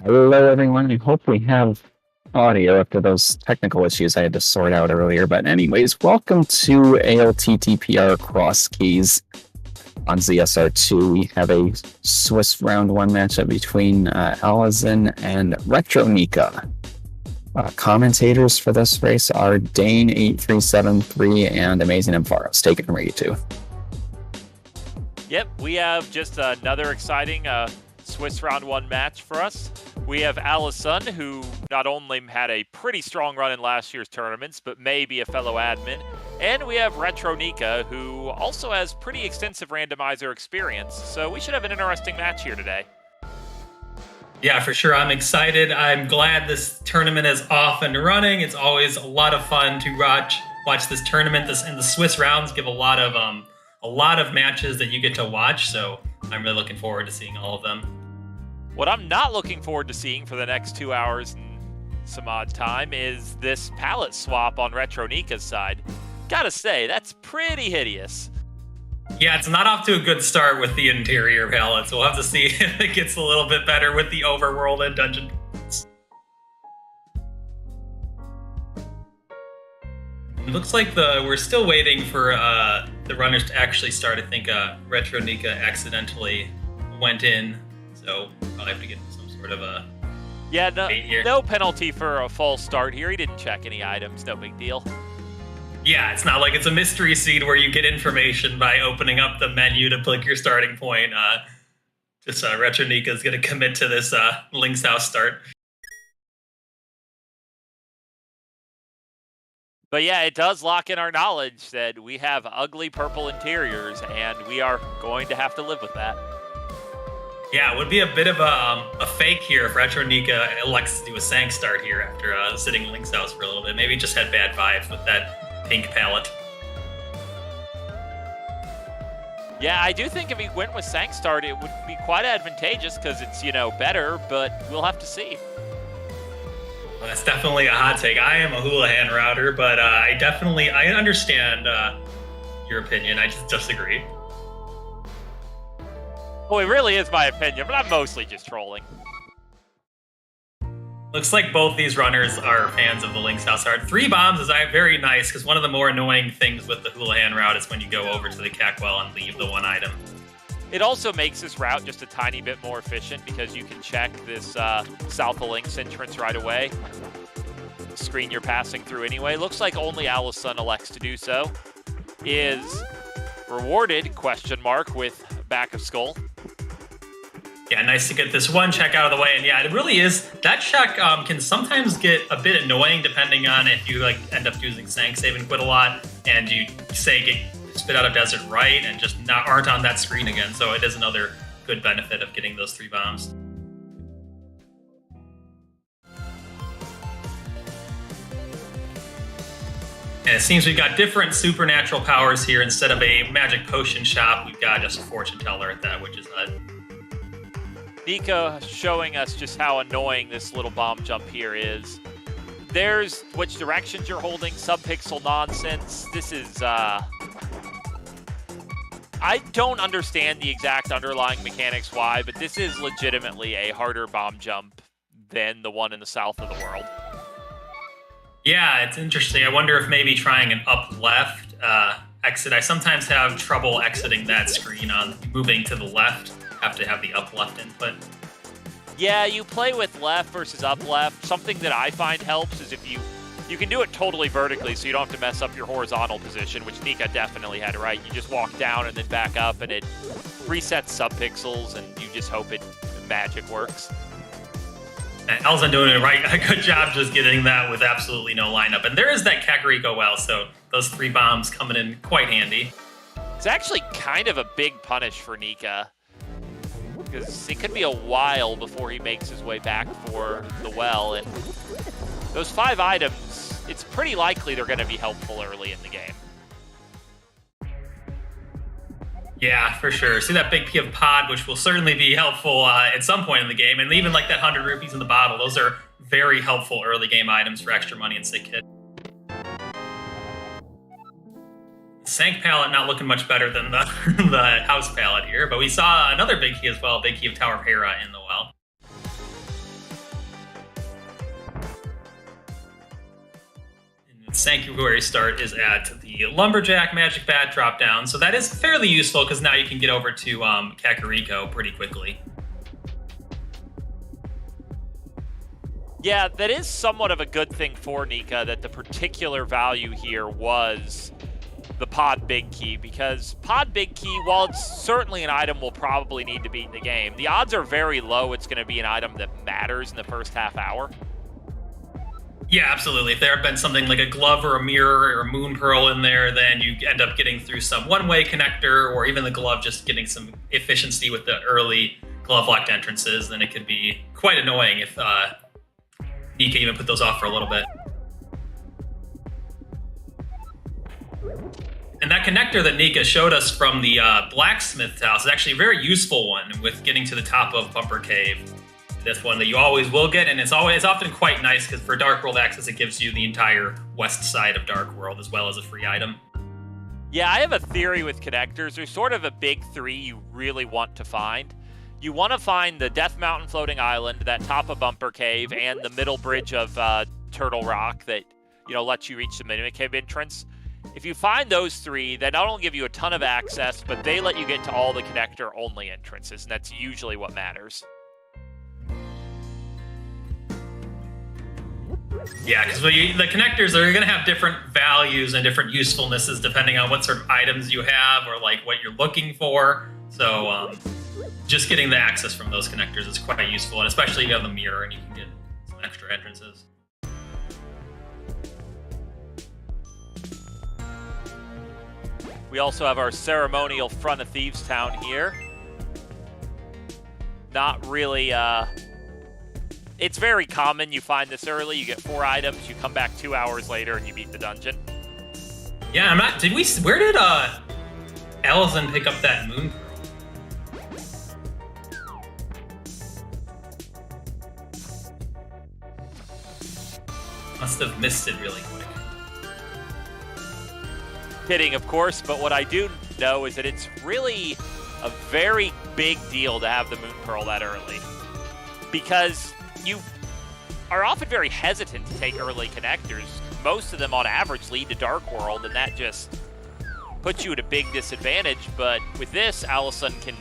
Hello, everyone. I hope we have audio after those technical issues I had to sort out earlier. But anyways, welcome to ALttPR Crosskeys on ZSR2. We have a Swiss round one matchup between Alaszun and Retronika. Commentators for this race are Dane8373 and Amazing Ampharos. Take it from where you two. Yep, we have just another exciting Swiss round one match for us. We have Alaszun, who not only had a pretty strong run in last year's tournaments, but may be a fellow admin. And we have Retronika, who also has pretty extensive randomizer experience. So we should have an interesting match here today. Yeah, for sure. I'm excited. I'm glad this tournament is off and running. It's always a lot of fun to watch this tournament. And the Swiss rounds give a lot of matches that you get to watch. So I'm really looking forward to seeing all of them. What I'm not looking forward to seeing for the next 2 hours and some odd time is this palette swap on Retronika's side. Gotta say, that's pretty hideous. Yeah, it's not off to a good start with the interior palettes. We'll have to see if it gets a little bit better with the overworld and dungeon palettes. It looks like we're still waiting for the runners to actually start. I think Retronika accidentally went in, so probably have to get some sort of a no penalty for a false start here. He didn't check any items, no big deal. Yeah, it's not like it's a mystery seed where you get information by opening up the menu to click your starting point. Retronika is going to commit to this Link's House start. But yeah, it does lock in our knowledge that we have ugly purple interiors, and we are going to have to live with that. Yeah, it would be a bit of a fake here if Retronika elects to do a Sank start here after sitting in Link's House for a little bit. Maybe just had bad vibes with that pink palette. Yeah, I do think if he went with Sank start, it would be quite advantageous because it's, better, but we'll have to see. Well, that's definitely a hot take. I am a Houlihan router, but I understand your opinion. I just disagree. Well, it really is my opinion, but I'm mostly just trolling. Looks like both these runners are fans of the Link's House art. 3 bombs is very nice, because one of the more annoying things with the Houlihan route is when you go over to the Cackwell and leave the one item. It also makes this route just a tiny bit more efficient because you can check this south of Link's entrance right away. The screen you're passing through anyway. Looks like only Alaszun elects to do so. Is rewarded, ? With back of skull. Yeah, nice to get this one check out of the way. And yeah, it really is. That check can sometimes get a bit annoying depending on if you end up using Sank Save and quit a lot and you get spit out of Desert Right and just aren't on that screen again. So it is another good benefit of getting those 3 bombs. And it seems we've got different supernatural powers here. Instead of a magic potion shop, we've got just a fortune teller at that, which is Nika showing us just how annoying this little bomb jump here is. There's which directions you're holding, subpixel nonsense. This is, I don't understand the exact underlying mechanics why, but this is legitimately a harder bomb jump than the one in the south of the world. Yeah, it's interesting. I wonder if maybe trying an up left exit. I sometimes have trouble exiting that screen on moving to the left. Have to have the up left input. Yeah, you play with left versus up left. Something that I find helps is if you can do it totally vertically, so you don't have to mess up your horizontal position, which Nika definitely had right. You just walk down and then back up, and it resets subpixels, and you just hope magic works. And Alaszun doing a good job just getting that with absolutely no lineup. And there is that Kakariko well, so those 3 bombs coming in quite handy. It's actually kind of a big punish for Nika, because it could be a while before he makes his way back for the well, and those 5 items, it's pretty likely they're going to be helpful early in the game. Yeah, for sure. See that big P of pod, which will certainly be helpful at some point in the game, and even like that 100 rupees in the bottle, those are very helpful early game items for extra money and sick kit. Sank palette not looking much better than the house palette here, but we saw another big key as well, big key of Tower of Hera in the well. Sanctuary start is at the Lumberjack Magic Bat drop down, so that is fairly useful because now you can get over to Kakariko pretty quickly. Yeah, that is somewhat of a good thing for Nika, that the particular value here was the Pod Big Key, because Pod Big Key, while it's certainly an item we'll probably need to beat in the game, the odds are very low it's going to be an item that matters in the first half hour. Yeah, absolutely. If there had been something like a glove or a mirror or a moon pearl in there, then you end up getting through some one-way connector, or even the glove just getting some efficiency with the early glove-locked entrances, then it could be quite annoying if Nika even put those off for a little bit. And that connector that Nika showed us from the blacksmith house is actually a very useful one with getting to the top of Bumper Cave. This one that you always will get, and it's often quite nice because for Dark World access, it gives you the entire west side of Dark World as well as a free item. Yeah, I have a theory with connectors. There's sort of a big three you really want to find. You want to find the Death Mountain Floating Island, that top of Bumper Cave, and the middle bridge of Turtle Rock that lets you reach the Mimic Cave entrance. If you find those three, they not only give you a ton of access, but they let you get to all the connector-only entrances, and that's usually what matters. Yeah, because the connectors are going to have different values and different usefulnesses depending on what sort of items you have or like what you're looking for. So just getting the access from those connectors is quite useful, and especially if you have the mirror and you can get some extra entrances. We also have our ceremonial front of Thieves Town here. Not really, it's very common you find this early, you get 4 items, you come back 2 hours later and you beat the dungeon. Yeah, where did Alaszun pick up that moon pearl? Must have missed it really quick. Kidding, of course, but what I do know is that it's really a very big deal to have the moon pearl that early, because you are often very hesitant to take early connectors. Most of them on average lead to Dark World, and that just puts you at a big disadvantage. But with this, Alaszun can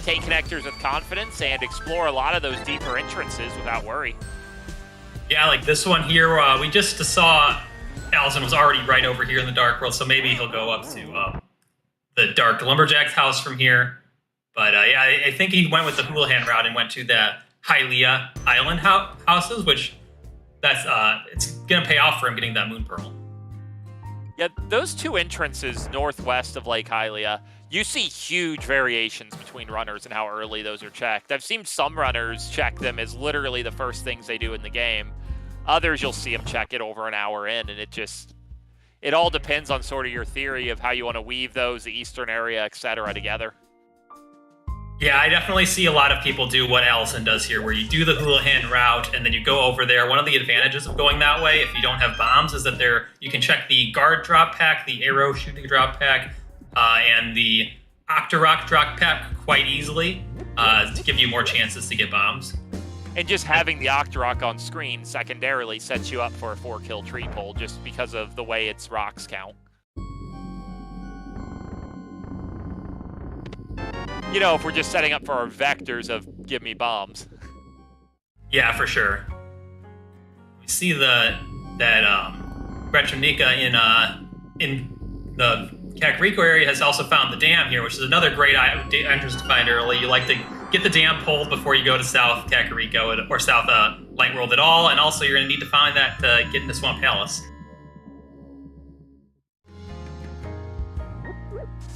take connectors with confidence and explore a lot of those deeper entrances without worry. Yeah, like this one here, we just saw Alaszun was already right over here in the Dark World, so maybe he'll go up to the Dark Lumberjack's house from here. But yeah, I think he went with the Houlihan route and went to the Hylia Island houses, which it's gonna pay off for him getting that moon pearl. Yeah, those 2 entrances northwest of Lake Hylia, you see huge variations between runners and how early those are checked. I've seen some runners check them as literally the first things they do in the game. Others, you'll see them check it over an hour in, and it all depends on sort of your theory of how you want to weave those, the eastern area, etc. together. Yeah, I definitely see a lot of people do what Alaszun does here, where you do the Houlihan route and then you go over there. One of the advantages of going that way, if you don't have bombs, is that you can check the guard drop pack, the arrow shooting drop pack, and the Octorok drop pack quite easily to give you more chances to get bombs. And just having the Octorok on screen secondarily sets you up for a 4-kill tree pull just because of the way its rocks count. If we're just setting up for our vectors of give me bombs. Yeah, for sure. We see that Retronika in the Kakariko area has also found the dam here, which is another great entrance to find early. You like to get the dam pulled before you go to South Kakariko or South Light World at all, and also you're going to need to find that to get into Swamp Palace.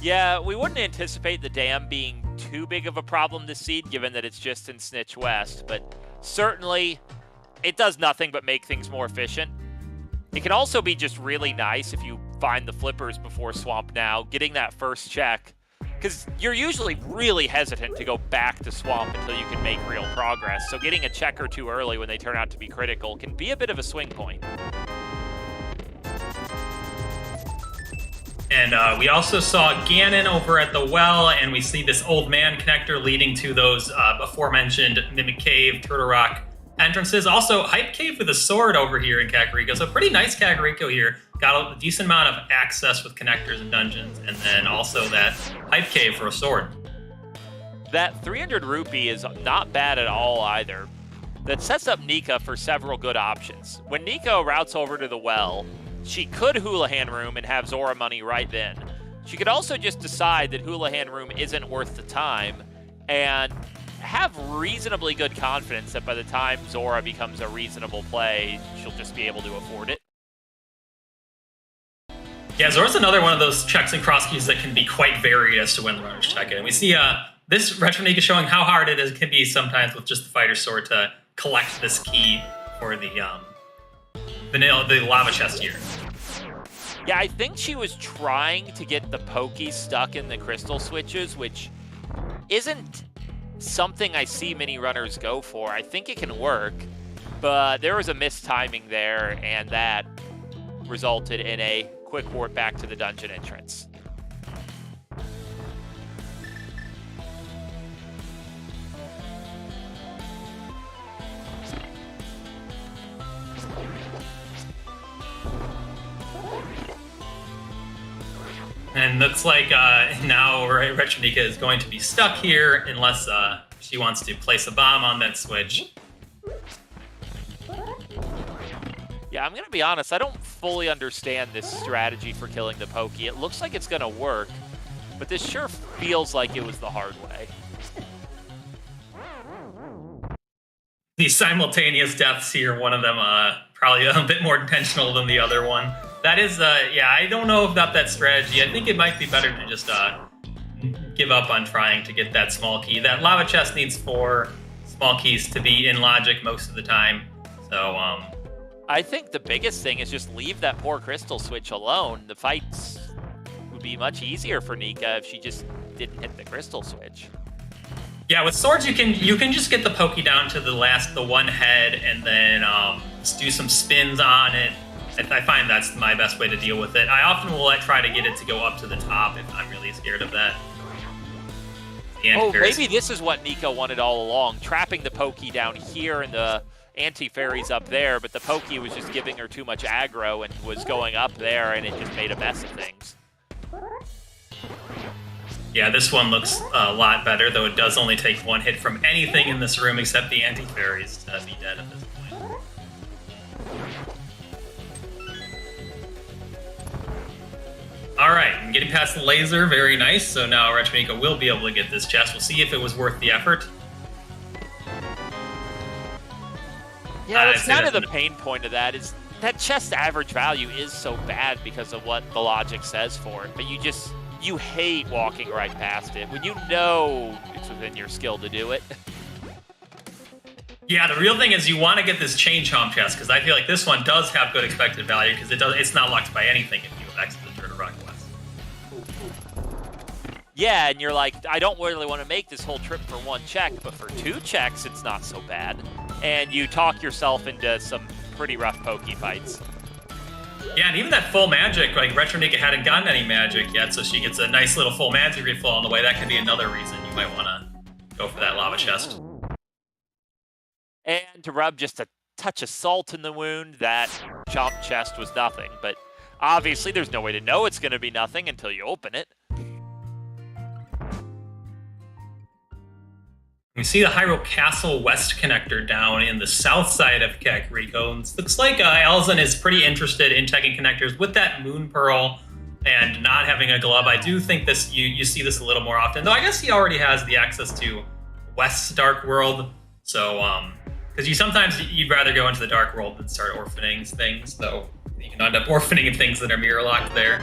Yeah, we wouldn't anticipate the dam being too big of a problem this seed, given that it's just in Snitch West, but certainly it does nothing but make things more efficient. It can also be just really nice if you find the flippers before Swamp Now, getting that first check, because you're usually really hesitant to go back to Swamp until you can make real progress, so getting a check or 2 early when they turn out to be critical can be a bit of a swing point. And we also saw Ganon over at the well, and we see this old man connector leading to those aforementioned Mimic Cave, Turtle Rock entrances. Also, Hype Cave with a sword over here in Kakariko. So pretty nice Kakariko here. Got a decent amount of access with connectors and dungeons, and then also that Hype Cave for a sword. That 300 rupee is not bad at all either. That sets up Nika for several good options. When Nika routes over to the well, she could Houlihan Room and have Zora money right then. She could also just decide that Houlihan Room isn't worth the time and have reasonably good confidence that by the time Zora becomes a reasonable play, she'll just be able to afford it. Yeah, Zora's another one of those checks and cross keys that can be quite varied as to when the runners check it. And we see this Retronika showing how hard it can be sometimes with just the fighter sword to collect this key for the lava chest here. Yeah, I think she was trying to get the Pokey stuck in the crystal switches, which isn't something I see many runners go for. I think it can work, but there was a mistiming there, and that resulted in a quick warp back to the dungeon entrance. And looks like now Retronika is going to be stuck here unless she wants to place a bomb on that switch. Yeah, I'm going to be honest, I don't fully understand this strategy for killing the Pokey. It looks like it's going to work, but this sure feels like it was the hard way. These simultaneous deaths here, one of them probably a bit more intentional than the other one. That is, yeah, I don't know about that strategy. I think it might be better to just give up on trying to get that small key. That lava chest needs 4 small keys to be in logic most of the time. So, I think the biggest thing is just leave that poor crystal switch alone. The fights would be much easier for Nika if she just didn't hit the crystal switch. Yeah, with swords you can just get the Pokey down to the one head and then just do some spins on it. I find that's my best way to deal with it. I often will try to get it to go up to the top if I'm really scared of that. Oh, maybe this is what Nika wanted all along, trapping the Pokey down here and the anti-fairies up there, but the Pokey was just giving her too much aggro and was going up there, and it just made a mess of things. Yeah, this one looks a lot better, though it does only take 1 hit from anything in this room except the anti-fairies to be dead at this point. All right, I'm getting past the laser, very nice. So now Retronika will be able to get this chest. We'll see if it was worth the effort. Yeah, that's kind of the pain point of that, is that chest average value is so bad because of what the logic says for it, but you hate walking right past it when you know it's within your skill to do it. Yeah, the real thing is you want to get this chain chomp chest, because I feel like this one does have good expected value, because it's not locked by anything if you exit the Turtle Rock West. Yeah, and you're like, I don't really want to make this whole trip for 1 check, but for 2 checks, it's not so bad. And you talk yourself into some pretty rough Pokey fights. Yeah, and even that full magic, like Retronika hadn't gotten any magic yet, so she gets a nice little full magic refill on the way. That could be another reason you might want to go for that lava chest. And to rub just a touch of salt in the wound, that chomp chest was nothing. But obviously, there's no way to know it's going to be nothing until you open it. We see the Hyrule Castle West connector down in the south side of Kakariko. It looks like Alaszun is pretty interested in checking connectors with that Moon Pearl and not having a glove. I do think this you see this a little more often, though I guess he already has the access to West's Dark World. So, because you'd rather go into the Dark World than start orphaning things, though you can end up orphaning things that are mirror locked there.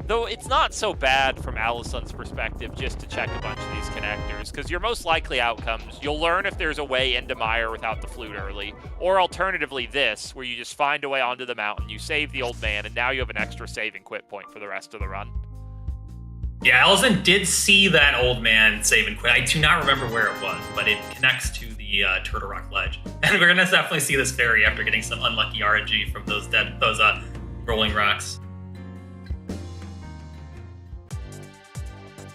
Though it's not so bad from Alaszun's perspective just to check a bunch of these connectors, because your most likely outcomes, you'll learn if there's a way into Mire without the flute early, or alternatively this, where you just find a way onto the mountain, you save the old man, and now you have an extra save and quit point for the rest of the run. Yeah, Alaszun did see that old man save and quit. I do not remember where it was, but it connects to the Turtle Rock Ledge. And we're going to definitely see this fairy after getting some unlucky RNG from those rolling rocks.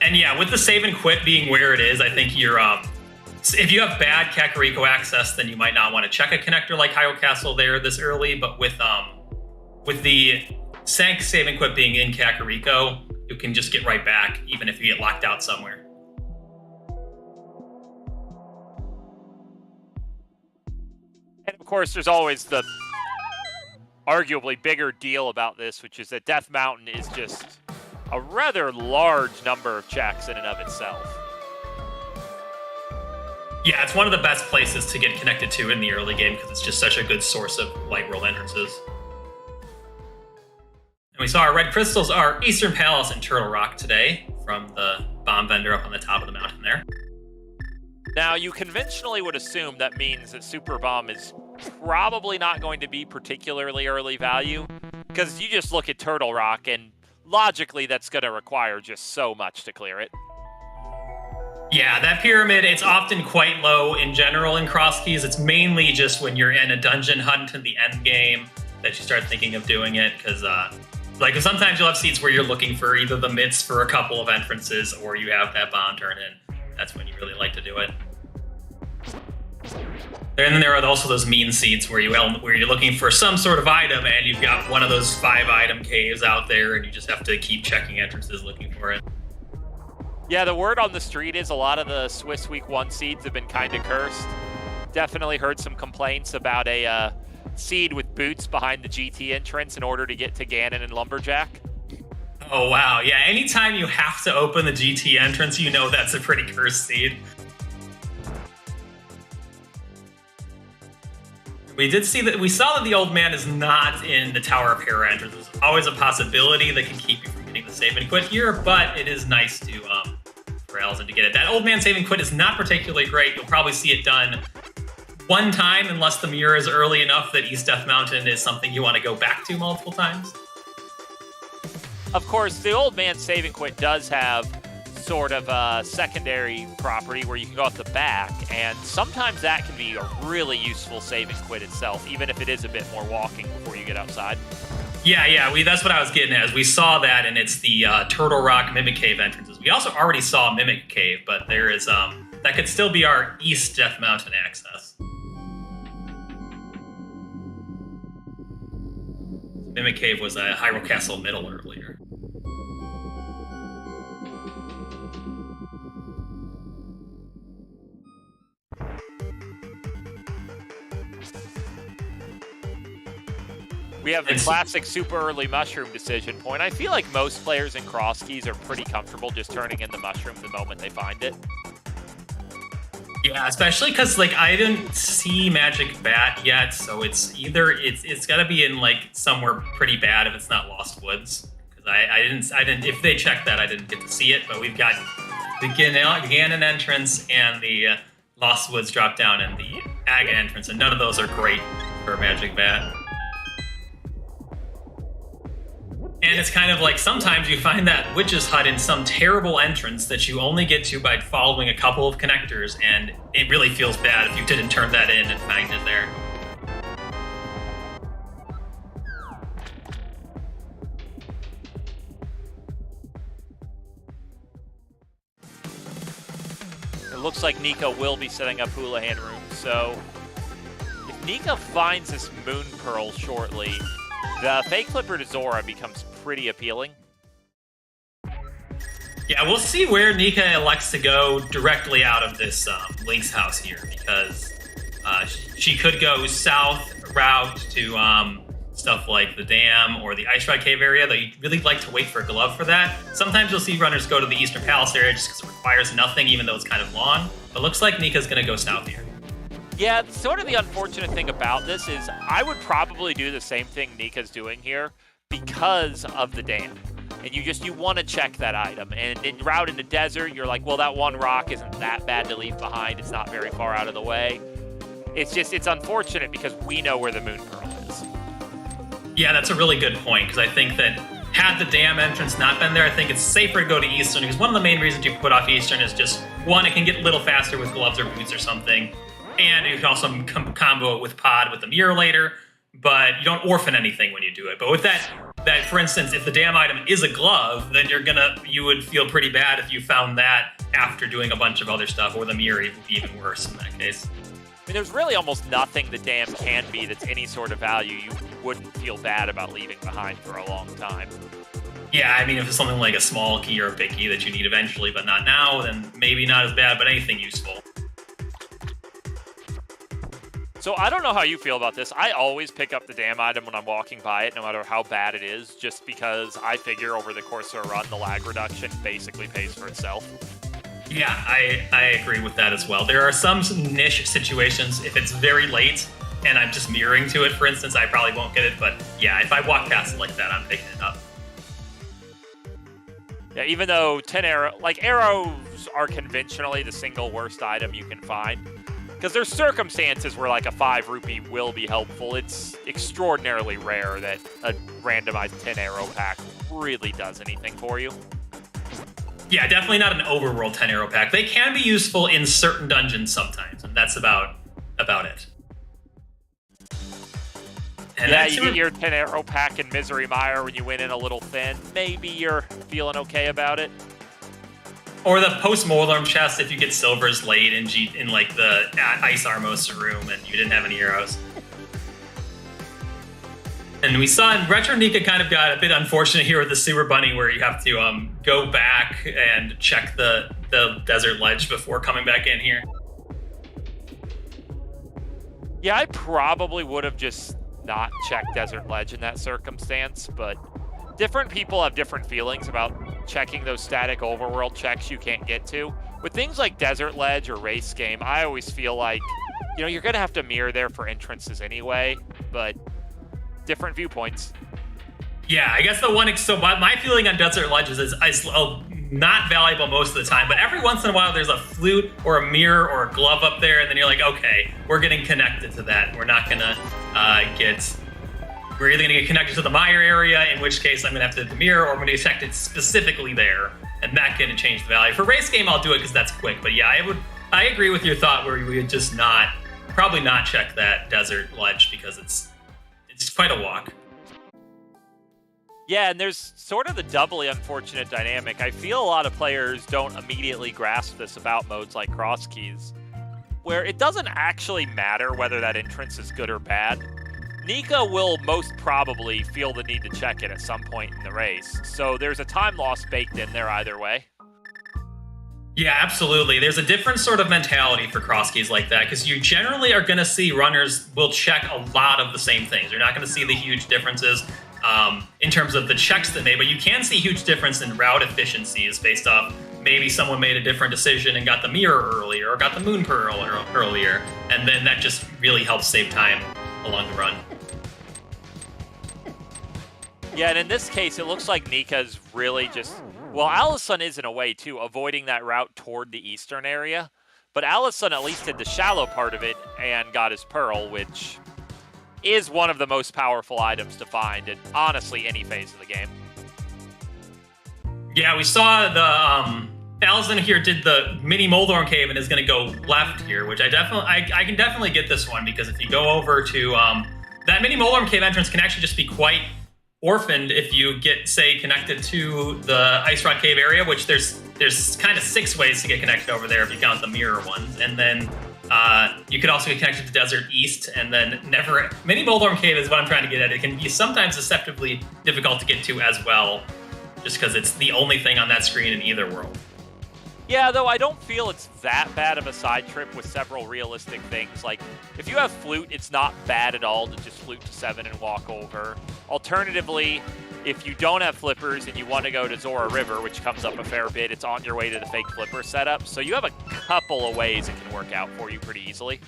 And yeah, with the save and quit being where it is, I think you're if you have bad Kakariko access, then you might not want to check a connector like Hyrule Castle there this early. But with the Sank save and quit being in Kakariko, you can just get right back, even if you get locked out somewhere. And of course, there's always the arguably bigger deal about this, which is that Death Mountain is just a rather large number of checks in and of itself. Yeah, it's one of the best places to get connected to in the early game because it's just such a good source of light world entrances. And we saw our red crystals are Eastern Palace and Turtle Rock today from the bomb vendor up on the top of the mountain there. Now, you conventionally would assume that means that Super Bomb is probably not going to be particularly early value, because you just look at Turtle Rock, and logically that's going to require just so much to clear it. Yeah, that pyramid, it's often quite low in general in Crosskeys. It's mainly just when you're in a dungeon hunt in the end game that you start thinking of doing it, because like sometimes you'll have seats where you're looking for either the mitts for a couple of entrances or you have that bomb turn in. That's when you really like to do it. And then there are also those mean seats where you're looking for some sort of item and you've got one of those 5-item caves out there and you just have to keep checking entrances looking for it. Yeah, the word on the street is a lot of the Swiss Week 1 seeds have been kind of cursed. Definitely heard some complaints about a seed with boots behind the GT entrance in order to get to Ganon and Lumberjack. Oh, wow. Yeah, anytime you have to open the GT entrance, you know that's a pretty cursed seed. We saw that the old man is not in the Tower of Hera entrance. There's always a possibility that can keep you from getting the save and quit here, but it is nice to for Alaszun to get it. That old man save and quit is not particularly great. You'll probably see it done one time unless the mirror is early enough that East Death Mountain is something you want to go back to multiple times. Of course, the old man save and quit does have sort of a secondary property where you can go out the back, and sometimes that can be a really useful save and quit itself, even if it is a bit more walking before you get outside. Yeah, that's what I was getting at. We saw that, and it's the Turtle Rock Mimic Cave entrances. We also already saw Mimic Cave, but there is that could still be our East Death Mountain access. Mimic Cave was a Hyrule Castle middle earlier. We have the classic super early mushroom decision point. I feel like most players in Crosskeys are pretty comfortable just turning in the mushroom the moment they find it. Yeah, especially because I didn't see Magic Bat yet, so it's got to be in somewhere pretty bad if it's not Lost Woods. Because I didn't. If they checked that, I didn't get to see it. But we've got the Ganon entrance and the Lost Woods drop down and the Aga entrance, and none of those are great for Magic Bat. And it's kind of sometimes you find that Witch's Hut in some terrible entrance that you only get to by following a couple of connectors, and it really feels bad if you didn't turn that in and find it there. It looks like Nika will be setting up Houlihan Room, so if Nika finds this Moon Pearl shortly, the Fake Flipper to Zora becomes pretty appealing. Yeah, we'll see where Nika elects to go directly out of this Link's house here, because she could go south route to stuff like the dam or the Ice Rod Cave area, though you'd really like to wait for a glove for that. Sometimes you'll see runners go to the Eastern Palace area just because it requires nothing, even though it's kind of long. But looks like Nika's going to go south here. Yeah, sort of the unfortunate thing about this is I would probably do the same thing Nika's doing here because of the dam. And you want to check that item. And in route in the desert, you're like, well, that one rock isn't that bad to leave behind. It's not very far out of the way. It's unfortunate because we know where the Moon Pearl is. Yeah, that's a really good point, because I think that had the dam entrance not been there, I think it's safer to go to Eastern, because one of the main reasons you put off Eastern is just, one, it can get a little faster with gloves or boots or something. And you can also combo it with Pod with the mirror later. but you don't orphan anything when you do it. But with that, for instance, if the damn item is a glove, then you would feel pretty bad if you found that after doing a bunch of other stuff, or the mirror would be even worse in that case. I mean, there's really almost nothing the dam can be that's any sort of value you wouldn't feel bad about leaving behind for a long time. Yeah, I mean, if it's something like a small key or a big key that you need eventually, but not now, then maybe not as bad, but anything useful. So I don't know how you feel about this. I always pick up the dam item when I'm walking by it, no matter how bad it is, just because I figure over the course of a run, the lag reduction basically pays for itself. Yeah, I agree with that as well. There are some niche situations, if it's very late and I'm just mirroring to it, for instance, I probably won't get it, but yeah, if I walk past it like that, I'm picking it up. Yeah, even though 10 arrows are conventionally the single worst item you can find, because there's circumstances where like a 5 rupee will be helpful. It's extraordinarily rare that a randomized 10 arrow pack really does anything for you. Yeah, definitely not an overworld 10 arrow pack. They can be useful in certain dungeons sometimes, and that's about it. And yeah, you get your 10 arrow pack in Misery Mire when you went in a little thin. Maybe you're feeling okay about it. Or the post-mortem chest if you get silvers late in like the Ice Armos room and you didn't have any arrows. And we saw Retronika kind of got a bit unfortunate here with the Sewer Bunny, where you have to go back and check the desert ledge before coming back in here. Yeah, I probably would have just not checked desert ledge in that circumstance, but different people have different feelings about checking those static overworld checks you can't get to. With things like desert ledge or race game, I always feel like, you know, you're going to have to mirror there for entrances anyway, but different viewpoints. Yeah, I guess so my feeling on desert ledges is not valuable most of the time, but every once in a while there's a flute or a mirror or a glove up there, and then you're like, okay, we're getting connected to that. We're not going to we're either going to get connected to the mire area, in which case I'm going to have to hit the mirror, or I'm going to connect it specifically there, and that can change the value. For race game, I'll do it because that's quick, but yeah, I agree with your thought where we would just probably not check that desert ledge because it's quite a walk. Yeah, and there's sort of the doubly unfortunate dynamic. I feel a lot of players don't immediately grasp this about modes like Crosskeys, where it doesn't actually matter whether that entrance is good or bad. Nika will most probably feel the need to check it at some point in the race, so there's a time loss baked in there either way. Yeah, absolutely. There's a different sort of mentality for Crosskeys like that, because you generally are going to see runners will check a lot of the same things. You're not going to see the huge differences in terms of the checks they made, but you can see huge difference in route efficiencies based off maybe someone made a different decision and got the mirror earlier or got the moon pearl earlier, and then that just really helps save time along the run. Yeah, and in this case, it looks like Nika's really just... Well, Alaszun is in a way, too, avoiding that route toward the eastern area. But Alaszun at least did the shallow part of it and got his pearl, which is one of the most powerful items to find in, honestly, any phase of the game. Yeah, we saw the... Alaszun here did the mini Moldorm cave and is going to go left here, which I can definitely get this one, because if you go over to... that mini Moldorm cave entrance can actually just be quite orphaned if you get, say, connected to the Ice Rod Cave area, which there's kind of 6 ways to get connected over there if you count the mirror ones. And then you could also get connected to Desert East, and then Mini Moldorm Cave is what I'm trying to get at. It can be sometimes deceptively difficult to get to as well, just because it's the only thing on that screen in either world. Yeah, though I don't feel it's that bad of a side trip with several realistic things. Like, if you have Flute, it's not bad at all to just Flute to 7 and walk over. Alternatively, if you don't have flippers and you want to go to Zora River, which comes up a fair bit, it's on your way to the fake flipper setup. So you have a couple of ways it can work out for you pretty easily.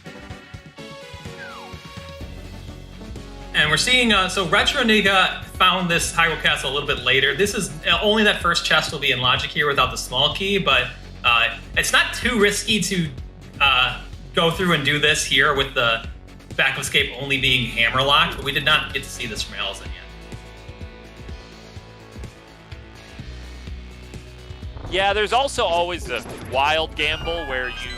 And we're seeing, so Retronika found this Hyrule Castle a little bit later. This is, only that first chest will be in Logic here without the small key, but it's not too risky to go through and do this here with the back escape only being hammer locked, but we did not get to see this from Alaszun yet. Yeah, there's also always the wild gamble where you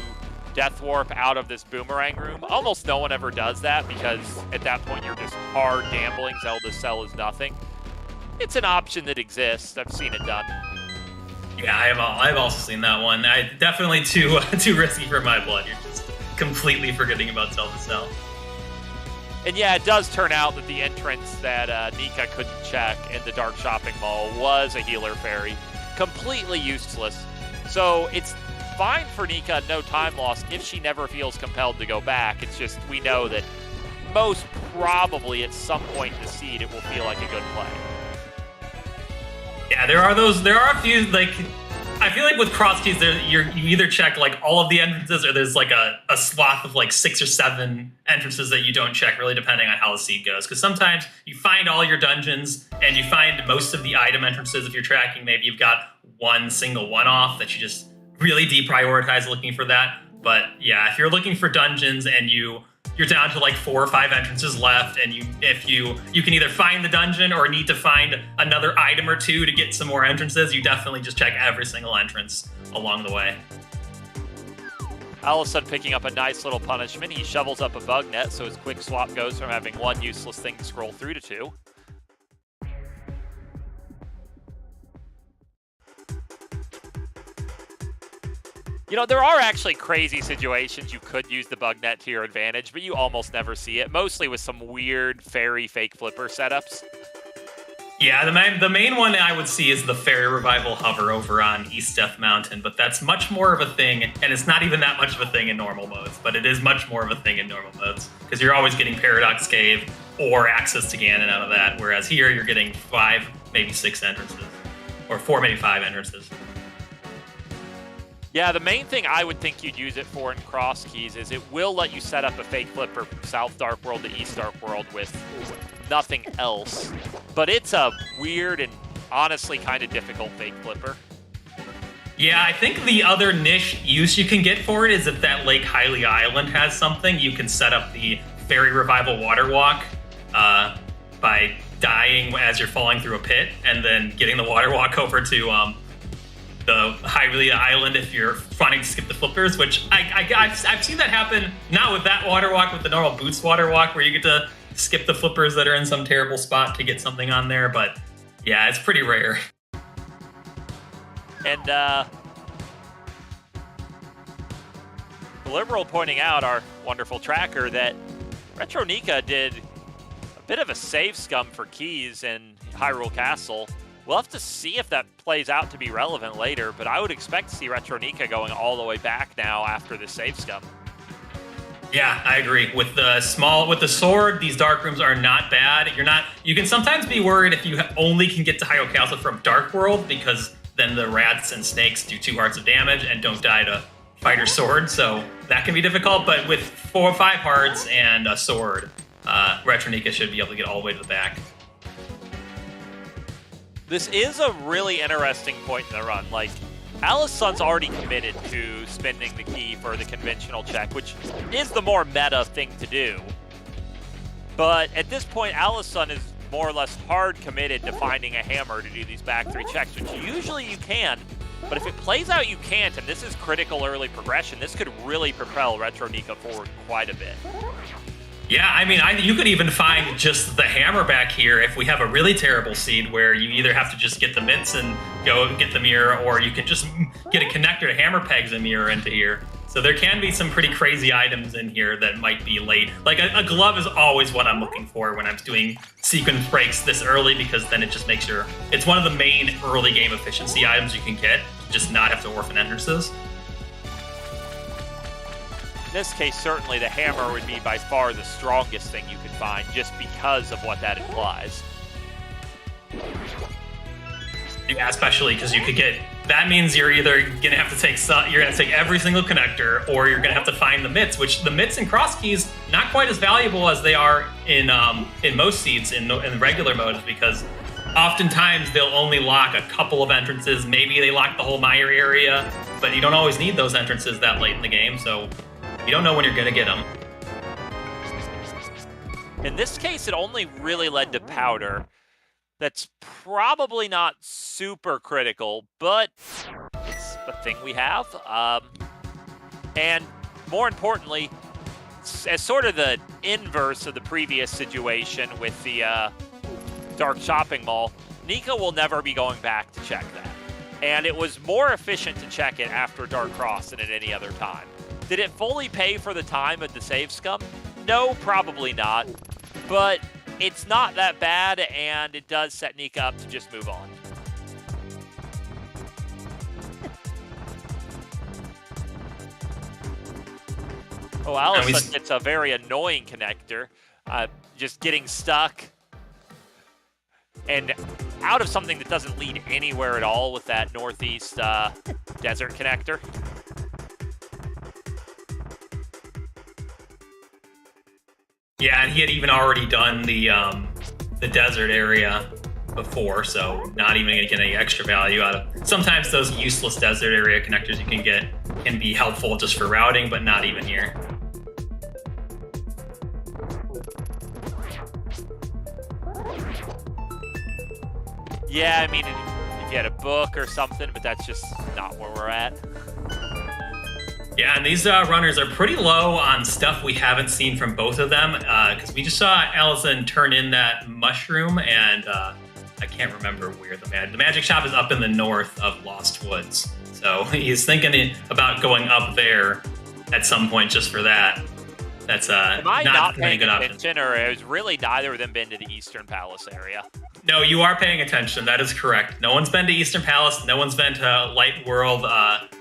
Death Warp out of this Boomerang room. Almost no one ever does that because at that point you're just hard gambling. Zelda's Cell is nothing. It's an option that exists. I've seen it done. Yeah, I've also seen that one. Definitely too risky for my blood. You're just completely forgetting about Zelda Cell. And yeah, it does turn out that the entrance that Nika couldn't check in the Dark Shopping Mall was a healer fairy. Completely useless. So it's fine for Nika, no time loss, if she never feels compelled to go back. It's just, we know that most probably at some point in the seed, it will feel like a good play. Yeah, there are a few, like, I feel like with Crosskeys, you either check like all of the entrances, or there's like a swath of like 6 or 7 entrances that you don't check, really depending on how the seed goes. Because sometimes you find all your dungeons and you find most of the item entrances. If you're tracking, maybe you've got one single one-off that you just really deprioritize looking for that. But yeah, if you're looking for dungeons and you're down to like 4 or 5 entrances left, and if you can either find the dungeon or need to find another item or 2 to get some more entrances, you definitely just check every single entrance along the way. Alaszun picking up a nice little punishment. He shovels up a bug net, so his quick swap goes from having 1 useless thing to scroll through to 2. You know, there are actually crazy situations you could use the bug net to your advantage, but you almost never see it, mostly with some weird fairy fake flipper setups. Yeah, the main one I would see is the Fairy Revival hover over on East Death Mountain, but that's much more of a thing, and it's not even that much of a thing in normal modes, but it is much more of a thing in normal modes, because you're always getting Paradox Cave or access to Ganon out of that, whereas here you're getting 5, maybe 6 entrances, or 4, maybe 5 entrances. Yeah, the main thing I would think you'd use it for in Crosskeys is it will let you set up a fake flipper from South Dark World to East Dark World with nothing else. But it's a weird and honestly kind of difficult fake flipper. Yeah, I think the other niche use you can get for it is if that Lake Hylia Island has something, you can set up the Fairy Revival Water Walk by dying as you're falling through a pit, and then getting the Water Walk over to the Hylia Island if you're wanting to skip the flippers, which I've seen that happen, not with that water walk, with the normal Boots water walk, where you get to skip the flippers that are in some terrible spot to get something on there, but yeah, it's pretty rare. And Liberal pointing out, our wonderful tracker, that Retronika did a bit of a save scum for keys in Hyrule Castle. We'll have to see if that plays out to be relevant later, but I would expect to see Retronika going all the way back now after the save scum. Yeah, I agree. With the sword, these dark rooms are not bad. You can sometimes be worried if you only can get to Hyrule Castle from Dark World, because then the rats and snakes do 2 hearts of damage and don't die to fighter sword, so that can be difficult. But with 4 or 5 hearts and a sword, Retronika should be able to get all the way to the back. This is a really interesting point in the run. Like, Alaszun's already committed to spending the key for the conventional check, which is the more meta thing to do. But at this point, Alaszun is more or less hard committed to finding a hammer to do these back 3 checks, which usually you can. But if it plays out you can't, and this is critical early progression, this could really propel Retronika forward quite a bit. Yeah, I mean, you could even find just the hammer back here if we have a really terrible seed where you either have to just get the mitts and go get the mirror, or you can just get a connector to hammer pegs a mirror into here. So there can be some pretty crazy items in here that might be late. Like a glove is always what I'm looking for when I'm doing sequence breaks this early, because then it just makes sure it's one of the main early game efficiency items you can get, just not have to orphan entrances. In this case, certainly the hammer would be by far the strongest thing you could find, just because of what that implies. Yeah, especially because you could get. That means you're either gonna have to take every single connector, or you're gonna have to find the mitts. Which the mitts in Crosskeys not quite as valuable as they are in most seeds in regular modes, because oftentimes they'll only lock a couple of entrances. Maybe they lock the whole Mire area, but you don't always need those entrances that late in the game. So you don't know when you're going to get them. In this case, it only really led to powder. That's probably not super critical, but it's a thing we have. And more importantly, as sort of the inverse of the previous situation with the Dark Shopping Mall, Nika will never be going back to check that. And it was more efficient to check it after Dark Cross than at any other time. Did it fully pay for the time of the save scum? No, probably not. But it's not that bad, and it does set Nika up to just move on. Oh, Alaszun gets a very annoying connector. Just getting stuck. And out of something that doesn't lead anywhere at all with that northeast desert connector. Yeah, and he had even already done the desert area before, so not even going to get any extra value out of. Sometimes those useless desert area connectors you can get can be helpful just for routing, but not even here. Yeah, I mean, if you had a book or something, but that's just not where we're at. Yeah, and these runners are pretty low on stuff we haven't seen from both of them, because we just saw Alaszun turn in that mushroom, and I can't remember where the magic shop is up in the north of Lost Woods. So he's thinking about going up there at some point just for that. That's Am I not really paying good attention, or has really neither of them been to the Eastern Palace area? No, you are paying attention. That is correct. No one's been to Eastern Palace. No one's been to Light World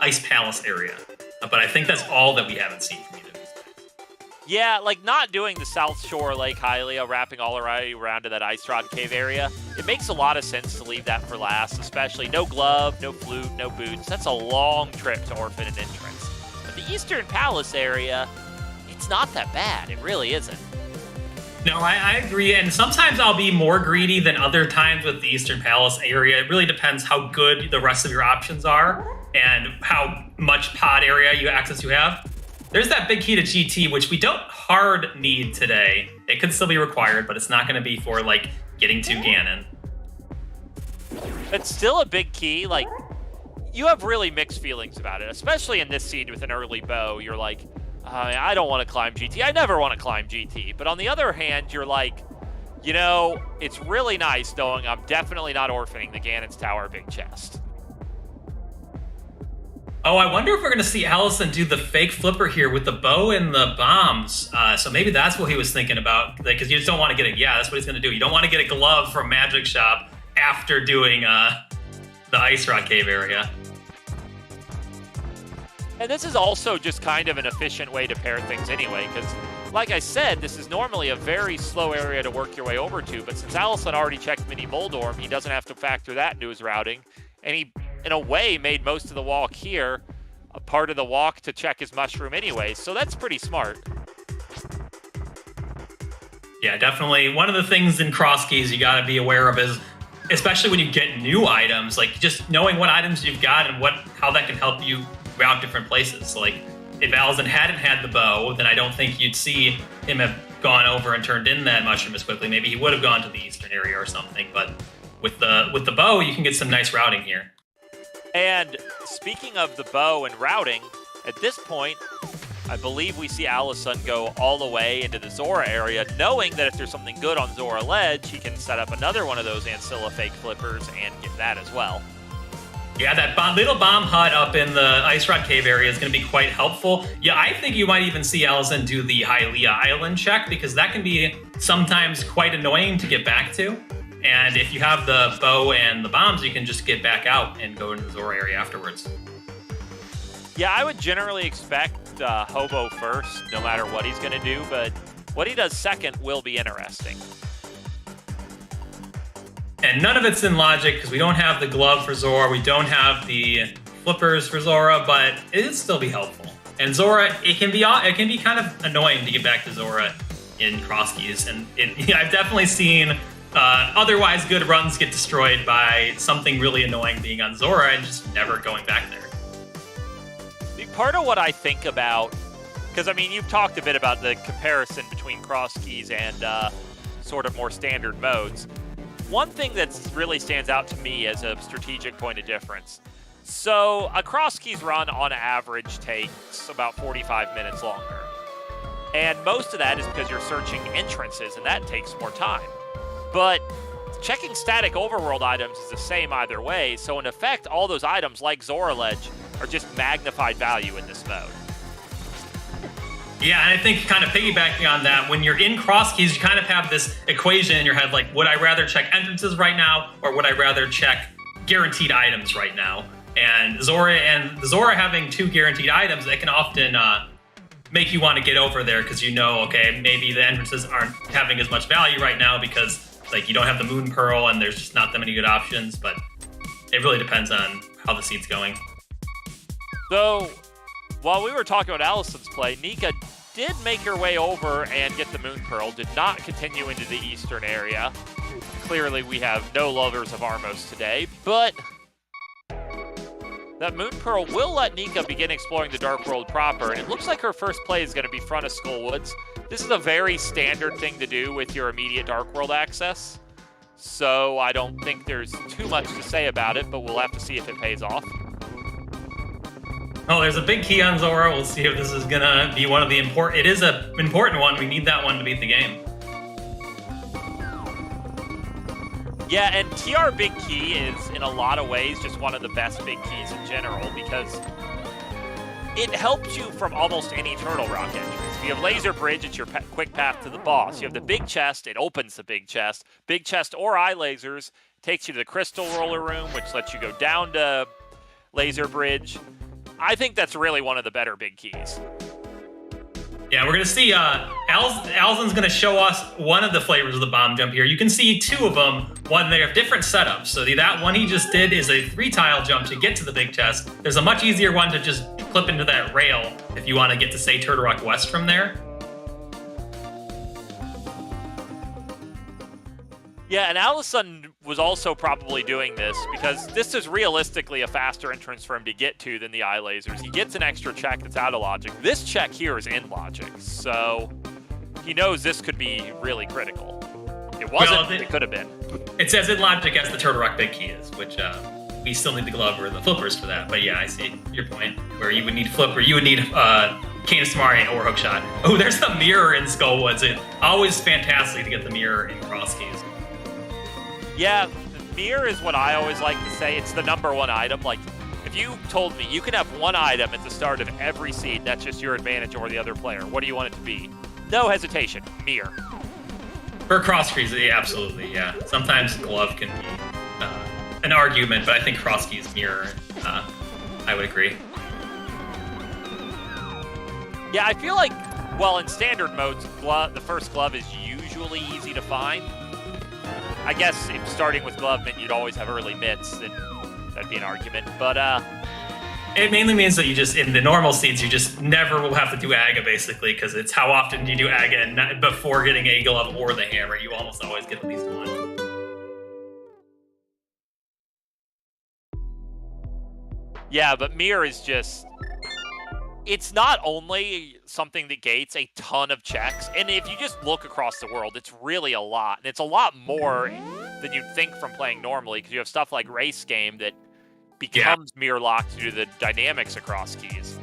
Ice Palace area. But I think that's all that we haven't seen from either of these guys. Yeah, like not doing the South Shore Lake Hylia, wrapping all around to that Ice Rod Cave area. It makes a lot of sense to leave that for last, especially no glove, no flute, no boots. That's a long trip to Orphan and Entrance. But the Eastern Palace area, it's not that bad. It really isn't. No, I agree, and sometimes I'll be more greedy than other times with the Eastern Palace area. It really depends how good the rest of your options are and how much pod area access you have. There's that big key to GT, which we don't hard need today. It could still be required, but it's not going to be for, like, getting to Ganon. It's still a big key. Like, you have really mixed feelings about it, especially in this seed with an early bow. You're like, I don't want to climb GT. I never want to climb GT. But on the other hand, you're like, you know, it's really nice knowing I'm definitely not orphaning the Ganon's Tower big chest. Oh, I wonder if we're going to see Alaszun do the fake flipper here with the bow and the bombs. So maybe that's what he was thinking about, because you just don't want to get it. Yeah, that's what he's going to do. You don't want to get a glove from Magic Shop after doing the Ice Rock Cave area. And this is also just kind of an efficient way to pair things anyway, because like I said, this is normally a very slow area to work your way over to, but since Alaszun already checked Mini Boldorm, he doesn't have to factor that into his routing, and he, in a way, made most of the walk here a part of the walk to check his mushroom anyway, so that's pretty smart. Yeah, definitely. One of the things in Crosskeys you got to be aware of is, especially when you get new items, like just knowing what items you've got and how that can help you route different places. So like, if Alaszun hadn't had the bow, then I don't think you'd see him have gone over and turned in that mushroom as quickly. Maybe he would have gone to the eastern area or something, but with the bow, you can get some nice routing here. And speaking of the bow and routing, at this point, I believe we see Alaszun go all the way into the Zora area, knowing that if there's something good on Zora Ledge, he can set up another one of those Ancilla fake flippers and get that as well. Yeah, that little bomb hut up in the Ice Rock Cave area is going to be quite helpful. Yeah, I think you might even see Alaszun do the Hylia Island check, because that can be sometimes quite annoying to get back to. And if you have the bow and the bombs, you can just get back out and go into the Zora area afterwards. Yeah, I would generally expect Hobo first, no matter what he's going to do, but what he does second will be interesting. And none of it's in logic, because we don't have the glove for Zora, we don't have the flippers for Zora, but it'll still be helpful. And Zora, it can be kind of annoying to get back to Zora in Crosskeys, and I've definitely seen otherwise good runs get destroyed by something really annoying being on Zora and just never going back there. Part of what I think about, because I mean, you've talked a bit about the comparison between Crosskeys and sort of more standard modes. One thing that really stands out to me as a strategic point of difference. So a Crosskeys run on average takes about 45 minutes longer. And most of that is because you're searching entrances, and that takes more time. But checking static overworld items is the same either way, so in effect, all those items like Zora Ledge are just magnified value in this mode. Yeah, and I think kind of piggybacking on that, when you're in Crosskeys, you kind of have this equation in your head, like, would I rather check entrances right now, or would I rather check guaranteed items right now? And Zora having 2 guaranteed items, that can often make you want to get over there because you know, okay, maybe the entrances aren't having as much value right now because like you don't have the Moon Pearl and there's just not that many good options, but it really depends on how the seed's going. So, while we were talking about Alaszun's play, Nika did make her way over and get the Moon Pearl, did not continue into the eastern area. Clearly, we have no lovers of Armos today, but that Moon Pearl will let Nika begin exploring the Dark World proper, and it looks like her first play is going to be front of Skull Woods. This is a very standard thing to do with your immediate Dark World access, so I don't think there's too much to say about it, but we'll have to see if it pays off. Oh, there's a big key on Zora. We'll see if this is going to be one of the important... It is an important one. We need that one to beat the game. Yeah, and TR Big Key is, in a lot of ways, just one of the best big keys in general, because it helps you from almost any Turtle Rock entrance. If you have Laser Bridge, it's your quick path to the boss. You have the Big Chest, it opens the Big Chest. Big Chest or Eye Lasers takes you to the Crystal Roller Room, which lets you go down to Laser Bridge. I think that's really one of the better big keys. Yeah, we're going to see Alaszun's going to show us one of the flavors of the bomb jump here. You can see 2 of them. One, they have different setups. So that one he just did is a 3-tile jump to get to the big chest. There's a much easier one to just clip into that rail if you want to get to, say, Turtle Rock West from there. Yeah, and Alaszun was also probably doing this because this is realistically a faster entrance for him to get to than the Eye Lasers. He gets an extra check that's out of logic. This check here is in logic, so he knows this could be really critical. It wasn't, it could have been. It's as in logic as the Turtle Rock Big Key is, which we still need the glove or the flippers for that. But yeah, I see your point, where you would need flipper, you would need Canis Mari or Hookshot. Oh, there's the mirror in Skullwoods. It's always fantastic to get the mirror in Crosskeys. Yeah, the mirror is what I always like to say. It's the #1 item. Like, if you told me you can have one item at the start of every seed, that's just your advantage over the other player, what do you want it to be? No hesitation, mirror. For Crosskeys, yeah, absolutely, yeah. Sometimes glove can be an argument, but I think Crosskeys mirror, I would agree. Yeah, I feel like, well, in standard modes, the first glove is usually easy to find. I guess if starting with glove meant you'd always have early mitts, then that'd be an argument. But it mainly means that you just, in the normal seeds, you just never will have to do Aga, basically, because it's how often do you do Aga and before getting a glove or the hammer. You almost always get at least one. Yeah, but mirror is just... It's not only something that gates a ton of checks, and if you just look across the world, it's really a lot. And it's a lot more than you'd think from playing normally, because you have stuff like Race Game that becomes mirror locked due to the dynamics across keys.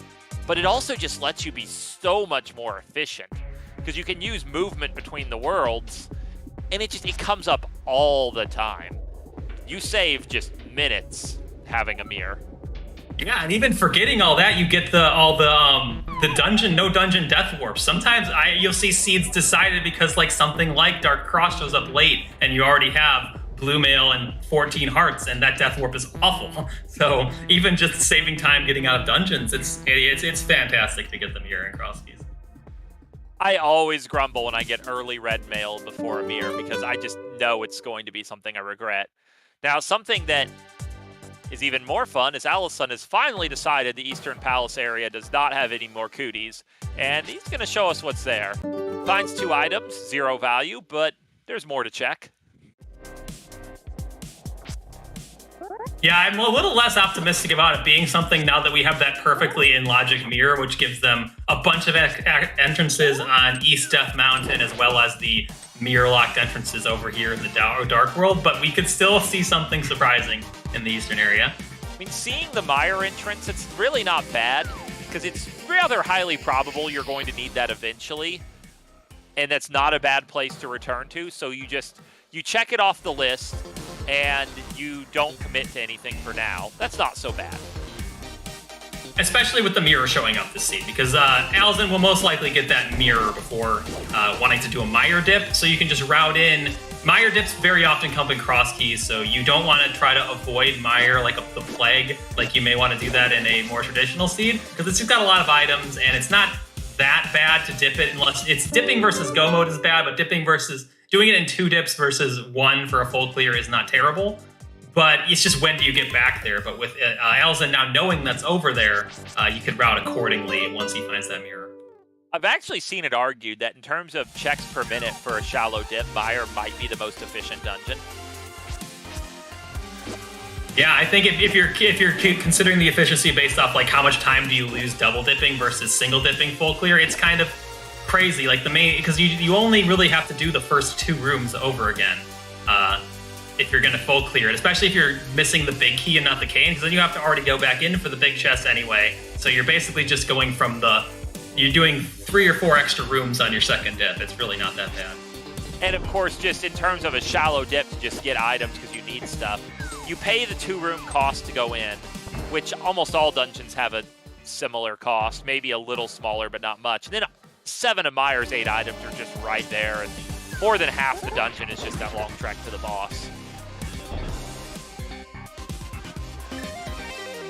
But it also just lets you be so much more efficient, because you can use movement between the worlds, and it comes up all the time. You save just minutes having a mirror. Yeah, and even forgetting all that, you get the dungeon, no dungeon death warps. Sometimes you'll see seeds decided because like something like Dark Cross shows up late, and you already have Blue Mail and 14 hearts, and that death warp is awful. So even just saving time getting out of dungeons, it's fantastic to get the mirror in Crosskeys. I always grumble when I get early red mail before a mirror because I just know it's going to be something I regret. Now, something that is even more fun is Alaszun has finally decided the Eastern Palace area does not have any more cooties, and he's going to show us what's there. Finds 2 items, 0 value, but there's more to check. Yeah, I'm a little less optimistic about it being something now that we have that perfectly in logic mirror, which gives them a bunch of entrances on East Death Mountain, as well as the mirror-locked entrances over here in the Dark World, but we could still see something surprising in the Eastern area. I mean, seeing the Mire entrance, it's really not bad, because it's rather highly probable you're going to need that eventually, and that's not a bad place to return to, so you check it off the list, and you don't commit to anything for now. That's not so bad. Especially with the mirror showing up this seed, because Alaszun will most likely get that mirror before wanting to do a Mire dip, so you can just route in. Mire dips very often come in Crosskeys, so you don't want to try to avoid Mire like the plague, like you may want to do that in a more traditional seed, because it's got a lot of items, and it's not that bad to dip it, unless it's dipping versus go mode is bad, but doing it in 2 dips versus 1 for a full clear is not terrible. But it's just when do you get back there? But with Alaszun now knowing that's over there, you could route accordingly once he finds that mirror. I've actually seen it argued that in terms of checks per minute for a shallow dip, Mire might be the most efficient dungeon. Yeah, I think if you're considering the efficiency based off like how much time do you lose double dipping versus single dipping full clear, it's kind of crazy. Like because you only really have to do the first 2 rooms over again. If you're going to full clear it, especially if you're missing the big key and not the cane, because then you have to already go back in for the big chest anyway. So you're basically just going from you're doing 3 or 4 extra rooms on your second dip. It's really not that bad. And of course, just in terms of a shallow dip to just get items because you need stuff, you pay the 2-room cost to go in, which almost all dungeons have a similar cost, maybe a little smaller, but not much. And then 7 of Mire's 8 items are just right there, and more than half the dungeon is just that long trek to the boss.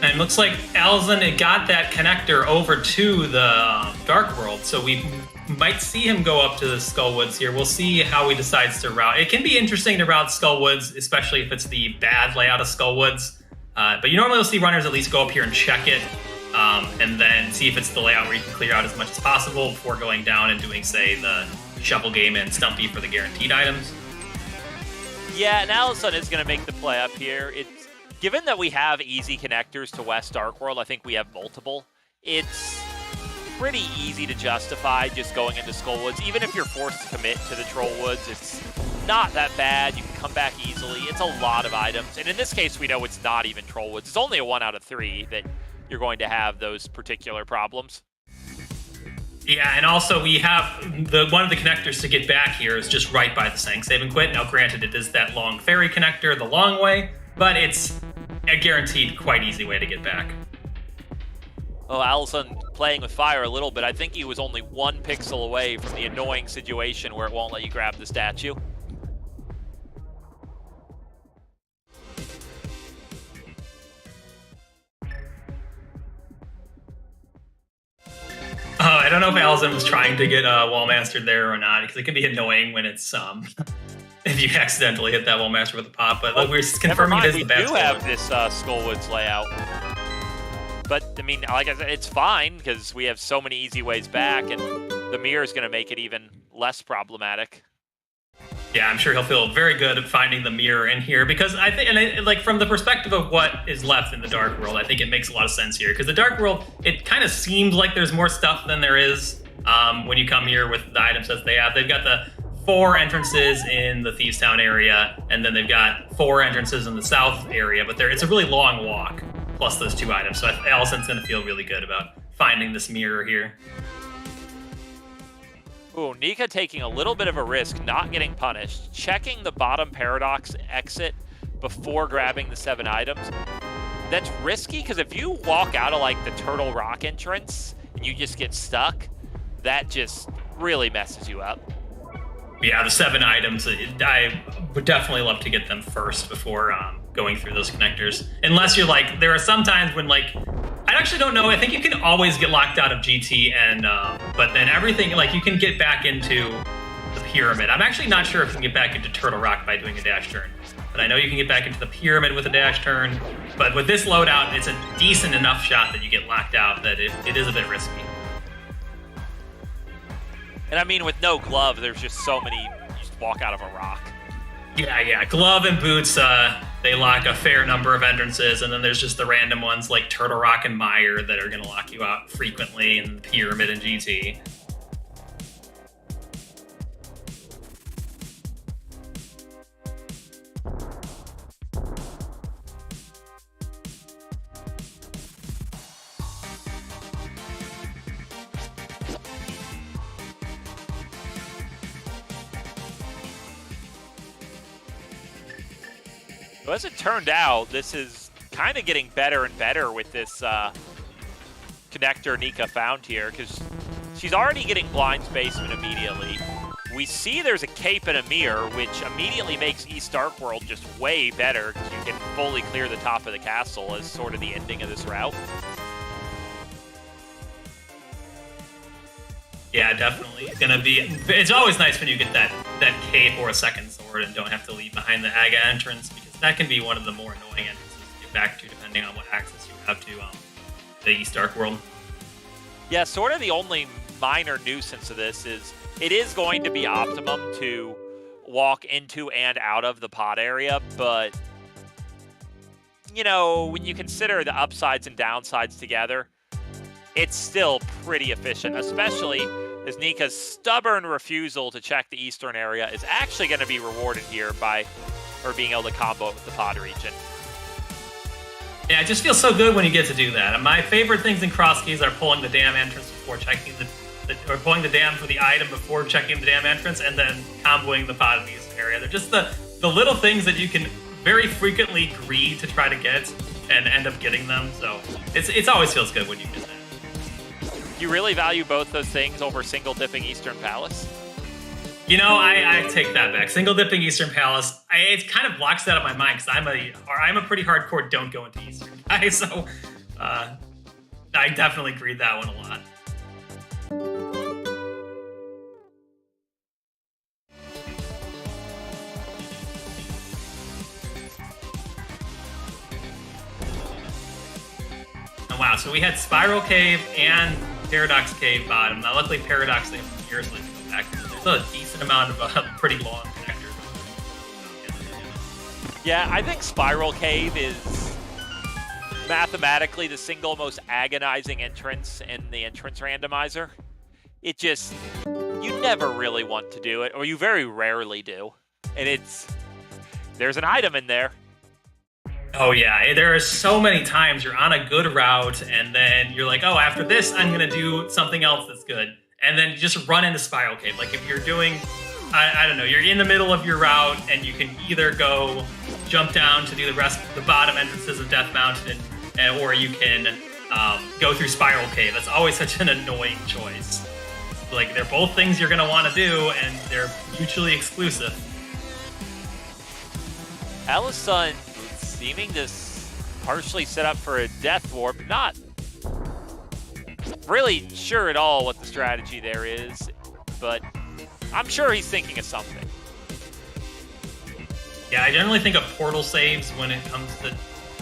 And it looks like Alaszun got that connector over to the Dark World, so we might see him go up to the Skullwoods here. We'll see how he decides to route. It can be interesting to route Skullwoods, especially if it's the bad layout of Skullwoods. But you normally will see runners at least go up here and check it, and then see if it's the layout where you can clear out as much as possible before going down and doing, say, the Shovel Game and Stumpy for the guaranteed items. Yeah, and Alaszun is going to make the play up here. Given that we have easy connectors to West Dark World, I think we have multiple. It's pretty easy to justify just going into Skullwoods. Even if you're forced to commit to the Trollwoods, it's not that bad. You can come back easily. It's a lot of items. And in this case, we know it's not even Trollwoods. It's only a 1 out of 3 that you're going to have those particular problems. Yeah, and also we have one of the connectors to get back here is just right by the Sank Save and Quit. Now, granted, it is that long ferry connector the long way, but it's a guaranteed quite easy way to get back. Oh, Alaszun playing with fire a little bit. I think he was only 1 pixel away from the annoying situation where it won't let you grab the statue. I don't know if Alaszun was trying to get Wallmastered there or not, because it can be annoying when it's if you accidentally hit that Wallmaster with a pop. But we're confirming it is the bad. We do have this Skullwoods layout, but I mean, like I said, it's fine because we have so many easy ways back, and the mirror is going to make it even less problematic. Yeah, I'm sure he'll feel very good at finding the mirror in here, because I think, and like from the perspective of what is left in the Dark World, I think it makes a lot of sense here, because the Dark World, it kind of seems like there's more stuff than there is when you come here with the item sets they have. They've got the 4 entrances in the Thieves Town area, and then they've got 4 entrances in the south area, but it's a really long walk, plus those 2 items, so Alaszun's going to feel really good about finding this mirror here. Ooh, Nika taking a little bit of a risk, not getting punished, checking the bottom Paradox exit before grabbing the 7 items. That's risky, because if you walk out of like the Turtle Rock entrance and you just get stuck, that just really messes you up. Yeah, the 7 items, I would definitely love to get them first before going through those connectors. Unless you're like, there are some times when like, I actually don't know. I think you can always get locked out of GT, and but then everything, like you can get back into the pyramid. I'm actually not sure if you can get back into Turtle Rock by doing a dash turn, but I know you can get back into the pyramid with a dash turn. But with this loadout, it's a decent enough shot that you get locked out that it is a bit risky. And I mean, with no glove, there's just so many, you just walk out of a rock. Yeah. Glove and boots, they lock a fair number of entrances, and then there's just the random ones like Turtle Rock and Mire that are going to lock you out frequently, and Pyramid and GT. Well, as it turned out, this is kind of getting better and better with this connector Nika found here, because she's already getting blind spacement immediately. We see there's a cape and a mirror, which immediately makes East Dark World just way better, because you can fully clear the top of the castle as sort of the ending of this route. Yeah, definitely. It's always nice when you get that cape or a second sword and don't have to leave behind the Aga entrance, because that can be one of the more annoying entrances to get back to, depending on what access you have to the East Dark World. Yeah, sort of the only minor nuisance of this is it is going to be optimum to walk into and out of the pod area, but, you know, when you consider the upsides and downsides together, it's still pretty efficient, especially as Nika's stubborn refusal to check the eastern area is actually going to be rewarded here by her being able to combo it with the pod region. Yeah, it just feels so good when you get to do that. And my favorite things in Crosskeys are pulling the dam entrance before checking or pulling the dam for the item before checking the dam entrance, and then comboing the pod in the eastern area. They're just the little things that you can very frequently greed to try to get and end up getting them. So it always feels good when you get that. You really value both those things over single dipping Eastern Palace? You know, I take that back. Single dipping Eastern Palace, it kind of blocks that out of my mind, because I'm a pretty hardcore don't go into Eastern guy, so I definitely greed that one a lot. Oh, wow, so we had Spiral Cave and Paradox Cave bottom. Now, luckily, Paradox, they have some years left to go back. There's a decent amount of pretty long connectors. Yeah, I think Spiral Cave is mathematically the single most agonizing entrance in the entrance randomizer. It just, you never really want to do it, or you very rarely do. And there's an item in there. Oh yeah, there are so many times you're on a good route, and then you're like, oh, after this, I'm gonna do something else that's good. And then you just run into Spiral Cave. Like if you're doing, I don't know, you're in the middle of your route, and you can either go jump down to do the rest of the bottom entrances of Death Mountain, or you can go through Spiral Cave. That's always such an annoying choice. Like they're both things you're gonna want to do, and they're mutually exclusive. Alaszun seeming to partially set up for a death warp, not really sure at all what the strategy there is, but I'm sure he's thinking of something. Yeah, I generally think of portal saves when it comes to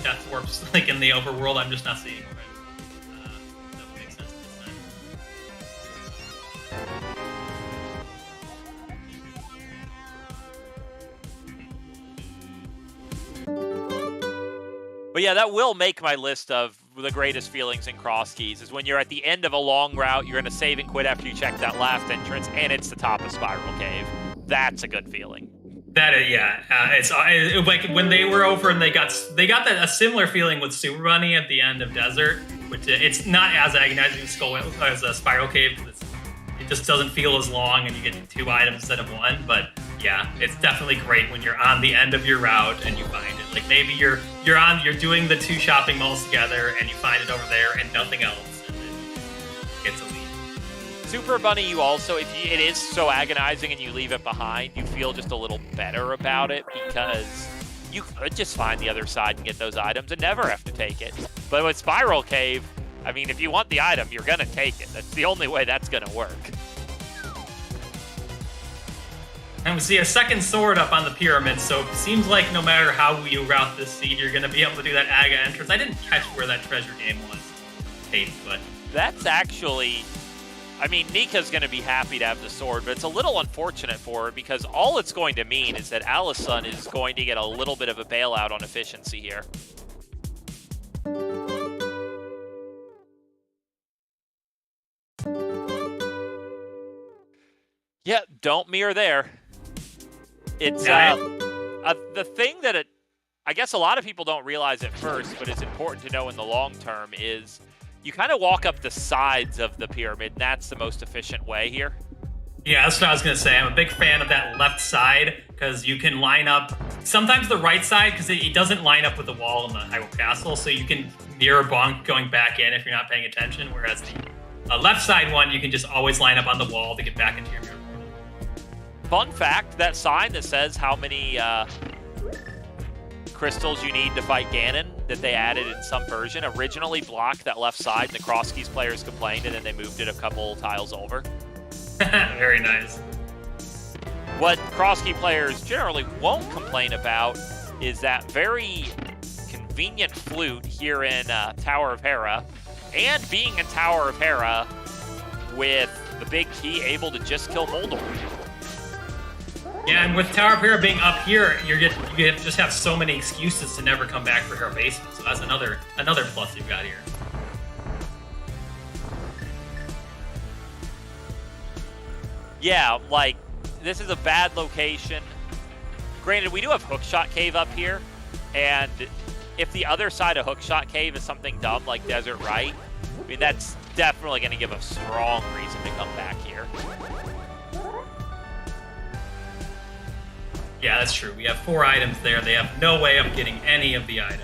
death warps, like in the overworld. I'm just not seeing it. That would make sense this time. But yeah, that will make my list of the greatest feelings in Crosskeys, is when you're at the end of a long route, you're in a save and quit after you check that last entrance, and it's the top of Spiral Cave. That's a good feeling. That is, yeah. It's like when they were over and they got a similar feeling with Super Bunny at the end of Desert, which it's not as agonizing as a Spiral Cave, because it just doesn't feel as long and you get 2 items instead of 1. But yeah, it's definitely great when you're on the end of your route and you find it. Like maybe you're doing the 2 shopping malls together and you find it over there and nothing else, and then you get to leave. Super Bunny, you also, if it is so agonizing and you leave it behind, you feel just a little better about it, because you could just find the other side and get those items and never have to take it. But with Spiral Cave, I mean, if you want the item, you're going to take it. That's the only way that's going to work. And we see a second sword up on the pyramid, so it seems like no matter how you route this seed, you're going to be able to do that Aga entrance. I didn't catch where that treasure game was taped, but that's actually, I mean, Nika's going to be happy to have the sword, but it's a little unfortunate for her, because all it's going to mean is that Alaszun is going to get a little bit of a bailout on efficiency here. Yeah, don't mirror there. It's the thing that I guess a lot of people don't realize at first, but it's important to know in the long term, is you kind of walk up the sides of the pyramid, and that's the most efficient way here. Yeah, that's what I was going to say. I'm a big fan of that left side because you can line up sometimes the right side because it doesn't line up with the wall in the Hyrule Castle, so you can mirror bonk going back in if you're not paying attention, whereas the left side one, you can just always line up on the wall to get back into your mirror portal. Fun fact, that sign that says how many crystals you need to fight Ganon that they added in some version originally blocked that left side, and the Crosskeys players complained, and then they moved it a couple tiles over. Very nice. What Crosskey players generally won't complain about is that very convenient flute here in Tower of Hera, and being in Tower of Hera with the big key able to just kill Moldor. Yeah, and with Tower of Hera being up here, you just have so many excuses to never come back for Hera Basement. So that's another plus you've got here. Yeah, like, this is a bad location. Granted, we do have Hookshot Cave up here, and if the other side of Hookshot Cave is something dumb like Desert Right, I mean, that's definitely going to give a strong reason to come back here. Yeah, that's true. We have 4 items there. They have no way of getting any of the items.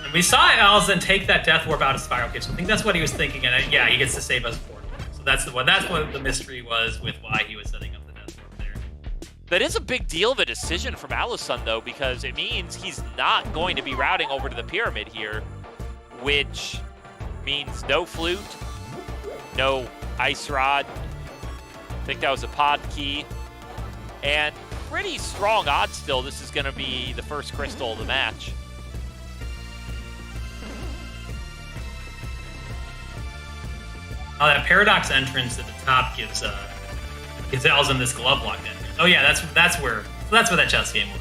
And we saw Alaszun take that Death Warp out of Spiral Cave, so I think that's what he was thinking, and yeah, he gets to save us portal. So that's what the mystery was with why he was setting up the Death Warp there. That is a big deal of a decision from Alaszun, though, because it means he's not going to be routing over to the pyramid here, which means no flute, no ice rod. I think that was a pod key. And pretty strong odds still this is going to be the first crystal of the match. Oh, that Paradox entrance at the top gives Alaszun this glove lock entrance. Oh yeah, that's where that chess game was.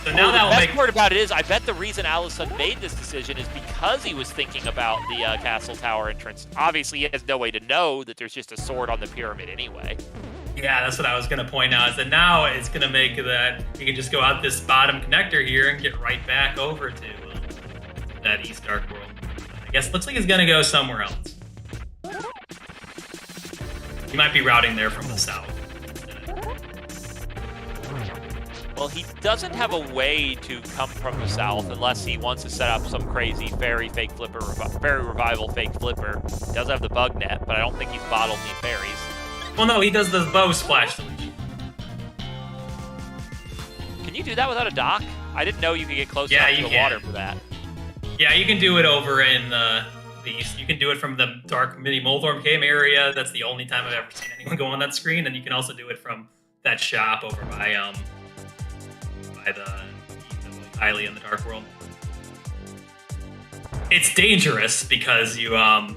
So now that will the make. best part about it is, I bet the reason Alaszun made this decision is because he was thinking about the castle tower entrance. Obviously, he has no way to know that there's just a sword on the pyramid anyway. Yeah, that's what I was going to point out, is that now it's going to make that you can just go out this bottom connector here and get right back over to that East Dark World. I guess looks like he's going to go somewhere else. He might be routing there from the south. Well, he doesn't have a way to come from the south unless he wants to set up some crazy fairy fake flipper, fairy revival fake flipper. He does have the bug net, but I don't think he's bottled any fairies. Well, no, he does the bow splash solution. Can you do that without a dock? I didn't know you could get close Yeah, enough you to the can. water for that. Yeah, you can do it over in the east. You can do it from the Dark Mini Moldorm Cave area. That's the only time I've ever seen anyone go on that screen. And you can also do it from that shop over by the Hylia in the Dark World. It's dangerous because you can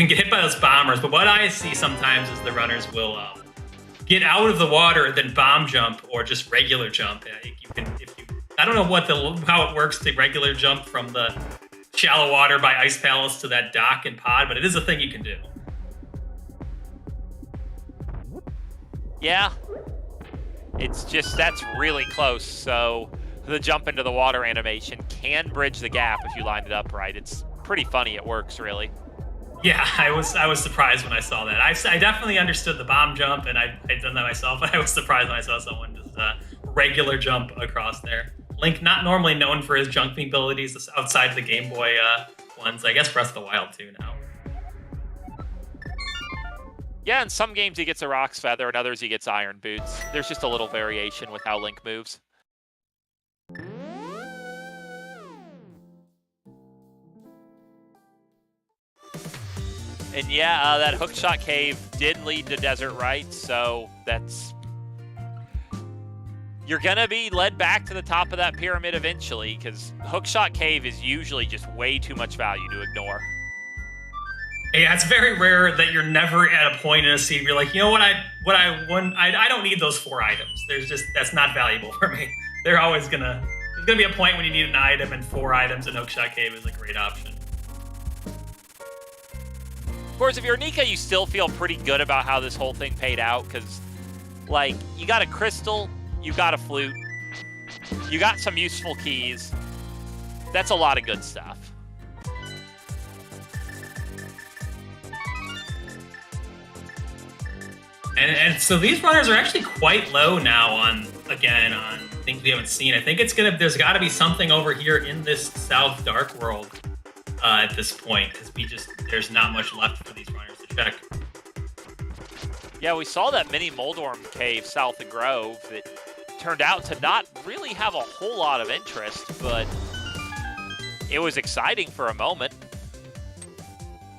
get hit by those bombers, but what I see sometimes is the runners will get out of the water and then bomb jump or just regular jump. I don't know how it works to regular jump from the shallow water by Ice Palace to that dock and pod, but it is a thing you can do. Yeah. It's just, that's really close, so the jump into the water animation can bridge the gap if you line it up right. It's pretty funny, it works, really. Yeah, I was surprised when I saw that. I definitely understood the bomb jump, and I'd done that myself, but I was surprised when I saw someone just regular jump across there. Link, not normally known for his jumping abilities outside the Game Boy ones. I guess Breath of the Wild too now. Yeah, in some games he gets a Rock's Feather, in others he gets Iron Boots. There's just a little variation with how Link moves. And yeah, that Hookshot Cave did lead to Desert Right, so that's... You're gonna be led back to the top of that pyramid eventually, because Hookshot Cave is usually just way too much value to ignore. Yeah, it's very rare that you're never at a point in a scene you're like, you know what, I don't need those 4 items. That's not valuable for me. There's gonna be a point when you need an item, and 4 items in Hookshot Cave is a great option. Of course, if you're Nika, you still feel pretty good about how this whole thing paid out, because, like, you got a crystal, you got a flute, you got some useful keys. That's a lot of good stuff. And so these runners are actually quite low now on things we haven't seen. I think there's got to be something over here in this South Dark World at this point, because there's not much left for these runners to check. Yeah, we saw that mini Moldorm cave south of Grove that turned out to not really have a whole lot of interest, but it was exciting for a moment.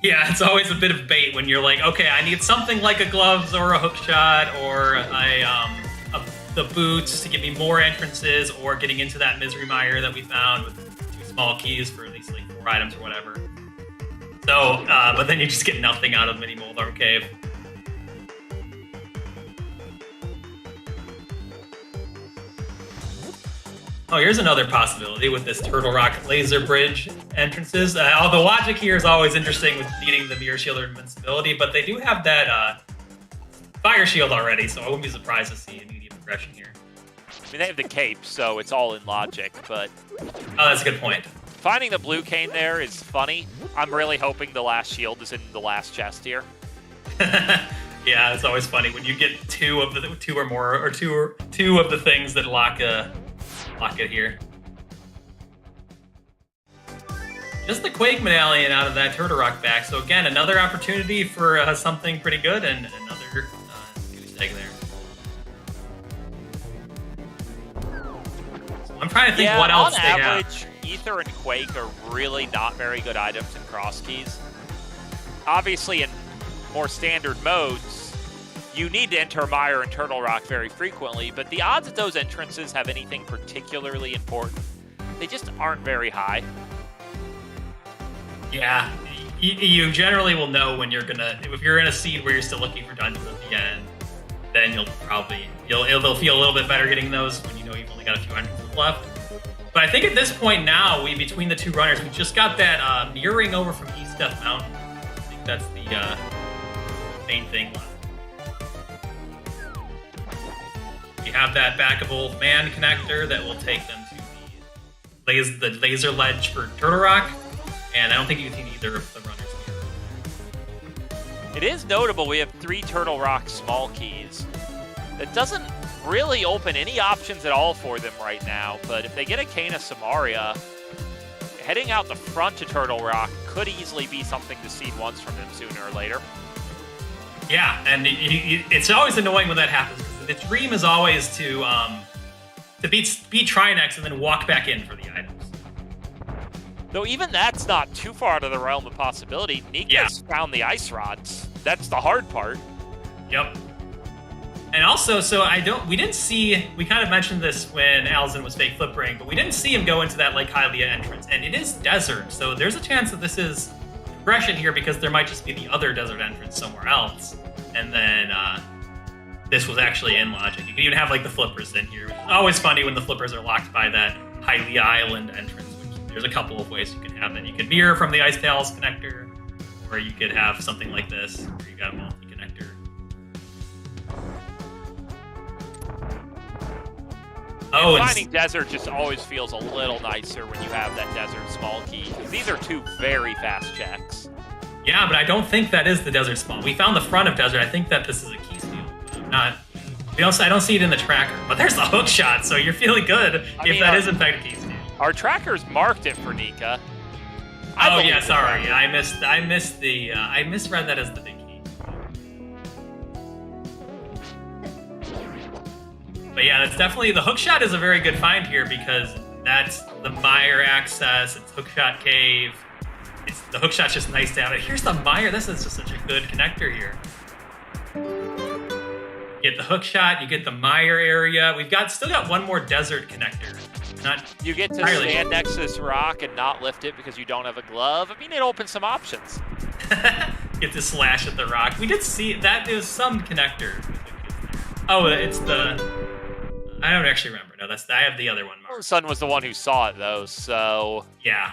Yeah, it's always a bit of bait when you're like, okay, I need something like a gloves or a hook shot or the boots to give me more entrances, or getting into that misery mire that we found with 2 small keys for at least like 4 items or whatever. So, but then you just get nothing out of Mini Moldorm Cave. Oh, here's another possibility with this Turtle Rock laser bridge entrances. The logic here is always interesting with beating the Mirror Shield or Invincibility, but they do have that Fire Shield already, so I wouldn't be surprised to see immediate progression here. I mean, they have the cape, so it's all in logic, but... Oh, that's a good point. Finding the blue cane there is funny. I'm really hoping the last shield is in the last chest here. Yeah, it's always funny when you get two of the things that lock it here. Just the Quake Medallion out of that Turtle Rock back. So again, another opportunity for something pretty good, and another goose egg there. So I'm trying to think what else they have. On average, Ether and Quake are really not very good items in Crosskeys. Obviously, in more standard modes, you need to enter Mire and Turtle Rock very frequently, but the odds that those entrances have anything particularly important, they just aren't very high. Yeah, you generally will know when if you're in a seed where you're still looking for dungeons at the end, then it'll feel a little bit better getting those when you know you've only got a few entrances left. But I think at this point now, between the 2 runners, we just got that mirroring over from East Death Mountain. I think that's the main thing left. We have that Back of Old Man connector that will take them to the laser ledge for Turtle Rock, and I don't think you can either of the runners here. It is notable we have 3 Turtle Rock small keys. That doesn't really open any options at all for them right now, but if they get a Cane of Samaria, heading out the front to Turtle Rock could easily be something to seed once from them sooner or later. Yeah, and it's always annoying when that happens. The dream is always to beat Trinex and then walk back in for the items. Though even that's not too far out of the realm of possibility. Nika's found the ice rods. That's the hard part. Yep. And also, we kind of mentioned this when Alaszun was fake flippering, but we didn't see him go into that Lake Hylia entrance, and it is desert, so there's a chance that this is progression here because there might just be the other desert entrance somewhere else. And then this was actually in logic. You can even have like the flippers in here. It's always funny when the flippers are locked by that Hylia Island entrance, which there's a couple of ways you can have that. You could mirror from the Ice Palace connector, or you could have something like this, where you got a multi-connector. Oh, finding desert just always feels a little nicer when you have that desert small key. These are 2 very fast checks. Yeah, but I don't think that is the desert small. We found the front of desert. I think that this is a key steal. But I'm not. I don't see it in the tracker. But there's the hook shot, so you're feeling good if that is in fact a key steal. Our tracker's marked it for Nika. Oh yeah, sorry. I misread that as the big key. But yeah, that's definitely, the hookshot is a very good find here because that's the Mire access, it's hookshot cave. The hookshot's just nice to have it. Here's the Mire, this is just such a good connector here. You get the hookshot, you get the Mire area. We've still got one more desert connector. You get to stand next to this rock and not lift it because you don't have a glove. I mean, it opens some options. Get to slash at the rock. We did see that there's some connector. Oh, it's the... I don't actually remember. No, I have the other one marked. Sun was the one who saw it, though, so... Yeah.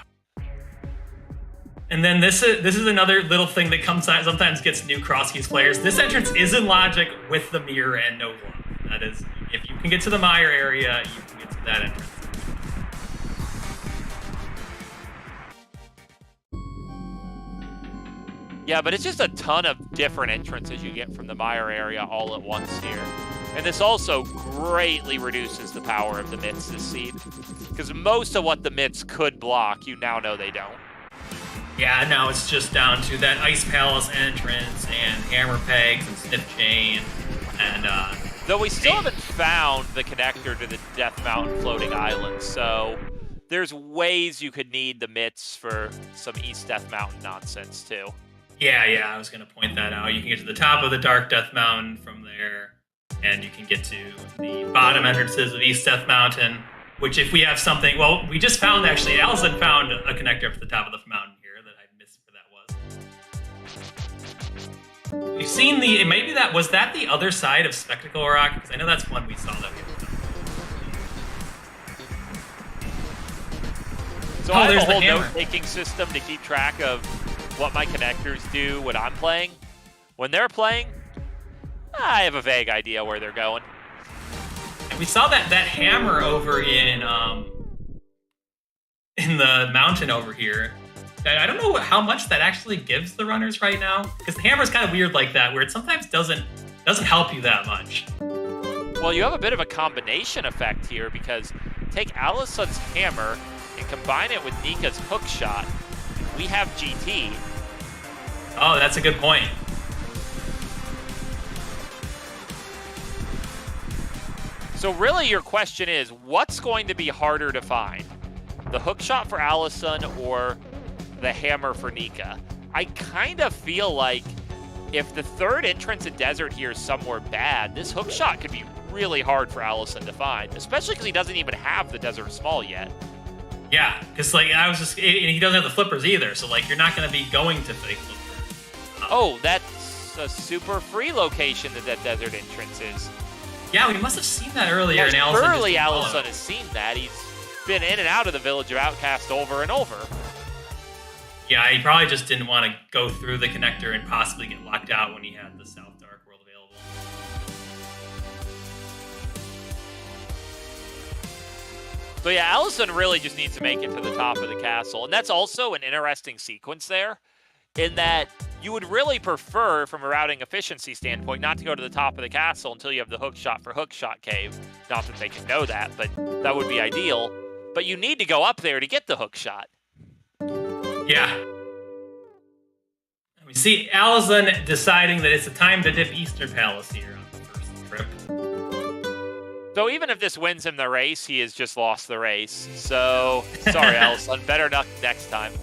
And then this is another little thing that sometimes gets new Crosskeys players. This entrance is in logic with the mirror and no glove. That is, if you can get to the Mire area, you can get to that entrance. Yeah, but it's just a ton of different entrances you get from the mire area all at once here. And this also greatly reduces the power of the mitts this seed. Because most of what the mitts could block, you now know they don't. Yeah, now it's just down to that Ice Palace entrance and hammer pegs and sniff chain and though we still haven't found the connector to the Death Mountain floating island, so there's ways you could need the mitts for some East Death Mountain nonsense too. Yeah, I was going to point that out. You can get to the top of the Dark Death Mountain from there, and you can get to the bottom entrances of East Death Mountain, which if we have something... Well, we just found, actually, Alaszun found a connector up at the top of the mountain here that I missed where that was. We've seen the... Maybe that... Was that the other side of Spectacle Rock? Because I know that's one we saw that we had done. So I have a whole note-taking system to keep track of what my connectors do when I'm playing. When they're playing, I have a vague idea where they're going. And we saw that hammer over in the mountain over here. I don't know how much that actually gives the runners right now, because the hammer's kind of weird like that, where it sometimes doesn't help you that much. Well, you have a bit of a combination effect here, because take Alaszun's hammer and combine it with Nika's hook shot. We have GT. Oh, that's a good point. So really your question is, what's going to be harder to find? The hook shot for Alaszun or the hammer for Nika? I kind of feel like if the third entrance in Desert here is somewhere bad, this hook shot could be really hard for Alaszun to find, especially because he doesn't even have the Desert Small yet. Yeah, because like and he doesn't have the flippers either, so like you're not going to be going to fake flippers. Oh, that's a super free location that Desert entrance is. Yeah, we must have seen that earlier. Well, and Alaszun surely Alaszun has seen that. He's been in and out of the Village of Outcast over and over. Yeah, he probably just didn't want to go through the connector and possibly get locked out when he had the South Dark World available. So yeah, Alaszun really just needs to make it to the top of the castle. And that's also an interesting sequence there, in that you would really prefer, from a routing efficiency standpoint, not to go to the top of the castle until you have the hook shot for Hook Shot Cave. Not that they can know that, but that would be ideal. But you need to go up there to get the hook shot. Yeah. We see Alaszun deciding that it's a time to dip Eastern Palace here on the first trip. So even if this wins him the race, he has just lost the race. So, sorry, Alaszun. Better luck next time.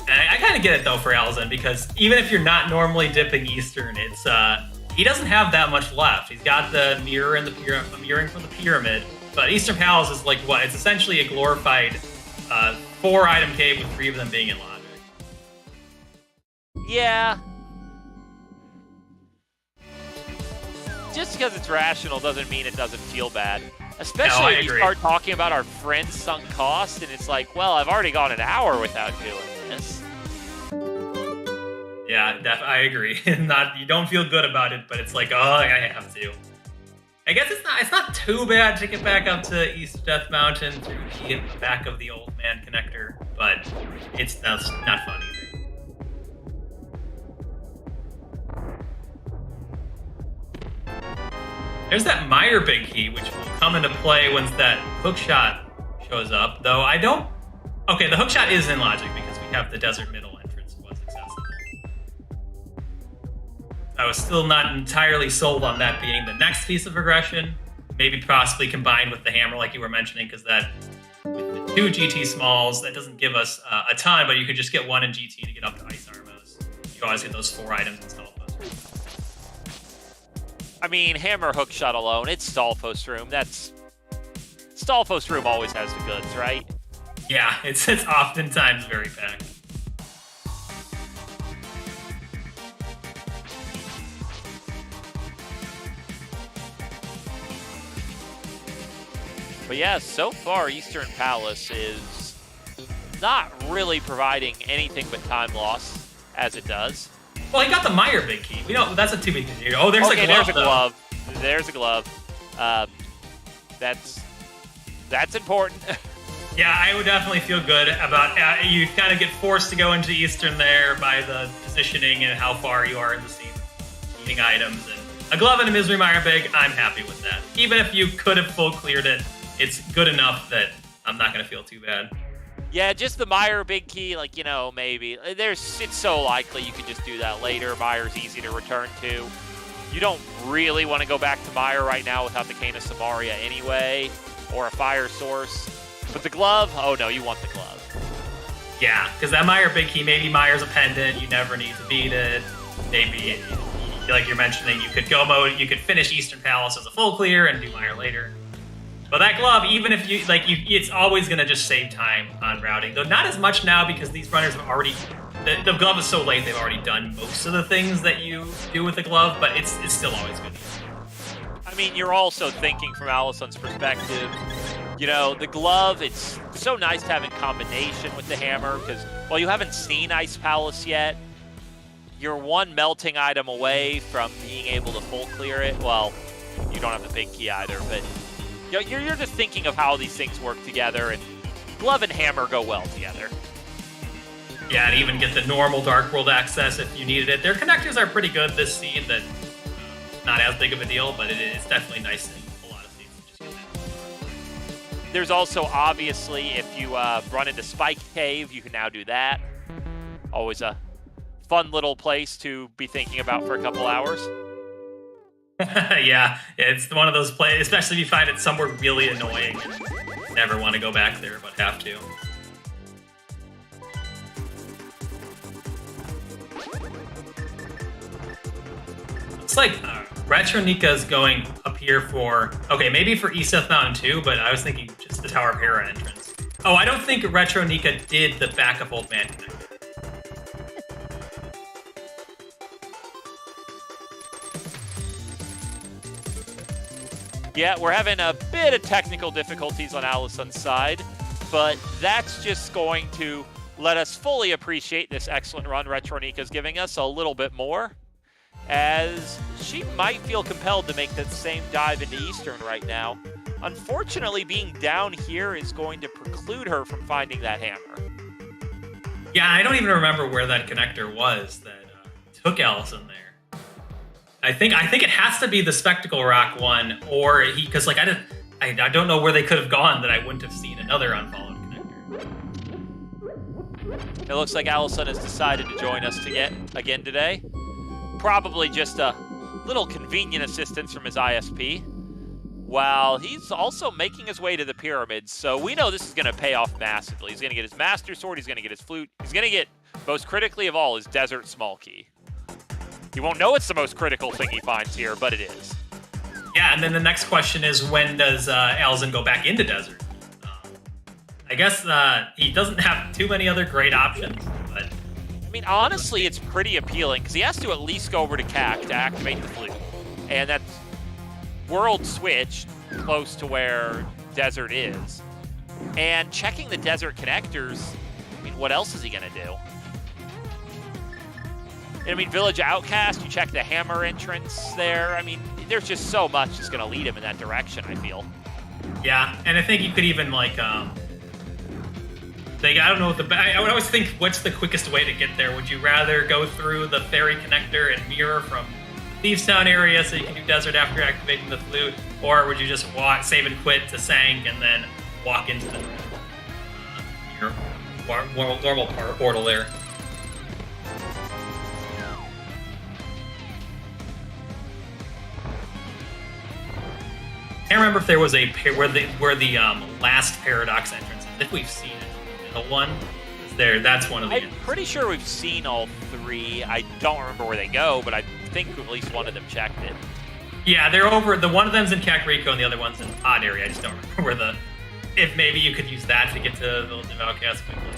I kind of get it though for Alaszun, because even if you're not normally dipping Eastern, it's he doesn't have that much left. He's got the mirror and the mirroring from the pyramid, but Eastern Palace is like what? It's essentially a glorified 4-item cave with 3 of them being in logic. Yeah. Just because it's rational doesn't mean it doesn't feel bad. Especially if you start talking about our friend's sunk cost, and it's like, well, I've already gone an hour without doing this. Yeah, I agree. You don't feel good about it, but it's like, oh, I have to. I guess it's not too bad to get back up to East Death Mountain through the back of the Old Man connector, but that's not fun either. There's that Mire Big Key, which will come into play once that hookshot shows up, though I don't... Okay, the hookshot is in logic because we have the Desert Middle entrance was accessible. I was still not entirely sold on that being the next piece of progression. Maybe possibly combined with the hammer like you were mentioning, because that with the 2 GT smalls, that doesn't give us a ton, but you could just get 1 in GT to get up to Ice Armos. You always get those 4 items in Stalfos. I mean, hammer hook shot alone, it's Stalfos room. Stalfos room always has the goods, right? Yeah, it's oftentimes very packed. But yeah, so far Eastern Palace is not really providing anything but time loss, as it does. Well, he got the Meyer big key. We don't. That's a 2v2. Oh, there's a glove. There's a glove. There's a glove. That's important. Yeah, I would definitely feel good about you kind of get forced to go into Eastern there by the positioning and how far you are in the scene, eating items, and a glove and a Misery Mire Big, I'm happy with that. Even if you could have full cleared it, it's good enough that I'm not going to feel too bad. Yeah, just the Meyer big key, maybe. It's so likely you could just do that later. Meyer's easy to return to. You don't really want to go back to Meyer right now without the Cane of Samaria anyway, or a fire source. But the glove, oh no, you want the glove. Yeah, because that Meyer big key, maybe Meyer's a pendant, you never need to beat it. Maybe, like you're mentioning, you could finish Eastern Palace as a full clear and do Meyer later. But that glove, even if it's always going to just save time on routing. Though not as much now because these runners have already, the glove is so late, they've already done most of the things that you do with the glove, but it's still always good. I mean, you're also thinking from Alaszun's perspective, the glove, it's so nice to have in combination with the hammer, because while you haven't seen Ice Palace yet, you're one melting item away from being able to full clear it. Well, you don't have the big key either, but you're just thinking of how these things work together, and glove and hammer go well together. Yeah, and even get the normal Dark World access if you needed it. Their connectors are pretty good this seed, that not as big of a deal, but it's definitely nice in a lot of seeds. There's also, obviously, if you run into Spike Cave, you can now do that. Always a fun little place to be thinking about for a couple hours. Yeah, it's one of those plays, especially if you find it somewhere really annoying and never want to go back there, but have to. It's like Retronika is going up here for, okay, maybe for East Mountain too, but I was thinking just the Tower of Hera entrance. Oh, I don't think Retronika did the backup Old Man connector. Yeah, we're having a bit of technical difficulties on Alaszun's side, but that's just going to let us fully appreciate this excellent run Retronika's giving us a little bit more, as she might feel compelled to make that same dive into Eastern right now. Unfortunately, being down here is going to preclude her from finding that hammer. Yeah, I don't even remember where that connector was that took Alaszun there. I think it has to be the Spectacle Rock one, or because I don't know where they could have gone that I wouldn't have seen another unfollowed connector. It looks like Alaszun has decided to join us again today. Probably just a little convenient assistance from his ISP, while he's also making his way to the pyramids. So we know this is going to pay off massively. He's going to get his Master Sword, he's going to get his flute, he's going to get, most critically of all, his Desert Small Key. He won't know it's the most critical thing he finds here, but it is. Yeah, and then the next question is, when does Alaszun go back into Desert? I guess he doesn't have too many other great options, but... I mean, honestly, it's pretty appealing, because he has to at least go over to CAC to activate the flute. And that's world switch close to where Desert is. And checking the Desert connectors, I mean, what else is he going to do? I mean, Village Outcast, you check the hammer entrance there. I mean, there's just so much that's going to lead him in that direction, I feel. Yeah, and I think you could even, I don't know I would always think, what's the quickest way to get there? Would you rather go through the ferry connector and mirror from Thieves Town area so you can do Desert after activating the flute? Or would you just save and quit to Sank and then walk into the your normal portal there? I can't remember if there was where the last Paradox entrance. I think we've seen it. The one is there. That's one of the. I'm pretty sure we've seen all three. I don't remember where they go, but I think at least one of them checked it. Yeah, they're over. The one of them's in Kakariko and the other one's in Odd Area. I just don't remember where if maybe you could use that to get to Village of Outcast quickly.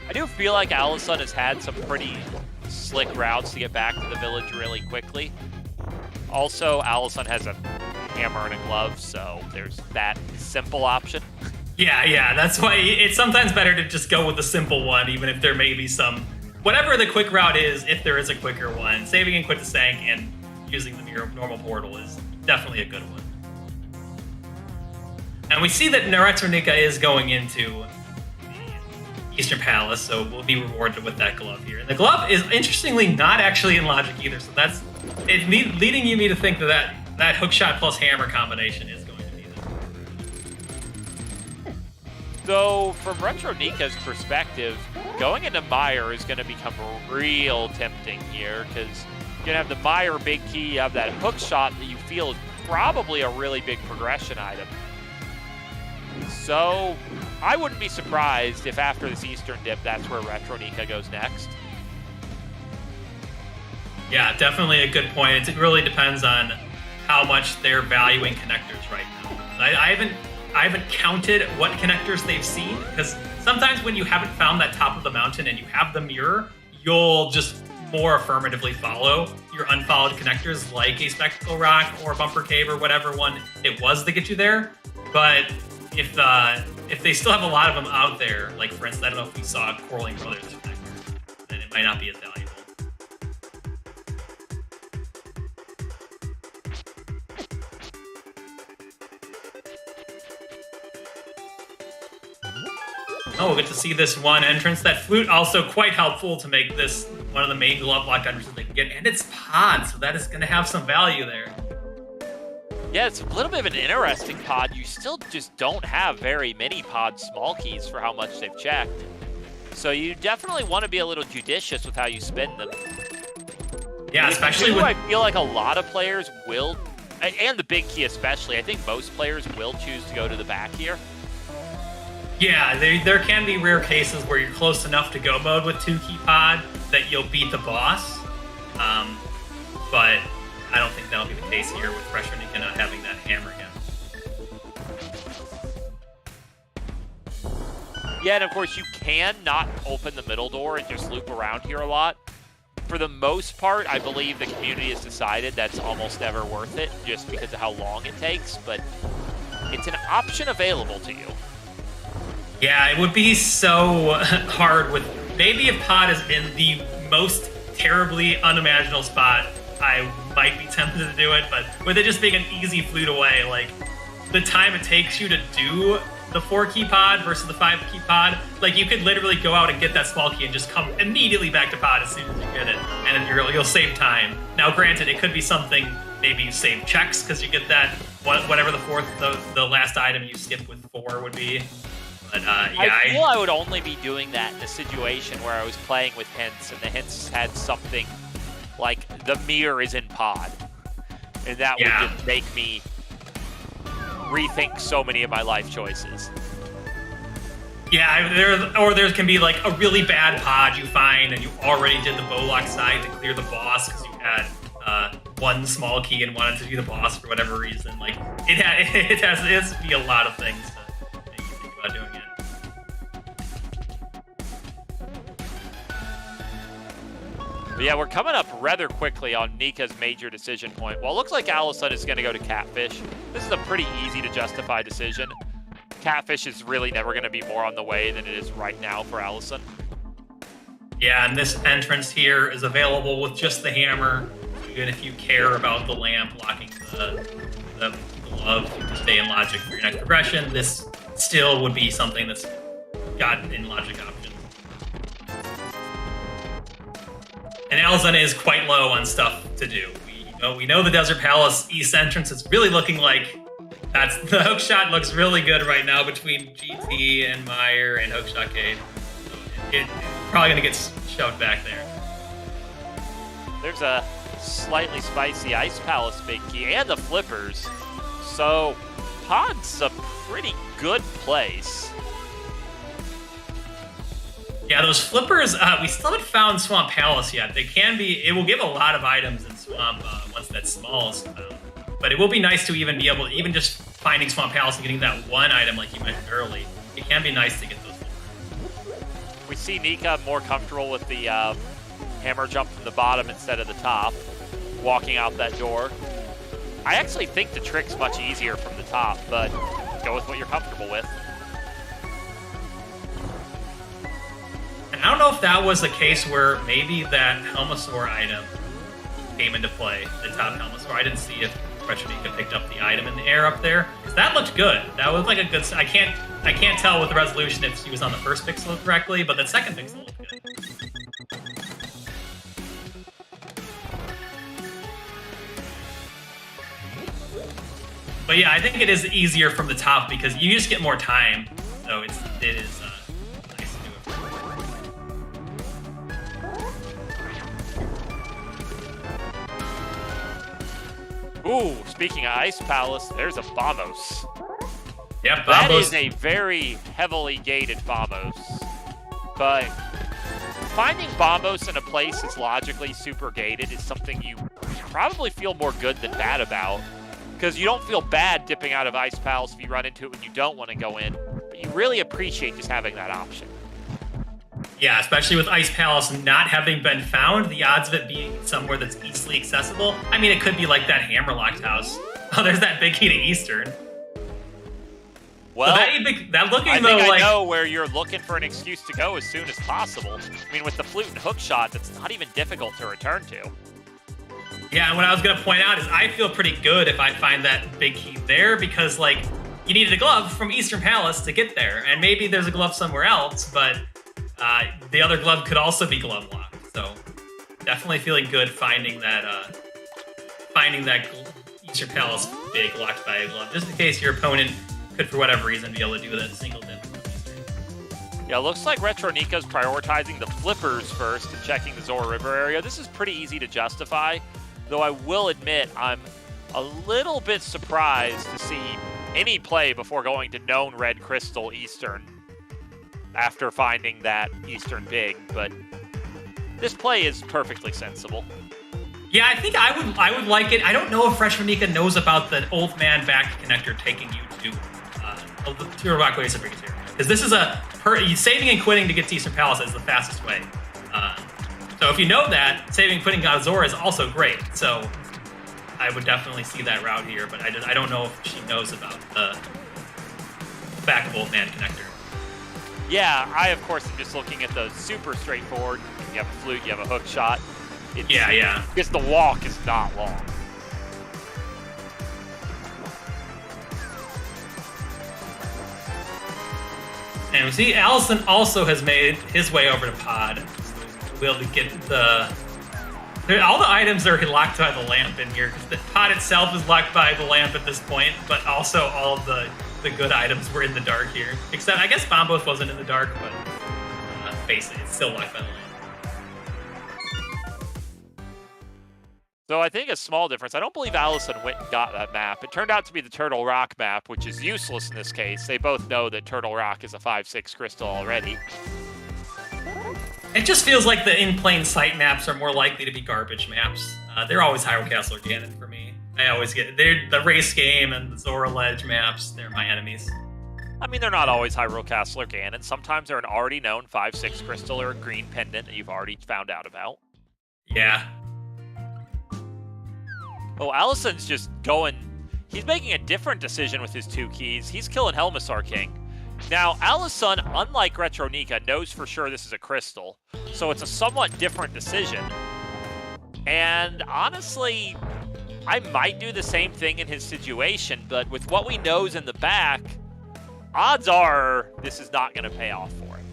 I do feel like Alaszun has had some pretty slick routes to get back to the village really quickly. Also, Alaszun has a hammer and a glove, so there's that simple option. Yeah, that's why it's sometimes better to just go with the simple one, even if there may be some whatever the quick route is, if there is a quicker one, saving and quit to Sank and using the normal portal is definitely a good one. And we see that Retronika is going into the Eastern Palace, so we'll be rewarded with that glove here. And the glove is interestingly not actually in logic either, so that's leading me to think that hookshot plus hammer combination is going to be there. Though, from Retronika's perspective, going into Meyer is going to become real tempting here, because you're going to have the Meyer big key, you have that hook shot that you feel is probably a really big progression item. So, I wouldn't be surprised if after this Eastern dip, that's where Retronika goes next. Yeah, definitely a good point. It really depends on how much they're valuing connectors right now. I haven't counted what connectors they've seen, because sometimes when you haven't found that top of the mountain and you have the mirror, you'll just more affirmatively follow your unfollowed connectors, like a Spectacle Rock or Bumper Cave or whatever one it was to get you there. But if they still have a lot of them out there, like for instance, I don't know if we saw Quarreling Brothers connector, then it might not be as valuable. Oh, we'll get to see this one entrance. That flute also quite helpful to make this one of the main glove locked entrances they can get. And it's pod, so that is going to have some value there. Yeah, it's a little bit of an interesting pod. You still just don't have very many pod small keys for how much they've checked. So you definitely want to be a little judicious with how you spend them. Yeah, especially with... I feel like a lot of players will, and the big key especially, I think most players will choose to go to the back here. Yeah, there can be rare cases where you're close enough to go mode with 2-key pod that you'll beat the boss. But I don't think that'll be the case here with Retronika not having that hammer again. Yeah, and of course you can not open the middle door and just loop around here a lot. For the most part, I believe the community has decided that's almost never worth it just because of how long it takes, but it's an option available to you. Yeah, it would be so hard with... Maybe if pod is in the most terribly unimaginable spot, I might be tempted to do it, but with it just being an easy flute away, like, the time it takes you to do the 4-key pod versus the 5-key pod, like, you could literally go out and get that small key and just come immediately back to pod as soon as you get it, and you'll save time. Now, granted, it could be something, maybe you save checks, because you get that, whatever the last item you skip with 4 would be. But, yeah, I feel I would only be doing that in a situation where I was playing with hints, and the hints had something like the mirror is in pod. And that would just make me rethink so many of my life choices. Yeah, there can be like a really bad pod you find, and you already did the bowlock side to clear the boss because you had one small key and wanted to do the boss for whatever reason. Like it has to be a lot of things to make you think about doing it. But yeah, we're coming up rather quickly on Nika's major decision point. Well, it looks like Alaszun is going to go to Catfish. This is a pretty easy to justify decision. Catfish is really never going to be more on the way than it is right now for Alaszun. Yeah, and this entrance here is available with just the hammer. Even if you care about the lamp locking the glove to stay in logic for your next progression, this still would be something that's got in logic options. And Alaszun is quite low on stuff to do. We know the Desert Palace East entrance is really looking like the hookshot looks really good right now between GT and Meyer and Hookshotcade. It's probably going to get shoved back there. There's a slightly spicy Ice Palace big key and the flippers. So Pod's a pretty good place. Yeah, those flippers, we still haven't found Swamp Palace yet. It will give a lot of items in Swamp once that small is found. But it will be nice to even be able to, even just finding Swamp Palace and getting that one item like you mentioned early, it can be nice to get those flippers. We see Nika more comfortable with the hammer jump from the bottom instead of the top, walking out that door. I actually think the trick's much easier from the top, but go with what you're comfortable with. I don't know if that was a case where maybe that Helmasaur item came into play, the top Helmasaur. I didn't see if Retronika picked up the item in the air up there, because that looked good. That was like a good. I can't tell with the resolution if she was on the first pixel correctly, but the second pixel looked good. But yeah, I think it is easier from the top because you just get more time. So it is nice to do it. Ooh, speaking of Ice Palace, there's a Bombos. Yep, That Bombos. is a very heavily gated Bombos. But finding Bombos in a place that's logically super gated is something you probably feel more good than bad about. Because you don't feel bad dipping out of Ice Palace if you run into it when you don't want to go in. But you really appreciate just having that option. Yeah, especially with Ice Palace not having been found, the odds of it being somewhere that's easily accessible. I mean, it could be like that Hammerlocked house. Oh, there's that big key to Eastern. Well, so that looking I though think like I know where you're looking for an excuse to go as soon as possible. I mean, with the flute and hook shot, that's not even difficult to return to. Yeah, and what I was going to point out is I feel pretty good if I find that big key there because, like, you needed a glove from Eastern Palace to get there, and maybe there's a glove somewhere else, but the other glove could also be glove locked. So definitely feeling good finding that Eastern Palace big locked by a glove, just in case your opponent could, for whatever reason, be able to do that single dip. Yeah, looks like Retronika's prioritizing the flippers first and checking the Zora River area. This is pretty easy to justify. Though I will admit, I'm a little bit surprised to see any play before going to known red crystal Eastern after finding that Eastern big, but this play is perfectly sensible. Yeah, I think I would like it. I don't know if Retronika knows about the old man back connector taking you to Rockways of Brigadier. Because this is saving and quitting to get to Eastern Palace is the fastest way. So if you know that, saving and quitting on Zora is also great. So I would definitely see that route here, but I don't know if she knows about the back of old man connector. Yeah, I of course am just looking at the super straightforward. You have a flute, you have a hook shot. Yeah. Because the walk is not long. And we see Alaszun also has made his way over to Pod. So we'll be able to get all the items are locked by the lamp in here, because the Pod itself is locked by the lamp at this point, but also all of the good items were in the dark here. Except, I guess Bombos wasn't in the dark, but basically it's still locked by the lamp. So I think a small difference. I don't believe Alaszun went and got that map. It turned out to be the Turtle Rock map, which is useless in this case. They both know that Turtle Rock is a 5/6 crystal already. It just feels like the in plain sight maps are more likely to be garbage maps. They're always Hyrule Castle or Ganon for me. I always get the race game and the Zora Ledge maps. They're my enemies. I mean, they're not always Hyrule Castle or Ganon. Sometimes they're an already known 5/6 crystal or a green pendant that you've already found out about. Yeah. Oh, Alaszun's just going... He's making a different decision with his 2 keys. He's killing Helmasaur King. Now, Alaszun, unlike Retronika, knows for sure this is a crystal, so it's a somewhat different decision. And honestly, I might do the same thing in his situation, but with what we knows in the back, odds are this is not going to pay off for him.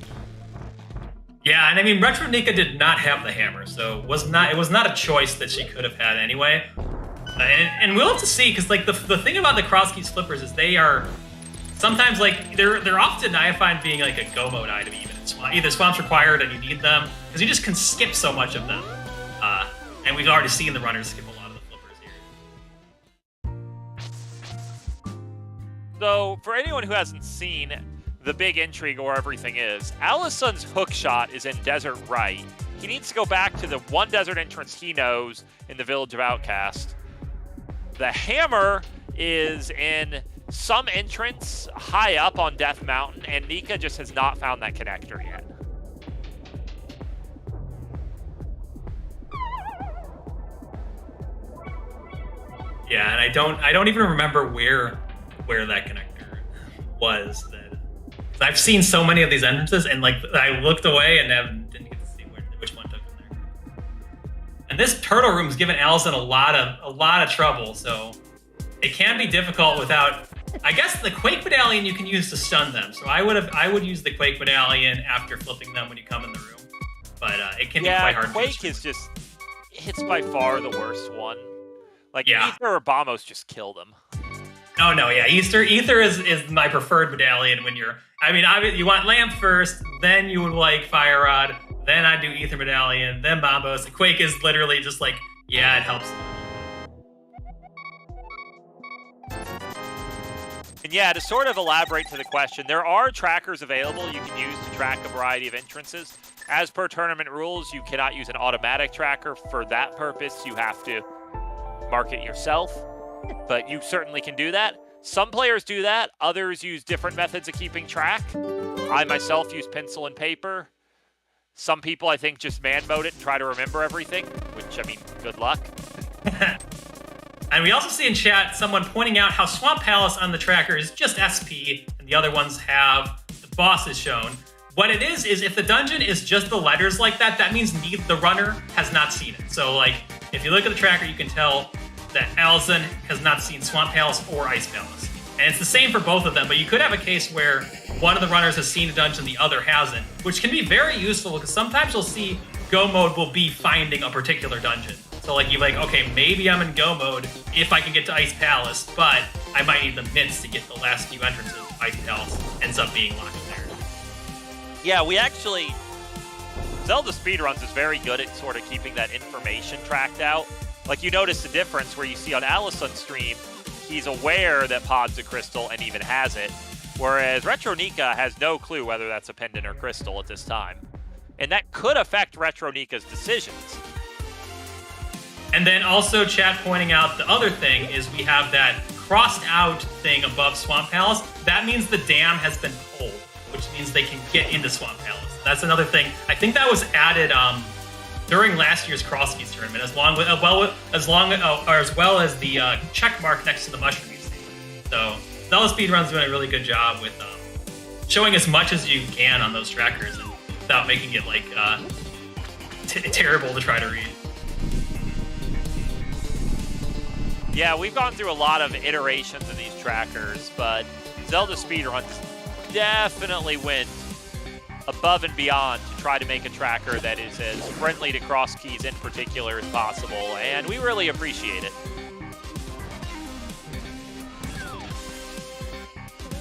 Yeah, and I mean, Retronika did not have the hammer, so it was not a choice that she could have had anyway. And we'll have to see, because like the thing about the Crosskeys flippers is they are sometimes like they're often, I find, being like a go mode item even in Swamp. Either Swamp's required and you need them, because you just can skip so much of them. And we've already seen the runners skip a lot of the flippers here. So for anyone who hasn't seen the big intrigue or everything is, Alaszun's hook shot is in Desert Right. He needs to go back to the one desert entrance he knows in the Village of Outcast. The hammer is in some entrance high up on Death Mountain, and Nika just has not found that connector yet. Yeah, and I don't even remember where that connector was. I've seen so many of these entrances, and like I looked away and And this turtle room's given Alaszun a lot of trouble, so it can be difficult without. I guess the Quake Medallion you can use to stun them. So I would use the Quake Medallion after flipping them when you come in the room. But it can be quite hard. Quake is just it's by far the worst one. Like Yeah. Ether or Bombos just kill them. Oh no, yeah, Ether is my preferred medallion when you're. I mean, you want Lamp first, then you would like Fire Rod, then I do Ether Medallion, then Bombos. Quake is literally just like, yeah, it helps. And yeah, to sort of elaborate to the question, there are trackers available you can use to track a variety of entrances. As per tournament rules, you cannot use an automatic tracker. For that purpose, you have to mark it yourself, but you certainly can do that. Some players do that. Others use different methods of keeping track. I myself use pencil and paper. Some people, I think, just man mode it and try to remember everything, which, I mean, good luck. And we also see in chat someone pointing out how Swamp Palace on the tracker is just SP, and the other ones have the bosses shown. What it is if the dungeon is just the letters like that, that means the runner has not seen it. So, like, if you look at the tracker, you can tell that Alaszun has not seen Swamp Palace or Ice Palace. And it's the same for both of them, but you could have a case where one of the runners has seen a dungeon, the other hasn't, which can be very useful because sometimes you'll see go mode will be finding a particular dungeon. So like you're like, okay, maybe I'm in go mode if I can get to Ice Palace, but I might need the mitts to get the last few entrances. Ice Palace ends up being locked there. Yeah, we actually... ZeldaSpeedRuns is very good at sort of keeping that information tracked out. Like, you notice the difference where you see on Alaszun's stream, he's aware that Pod's a crystal and even has it, whereas Retronika has no clue whether that's a pendant or crystal at this time. And that could affect Retronika's decisions. And then also chat pointing out the other thing is we have that crossed out thing above Swamp Palace. That means the dam has been pulled, which means they can get into Swamp Palace. That's another thing. I think that was added during last year's Crosskeys tournament, as well as the check mark next to the mushroom museum. So ZeldaSpeedRuns doing a really good job with showing as much as you can on those trackers and without making it like terrible to try to read. Yeah, we've gone through a lot of iterations of these trackers, but ZeldaSpeedRuns definitely went above and beyond to try to make a tracker that is as friendly to Crosskeys in particular as possible, and we really appreciate it.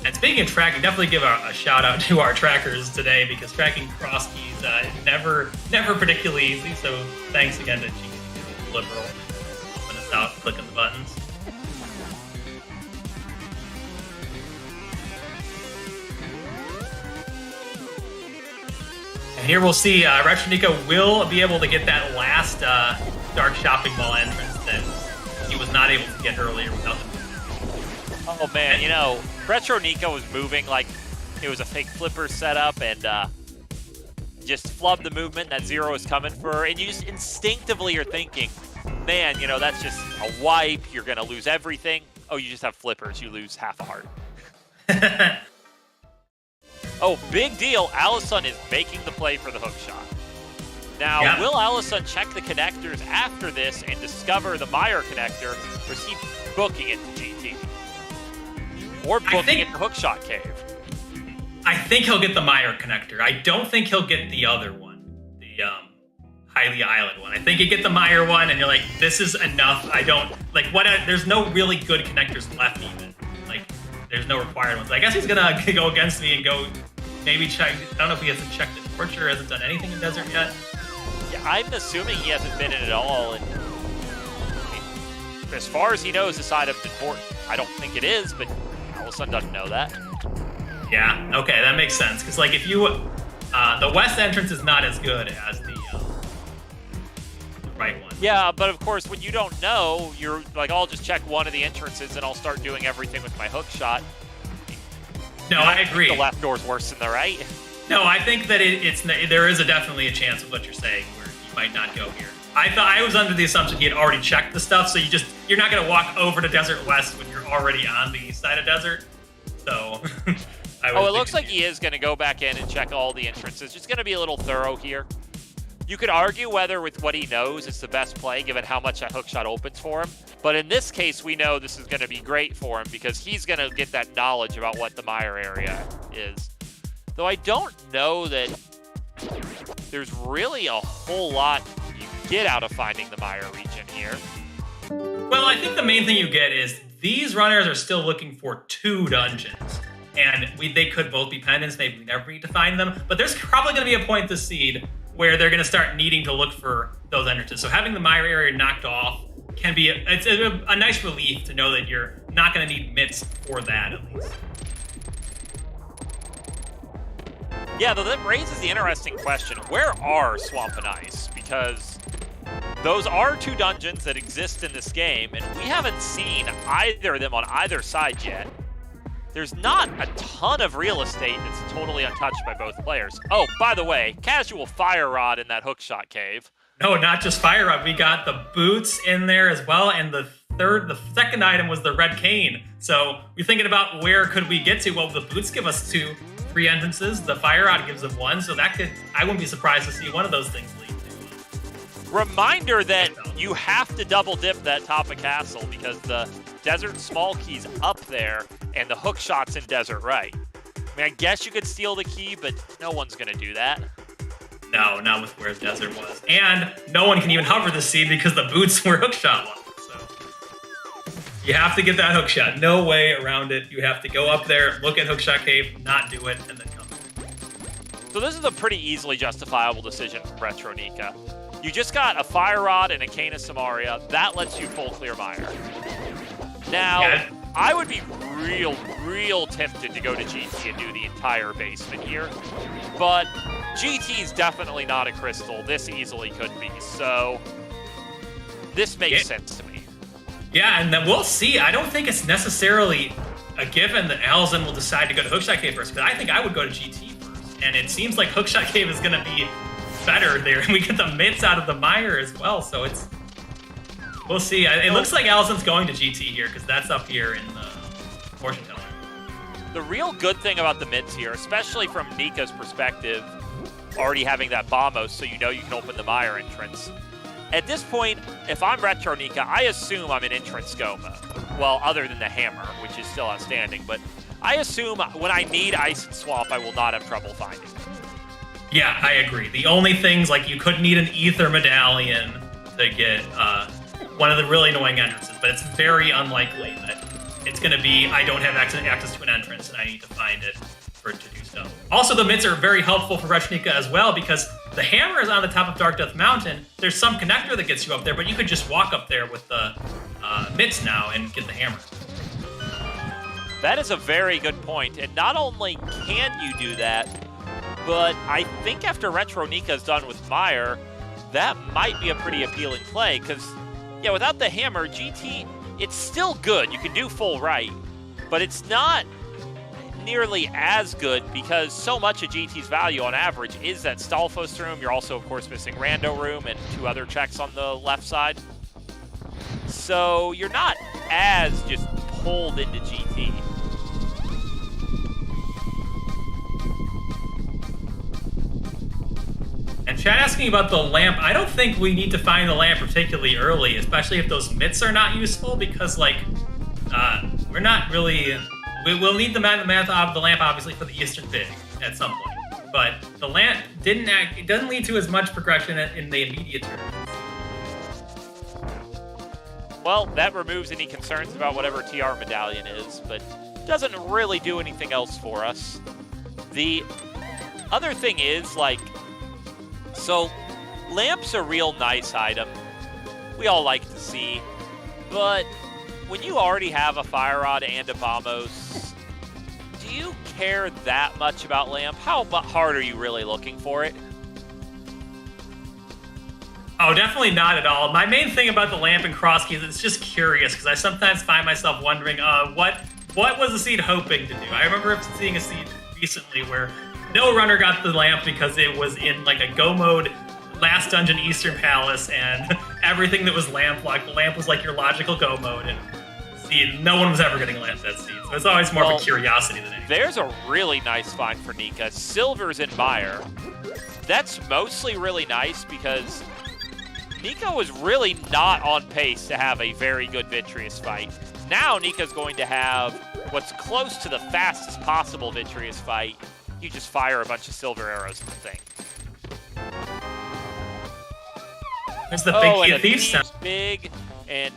And speaking of tracking, definitely give a shout out to our trackers today because tracking Crosskeys is never particularly easy. So thanks again to GC Liberal helping us out, clicking the buttons. And here we'll see Retronika will be able to get that last Dark Shopping Mall entrance that he was not able to get earlier without the movement. Oh man, you know, Retronika was moving like it was a fake flipper setup and just flubbed the movement that Zero is coming for, and you just instinctively are thinking, man, you know, that's just a wipe, you're gonna lose everything. Oh, you just have flippers, you lose half a heart. Oh, big deal. Alaszun is making the play for the hook shot. Now, will Alaszun check the connectors after this and discover the Meyer connector, or is he booking it to GT? Or booking it to hookshot cave? I think he'll get the Meyer connector. I don't think he'll get the other one, the Hylia Island one. I think you get the Meyer one, and you're like, this is enough. I don't, like, what? There's no really good connectors left even. Like, there's no required ones. I guess he's gonna go against me and go maybe check. I don't know if he hasn't checked the Torture, hasn't done anything in Desert yet. Yeah, I'm assuming he hasn't been in at all. And I mean, as far as he knows, the side of the port, I don't think it is, but Alaszun doesn't know that. Yeah, okay, that makes sense. Because, like, if you... the west entrance is not as good as the right one. Yeah, but of course, when you don't know, you're like, I'll just check one of the entrances and I'll start doing everything with my hook shot. No, I agree. The left door's worse than the right. No, I think that there is definitely a chance of what you're saying where you might not go here. I was under the assumption he had already checked the stuff, so you're not going to walk over to Desert West when you're already on the east side of Desert. So, it looks like he is going to go back in and check all the entrances. Just going to be a little thorough here. You could argue whether with what he knows it's the best play given how much that hookshot opens for him. But in this case, we know this is going to be great for him because he's going to get that knowledge about what the mire area is. Though I don't know that there's really a whole lot you get out of finding the mire region here. Well, I think the main thing you get is these runners are still looking for 2 dungeons. And they could both be pendants, maybe we never need to find them. But there's probably going to be a point this seed where they're going to start needing to look for those entrances. So having the mire area knocked off can be a nice relief to know that you're not going to need mitts for that, at least. Yeah, though that raises the interesting question, where are Swamp and Ice? Because those are 2 dungeons that exist in this game, and we haven't seen either of them on either side yet. There's not a ton of real estate that's totally untouched by both players. Oh, by the way, casual fire rod in that hookshot cave. No, not just fire rod. We got the boots in there as well, and the second item was the red cane. So we're thinking about where could we get to? Well, the boots give us 2 free entrances. The fire rod gives us 1, so that I wouldn't be surprised to see one of those things lead to. Reminder that you have to double dip that top of castle because the desert small key's up there and the hook shot's in desert right. I mean, I guess you could steal the key, but no one's gonna do that. No, not with where the desert was. And no one can even hover the seed because the boots were hookshot level. So you have to get that hookshot. No way around it. You have to go up there, look at hookshot cave, not do it, and then come back. So this is a pretty easily justifiable decision from Retronika. You just got a fire rod and a cane of Samaria. That lets you full clear mire. Now, I would be real tempted to go to GT and do the entire basement here. But GT is definitely not a crystal. This easily could be. So this makes sense to me. Yeah, and then we'll see. I don't think it's necessarily a given that Alaszun will decide to go to Hookshot Cave first, but I think I would go to GT first. And it seems like Hookshot Cave is going to be better there, and we get the mitts out of the mire as well, so we'll see. It looks like Alaszun's going to GT here, because that's up here in the fortune teller. The real good thing about the mitts here, especially from Nika's perspective, already having that bombos, so you know you can open the mire entrance. At this point, if I'm Retronika, I assume I'm in entrance go mode. Well, other than the hammer, which is still outstanding, but I assume when I need ice and swamp, I will not have trouble finding it. Yeah, I agree. The only things, like, you could need an ether medallion to get one of the really annoying entrances, but it's very unlikely that it's going to be, I don't have access to an entrance and I need to find it for it to do so. Also, the mitts are very helpful for Retronika as well, because the hammer is on the top of Dark Death Mountain. There's some connector that gets you up there, but you could just walk up there with the mitts now and get the hammer. That is a very good point, and not only can you do that, but I think after Retronika's done with mire, that might be a pretty appealing play, because, yeah, without the hammer, GT, it's still good. You can do full right, but it's not nearly as good because so much of GT's value on average is that Stalfos room. You're also, of course, missing Rando room and 2 other checks on the left side. So you're not as just pulled into GT. And Chad asking about the lamp, I don't think we need to find the lamp particularly early, especially if those mitts are not useful, because, like, we're not really... We'll need the lamp obviously for the Eastern Big at some point, but the lamp it doesn't lead to as much progression in the immediate term. Well, that removes any concerns about whatever TR medallion is, but doesn't really do anything else for us. The other thing is, like, so lamp's a real nice item. We all like to see, but when you already have a fire rod and a bombos, do you care that much about lamp? How hard are you really looking for it? Oh, definitely not at all. My main thing about the lamp and Crosskeys, it's just curious, because I sometimes find myself wondering, what was the seed hoping to do? I remember seeing a seed recently where no runner got the lamp because it was in, like, a go mode last dungeon Eastern Palace, and everything that was lamp locked, the lamp was like your logical go mode, and no one was ever getting a lamp that seed. So it's always more of a curiosity than anything. There's a really nice find for Nika. Silver's in mire. that's mostly really nice because Nika was really not on pace to have a very good Vitreous fight. Now Nika's going to have what's close to the fastest possible Vitreous fight. You just fire a bunch of silver arrows at the thing. There's the big key thief sound. Big, and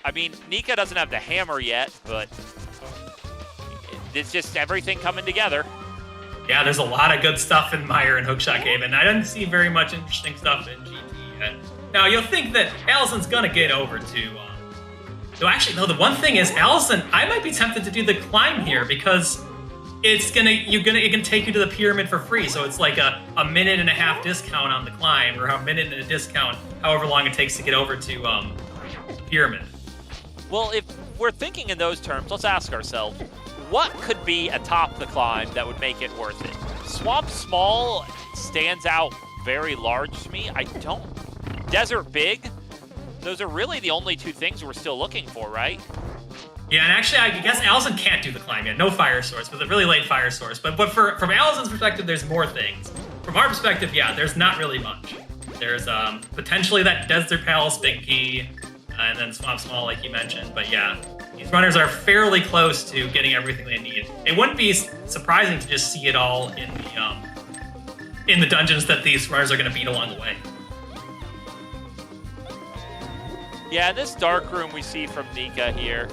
I mean, Nika doesn't have the hammer yet, but it's just everything coming together. Yeah, there's a lot of good stuff in Mire and Hookshot Cave, and I didn't see very much interesting stuff in GT yet. Now, you'll think that Alaszun's gonna get over to... So actually, no, the one thing is, Alaszun, I might be tempted to do the climb here, because it can take you to the pyramid for free, so it's like a minute and a half discount on the climb, or a minute and a discount, however long it takes to get over to pyramid. Well, if we're thinking in those terms, let's ask ourselves, what could be atop the climb that would make it worth it? Swamp Small stands out very large to me. Desert Big, those are really the only two things we're still looking for, right? Yeah, and actually, I guess Alaszun can't do the climb yet. No fire source, but a really late fire source. But from Alaszun's perspective, there's more things. From our perspective, yeah, there's not really much. There's potentially that Desert Palace Big Key, and then Swamp Small, like you mentioned. But yeah, these runners are fairly close to getting everything they need. It wouldn't be surprising to just see it all in the dungeons that these runners are going to beat along the way. Yeah, this dark room we see from Nika here.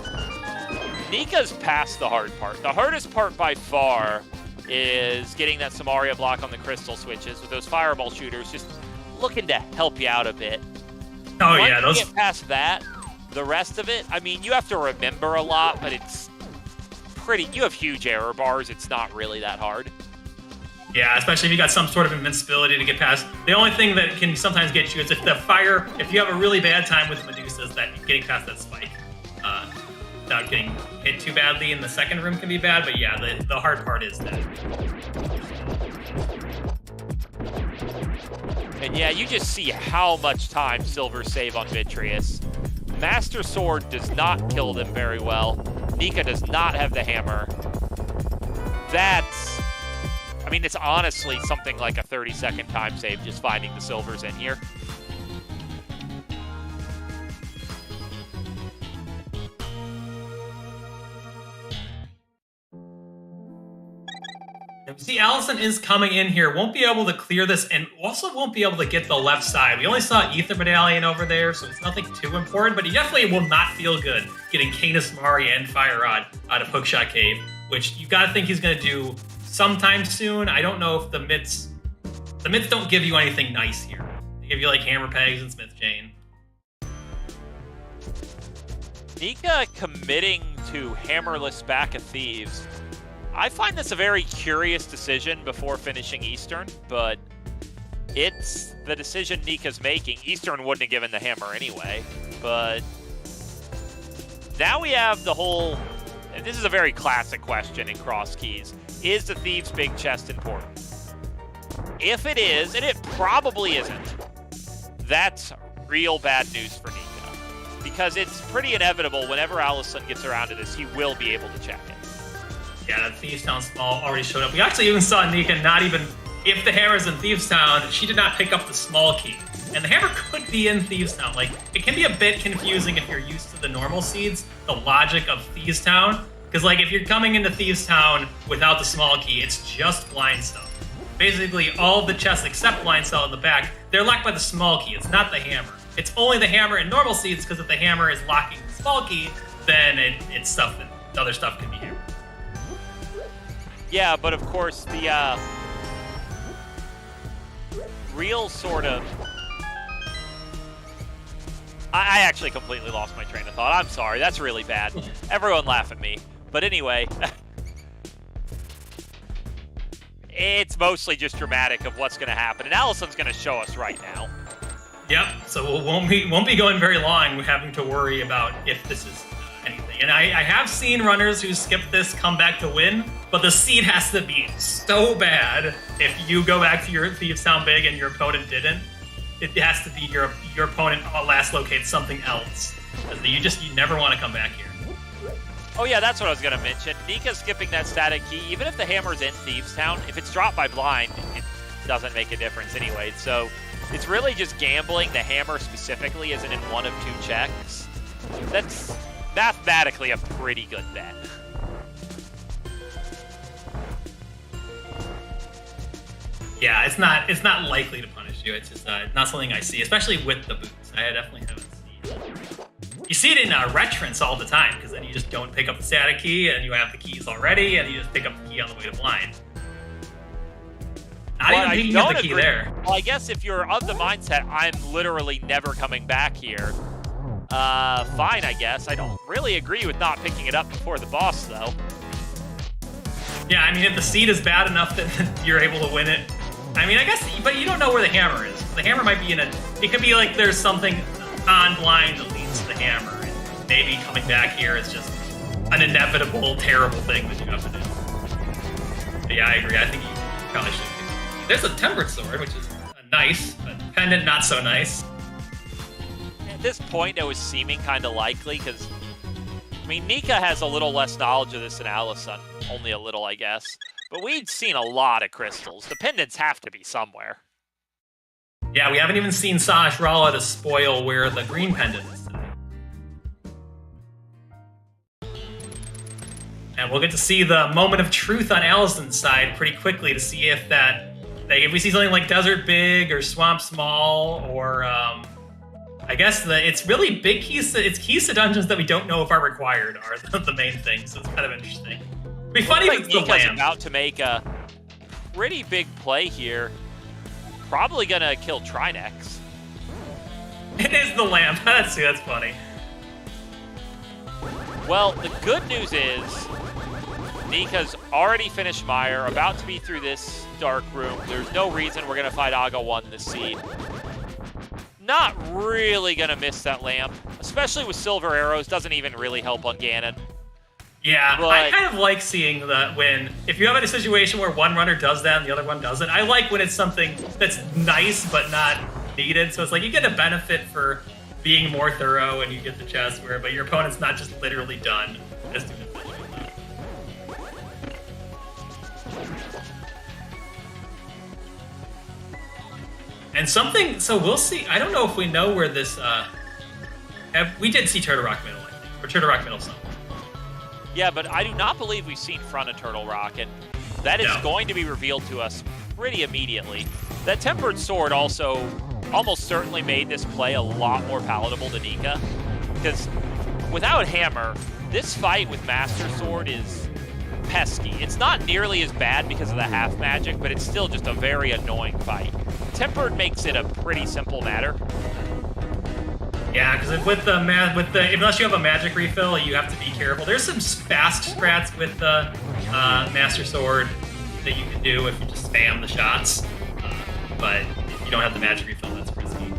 Nika's past the hard part. The hardest part by far is getting that Samaria block on the crystal switches with those fireball shooters, just looking to help you out a bit. Oh yeah, those... Once you get past that, the rest of it, I mean, you have to remember a lot, but it's pretty... You have huge error bars. It's not really that hard. Yeah, especially if you got some sort of invincibility to get past. The only thing that can sometimes get you is if you have a really bad time with Medusas, that getting past that spike. Without getting hit too badly in the second room can be bad, but yeah, the hard part is that. And yeah, you just see how much time Silver save on Vitreous. Master Sword does not kill them very well. Nika does not have the hammer. I mean, it's honestly something like a 30-second time save just finding the silvers in here. See, Alaszun is coming in here, won't be able to clear this, and also won't be able to get the left side. We only saw Ether Medallion over there, so it's nothing too important, but he definitely will not feel good getting Canis Mari and Fire Rod out of Hookshot Cave, which you gotta think he's gonna do sometime soon. I don't know if the mitts don't give you anything nice here. They give you like hammer pegs and Smith chain. Nika committing to hammerless Back of Thieves. I find this a very curious decision before finishing Eastern, but it's the decision Nika's making. Eastern wouldn't have given the hammer anyway, but now we have the whole... And this is a very classic question in Crosskeys. Is the Thieves' Big Chest important? If it is, and it probably isn't, that's real bad news for Nika. Because it's pretty inevitable whenever Alaszun gets around to this, he will be able to check it. Yeah, that Thieves Town Small already showed up. We actually even saw Nika not even... If the hammer's in Thieves Town, she did not pick up the small key. And the hammer could be in Thieves Town. Like, it can be a bit confusing if you're used to the normal seeds, the logic of Thieves Town. Because, like, if you're coming into Thieves Town without the small key, it's just blind stuff. Basically, all of the chests except blind cell in the back, they're locked by the small key. It's not the hammer. It's only the hammer in normal seeds, because if the hammer is locking the small key, then it's stuff that the other stuff can be hammered. Yeah, but of course, the real sort of... I actually completely lost my train of thought. I'm sorry, that's really bad. Everyone laugh at me. But anyway, it's mostly just dramatic of what's going to happen, and Alaszun's going to show us right now. Yep, so it won't be going very long having to worry about if this is anything. And I have seen runners who skip this come back to win, but the seed has to be so bad if you go back to your Thieves Town Big and your opponent didn't. It has to be your opponent last locates something else. You never want to come back here. Oh yeah, that's what I was going to mention. Nika's skipping that static key. Even if the hammer's in Thieves Town, if it's dropped by blind, doesn't make a difference anyway. So it's really just gambling. The hammer specifically isn't in one of 2 checks. That's mathematically a pretty good bet. Yeah, it's not likely to punish you. It's just not something I see, especially with the boots. I definitely haven't seen. You see it in Retrons all the time, because then you just don't pick up the static key, and you have the keys already, and you just pick up the key on the way to blind. Not even picking up the key there. Well, I guess if you're of the mindset, I'm literally never coming back here, fine, I guess. I don't really agree with not picking it up before the boss, though. Yeah, I mean, if the seed is bad enough that you're able to win it, I mean, I guess, but you don't know where the hammer is. The hammer might be in it could be like there's something on blind that leads to the hammer, and maybe coming back here is just an inevitable, terrible thing that you have to do. But yeah, I agree. I think you probably should. There's a tempered sword, which is nice, but pendant not so nice. At this point, it was seeming kind of likely, because, I mean, Nika has a little less knowledge of this than Alaszun. Only a little, I guess. But we'd seen a lot of crystals. The pendants have to be somewhere. Yeah, we haven't even seen Sajrala to spoil where the green pendant is today. And we'll get to see the moment of truth on Alaszun's side pretty quickly to see if if we see something like Desert Big or Swamp Small or I guess it's really big keys. It's keys to dungeons that we don't know if are required are the main thing. So it's kind of interesting. It'd be funny if it's the Nika's lamp. About to make a pretty big play here. Probably gonna kill Trinex. It is the lamp. That's funny. Well, the good news is Nika's already finished Meyer, about to be through this dark room. There's no reason we're gonna fight Aga 1 this seed. Not really gonna miss that lamp, especially with silver arrows. Doesn't even really help on Ganon. Yeah, but I kind of like seeing that if you have a situation where one runner does that and the other one doesn't. I like when it's something that's nice but not needed. So it's like you get a benefit for being more thorough and you get the chest but your opponent's not just literally done. Just doing it. And something, so we'll see. I don't know if we know where this. We did see Turtle Rock Middle, I think, or Turtle Rock Middle somewhere. Yeah, but I do not believe we've seen front of Turtle Rock, and that is going to be revealed to us pretty immediately. That Tempered Sword also almost certainly made this play a lot more palatable to Nika, because without Hammer, this fight with Master Sword is pesky. It's not nearly as bad because of the half magic, but it's still just a very annoying fight. Tempered makes it a pretty simple matter. Yeah, because unless you have a magic refill, you have to be careful. There's some fast strats with the Master Sword that you can do if you just spam the shots, but if you don't have the magic refill, that's risky.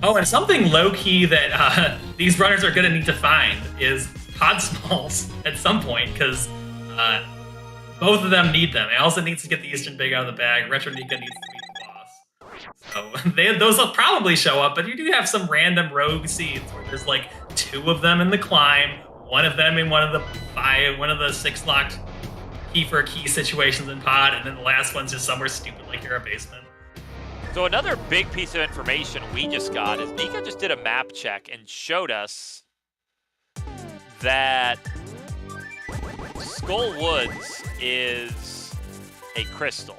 Oh, and something low-key that these runners are going to need to find is pod smalls at some point, because both of them need them. Alaszun needs to get the Eastern Big out of the bag. Retronika needs to beat the boss. So those will probably show up, but you do have some random rogue seeds where there's like 2 of them in the climb, 1 of them in one of the 6 locked key for a key situations in pod, and then the last one's just somewhere stupid like you're a basement. So another big piece of information we just got is Nika just did a map check and showed us that Skull Woods is a crystal.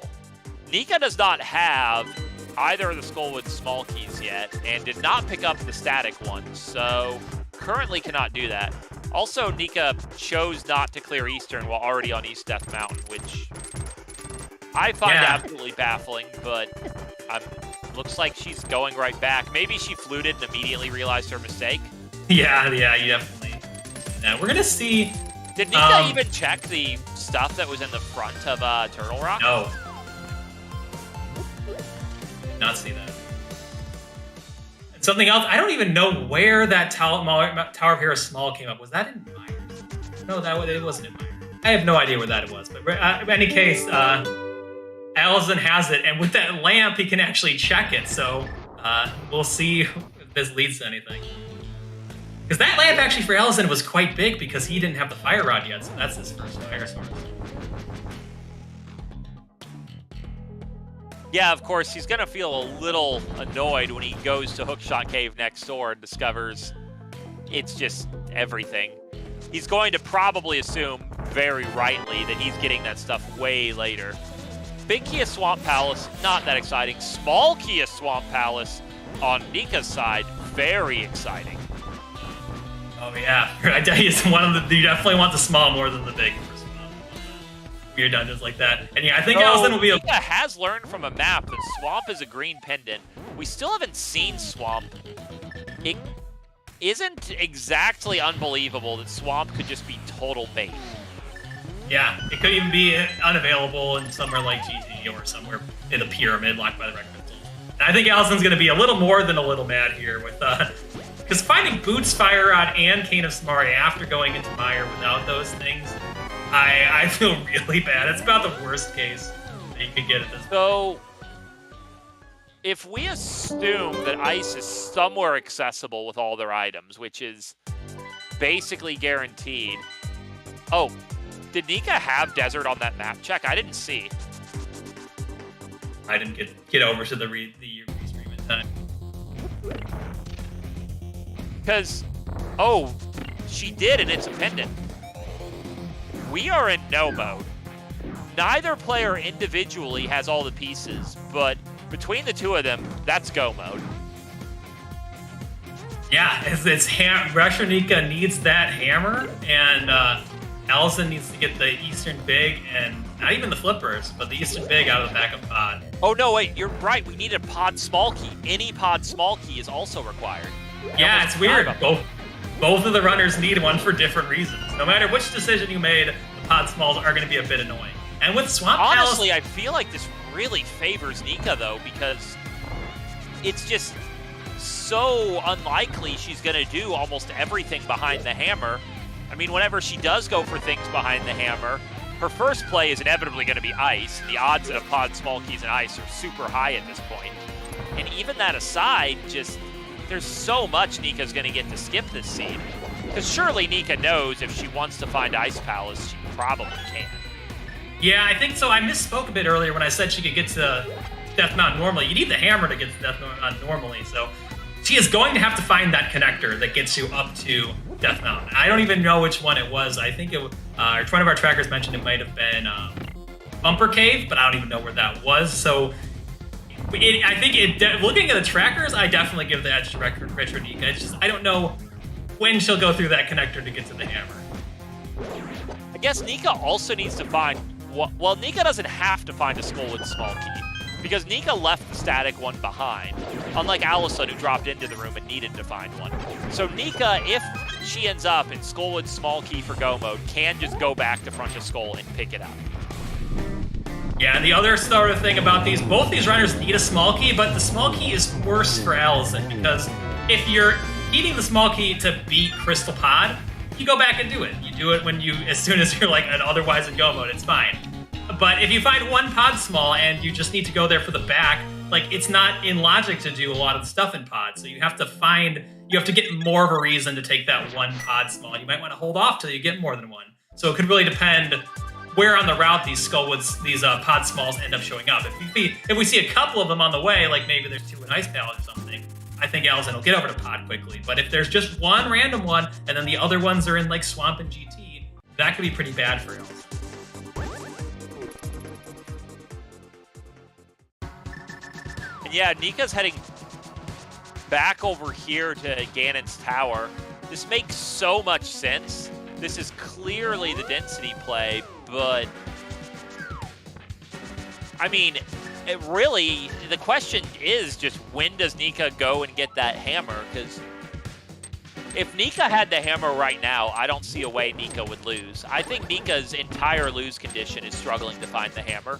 Nika does not have either of the Skull Woods small keys yet and did not pick up the static one, so currently cannot do that. Also, Nika chose not to clear Eastern while already on East Death Mountain, which I find absolutely baffling, but looks like she's going right back. Maybe she fluted and immediately realized her mistake. Yeah, you definitely. Now we're gonna see. Did Nika even check the stuff that was in the front of Turtle Rock? No. Did not see that. And something else, I don't even know where that Tower of Hero Small came up. Was that in Myers? No, it wasn't in Myers. I have no idea where that was. But in any case, Alaszun has it, and with that lamp, he can actually check it. So we'll see if this leads to anything. Because that lamp actually for Alaszun was quite big because he didn't have the fire rod yet, so that's his first fire source. Yeah, of course, he's going to feel a little annoyed when he goes to Hookshot Cave next door and discovers it's just everything. He's going to probably assume, very rightly, that he's getting that stuff way later. Big Kia Swamp Palace, not that exciting. Small Kia Swamp Palace on Nika's side, very exciting. Oh yeah, I tell you, you definitely want the small more than the big for some weird dungeons like that. And yeah, I think Alaszun will be Nika has learned from a map that Swamp is a green pendant. We still haven't seen Swamp. It isn't exactly unbelievable that Swamp could just be total bait. Yeah, it could even be unavailable in somewhere like GT or somewhere in the pyramid locked by the red crystals. And I think Alaszun's going to be a little more than a little mad here with because finding Boots, Fire Rod, and Cane of Samari after going into Mire without those things, I feel really bad. It's about the worst case that you could get at this point. So, if we assume that ice is somewhere accessible with all their items, which is basically guaranteed. Oh, did Nika have desert on that map? Check, I didn't see. I didn't get over to the restream in time. Because, oh, she did, and it's a pendant. We are in no mode. Neither player individually has all the pieces, but between the two of them, that's go mode. Yeah, Retronika needs that hammer, and Alaszun needs to get the Eastern Big, and not even the flippers, but the Eastern Big out of the backup pod. Oh no, wait, you're right. We need a pod small key. Any pod small key is also required. Yeah, it's weird. Both of the runners need one for different reasons. No matter which decision you made, the pod smalls are going to be a bit annoying. And with Swamp Palace... Honestly, I feel like this really favors Nika, though, because it's just so unlikely she's going to do almost everything behind the hammer. I mean, whenever she does go for things behind the hammer, her first play is inevitably going to be ice. The odds that a pod small keys and ice are super high at this point. And even that aside, just... there's so much Nika's going to get to skip this scene. Because surely Nika knows if she wants to find Ice Palace, she probably can. Yeah, I think so. I misspoke a bit earlier when I said she could get to Death Mountain normally. You need the hammer to get to Death Mountain normally, so she is going to have to find that connector that gets you up to Death Mountain. I don't even know which one it was. I think one of our trackers mentioned it might have been Bumper Cave, but I don't even know where that was. So I think looking at the trackers, I definitely give the edge to Retronika. It's just I don't know when she'll go through that connector to get to the hammer. I guess Nika also needs to find... Well, Nika doesn't have to find a Skullwood small key, because Nika left the static one behind, unlike Alaszun, who dropped into the room and needed to find one. So Nika, if she ends up in Skullwood small key for go mode, can just go back to Front of Skull and pick it up. Yeah, and the other sort of thing about both these runners need a small key, but the small key is worse for Alaszun, because if you're needing the small key to beat Crystal Pod, you go back and do it. You do it as soon as you're like otherwise in go mode, it's fine. But if you find one pod small and you just need to go there for the back, like it's not in logic to do a lot of the stuff in pod. So you have to get more of a reason to take that one pod small. You might want to hold off till you get more than one. So it could really depend where on the route these pod smalls end up showing up. If we see a couple of them on the way, like maybe there's two in Ice Palace or something, I think Alaszun will get over to pod quickly. But if there's just one random one, and then the other ones are in like Swamp and GT, that could be pretty bad for Alaszun. And yeah, Nika's heading back over here to Ganon's Tower. This makes so much sense. This is clearly the density play, but... I mean... the question is just when does Nika go and get that hammer? Because if Nika had the hammer right now, I don't see a way Nika would lose. I think Nika's entire lose condition is struggling to find the hammer.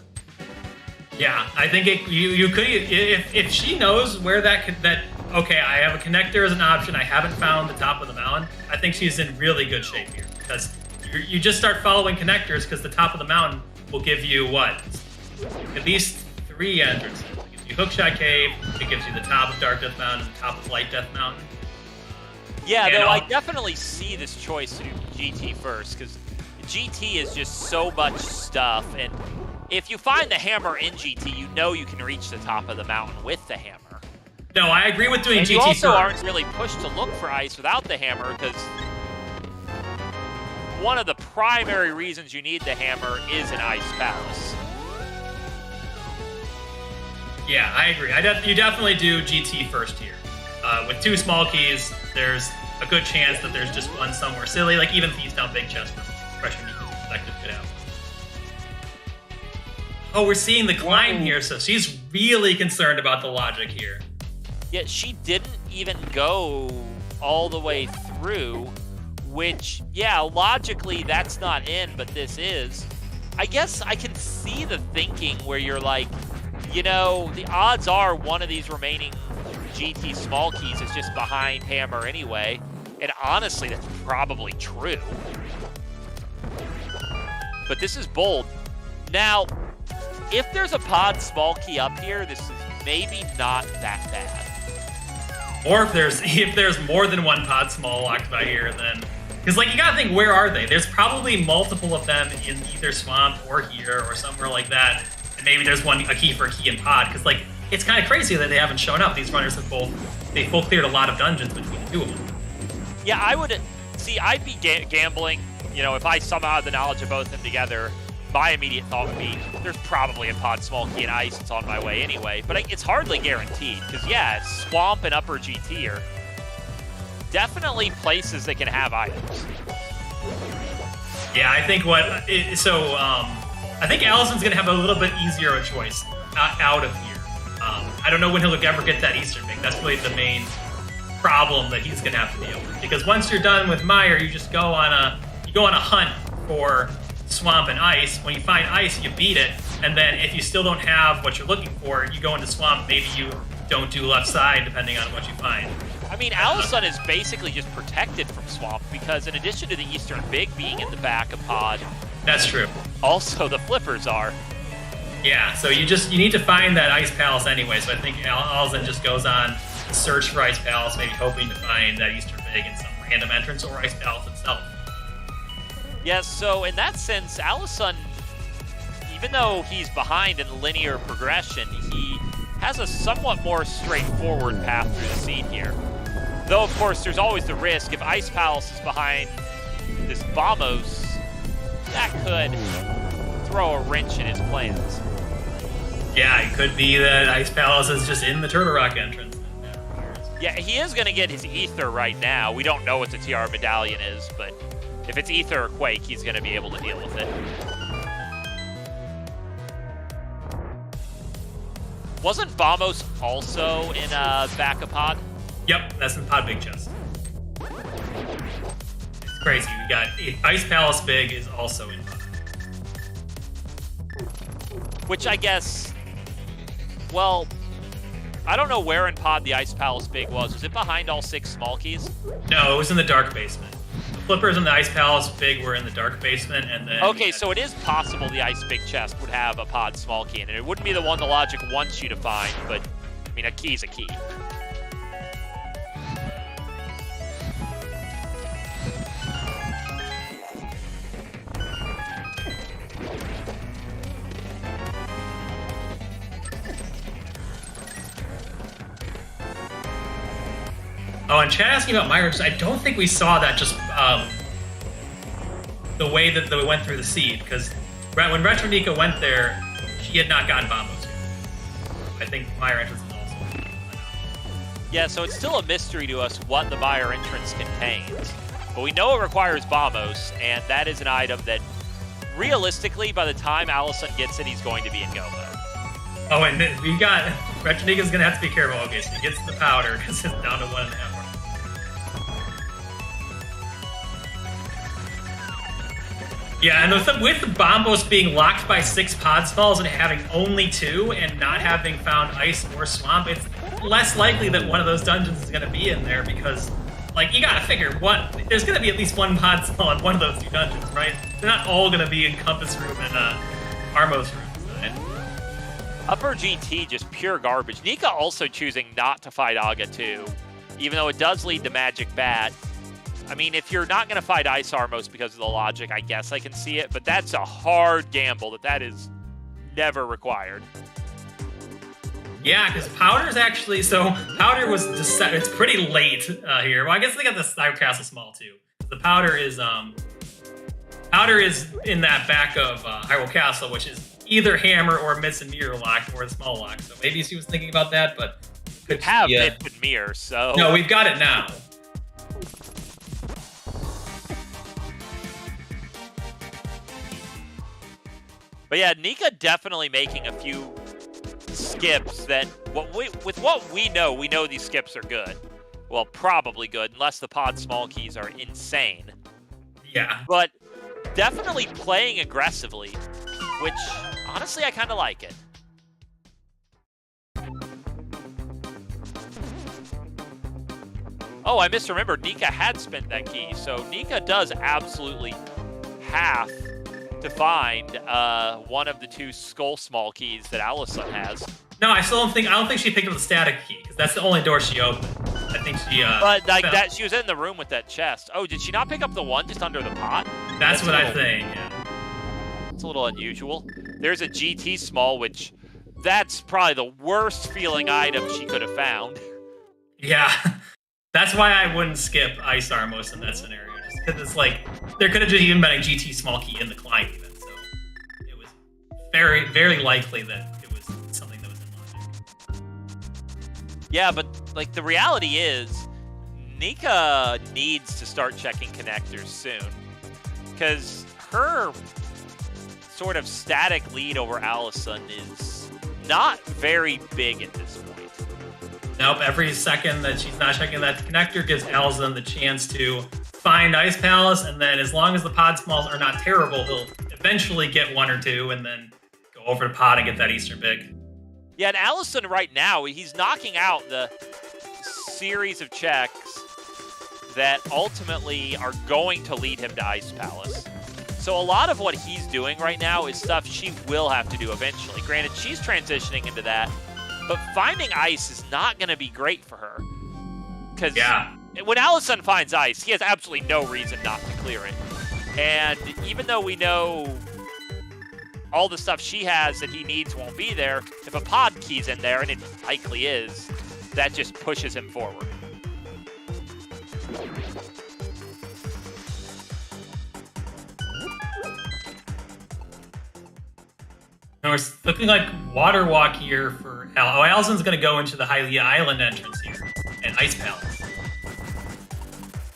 Yeah, I think you could if she knows where okay, I have a connector as an option. I haven't found the top of the mountain. I think she's in really good shape here because you just start following connectors because the top of the mountain will give you what? At least 3 entrances. It gives you Hookshot Cave, it gives you the top of Dark Death Mountain, the top of Light Death Mountain. Yeah, And though I definitely see this choice to do GT first, because GT is just so much stuff, and if you find the hammer in GT, you know you can reach the top of the mountain with the hammer. No, I agree with doing and GT you also first. aren't really pushed to look for ice without the hammer, because one of the primary reasons you need the hammer is an ice palace. Yeah, I agree. You definitely do GT first here. With 2 small keys, there's a good chance that there's just one somewhere silly, like even Thieves Down Big Chest from Retronika's perspective could have. Oh, we're seeing the climb here, so she's really concerned about the logic here. Yeah, she didn't even go all the way through, which, yeah, logically that's not in, but this is. I guess I can see the thinking where you're like, you know, the odds are one of these remaining GT small keys is just behind hammer anyway, and honestly, that's probably true. But this is bold. Now, if there's a pod small key up here, this is maybe not that bad. Or if there's more than one pod small locked by here, then because like you gotta think, where are they? There's probably multiple of them in either swamp or here or somewhere like that. And maybe there's a key for a key in pod, because like it's kind of crazy that they haven't shown up. These runners have both cleared a lot of dungeons between the 2 of them. Yeah, I would see. I'd be gambling. You know, if I somehow had the knowledge of both of them together, my immediate thought would be there's probably a pod small key and ice that's on my way anyway. But it's hardly guaranteed, because yeah, swamp and upper GT are definitely places that can have items. Yeah, I think I think Alaszun's gonna have a little bit easier of a choice out of here. I don't know when he'll ever get that Easter egg. That's really the main problem that he's gonna have to deal with. Because once you're done with Meyer, you just go on a hunt for swamp and ice. When you find ice, you beat it, and then if you still don't have what you're looking for, you go into swamp. Maybe you don't do left side, depending on what you find. I mean, Alaszun is basically just protected from swamp, because in addition to the Eastern Big being in the back of pod, that's true. Also, the flippers are. Yeah, so you need to find that ice palace anyway. So I think Alaszun just goes on a search for ice palace, maybe hoping to find that Eastern Big in some random entrance or ice palace itself. Yeah, so in that sense, Alaszun, even though he's behind in linear progression, he has a somewhat more straightforward path through the seed here. Though, of course, there's always the risk, if Ice Palace is behind this Vamos, that could throw a wrench in his plans. Yeah, it could be that Ice Palace is just in the Turtle Rock entrance. Yeah, he is going to get his Ether right now. We don't know what the TR Medallion is, but if it's Ether or Quake, he's going to be able to deal with it. Wasn't Vamos also in back of pod? Yep, that's in pod big chest. It's crazy. We got Ice Palace Big is also in pod. Which I guess, well, I don't know where in pod the Ice Palace Big was. Was it behind all 6 small keys? No, it was in the dark basement. The flippers and the Ice Palace Big were in the dark basement, and then... Okay, so it is possible the Ice Big Chest would have a pod small key in it. It wouldn't be the one the logic wants you to find, but, I mean, a key's a key. Oh, and Chad asking about Myra, I don't think we saw that just the way that we went through the seed, because when Retronika went there, she had not gotten Bombos yet. I think Myra entrance is also. Yeah, so it's still a mystery to us what the Meyer entrance contains. But we know it requires Bombos, and that is an item that, realistically, by the time Alaszun gets it, he's going to be in go mode. Oh, and we got... Retronika's going to have to be careful. Okay, so he gets the powder, because it's down to 1.5. Yeah, and with Bombos being locked by 6 pod stalls and having only 2 and not having found ice or swamp, it's less likely that one of those dungeons is going to be in there, because, like, you gotta figure, there's going to be at least 1 pod stall in one of those 2 dungeons, right? They're not all going to be in Compass Room and Armos Room. Right? Upper GT, just pure garbage. Nika also choosing not to fight Aga too. even though it does lead to Magic Bat. I mean, if you're not going to fight Ice Armos because of the logic, I guess I can see it, but that's a hard gamble that is never required. Yeah, because Powder's actually, so Powder was just, it's pretty late here. Well, I guess they got the Hyrule Castle small too. The Powder is in that back of Hyrule Castle, which is either Hammer or Miss and Mirror lock or the small lock. So maybe she was thinking about that, but could have Miss and Mirror, so no, we've got it now. But yeah, Nika definitely making a few skips that with what we know these skips are good. Well, probably good, unless the pod small keys are insane. Yeah. But definitely playing aggressively, which honestly I kind of like it. Oh, I misremembered. Nika had spent that key, so Nika does absolutely have to find one of the two skull small keys that Alaszun has. No, I don't think she picked up the static key because that's the only door she opened. I think she. But like that, she was in the room with that chest. Oh, did she not pick up the one just under the pot? That's what I think. Yeah. It's a little unusual. There's a GT small, which that's probably the worst feeling item she could have found. Yeah, that's why I wouldn't skip Ice Armos in that scenario. Just because it's like there could have just even been a GT small key in the client even, so it was very, very likely that it was something that was in logic. Yeah, but like the reality is, Nika needs to start checking connectors soon, because her sort of static lead over Alaszun is not very big at this point. Nope, every second that she's not checking that connector gives Alaszun the chance to find Ice Palace, and then as long as the pod smalls are not terrible, he'll eventually get one or two and then go over to pod and get that Easter Big. Yeah, and Alaszun right now, he's knocking out the series of checks that ultimately are going to lead him to Ice Palace. So a lot of what he's doing right now is stuff she will have to do eventually. Granted, she's transitioning into that, but finding ice is not going to be great for her. Because when Alaszun finds ice, he has absolutely no reason not to clear it. And even though we know all the stuff she has that he needs won't be there, if a pod key's in there, and it likely is, that just pushes him forward. Now it's looking like Water Walk here for Alaszun's going to go into the Hylia Island entrance here and Ice Palace.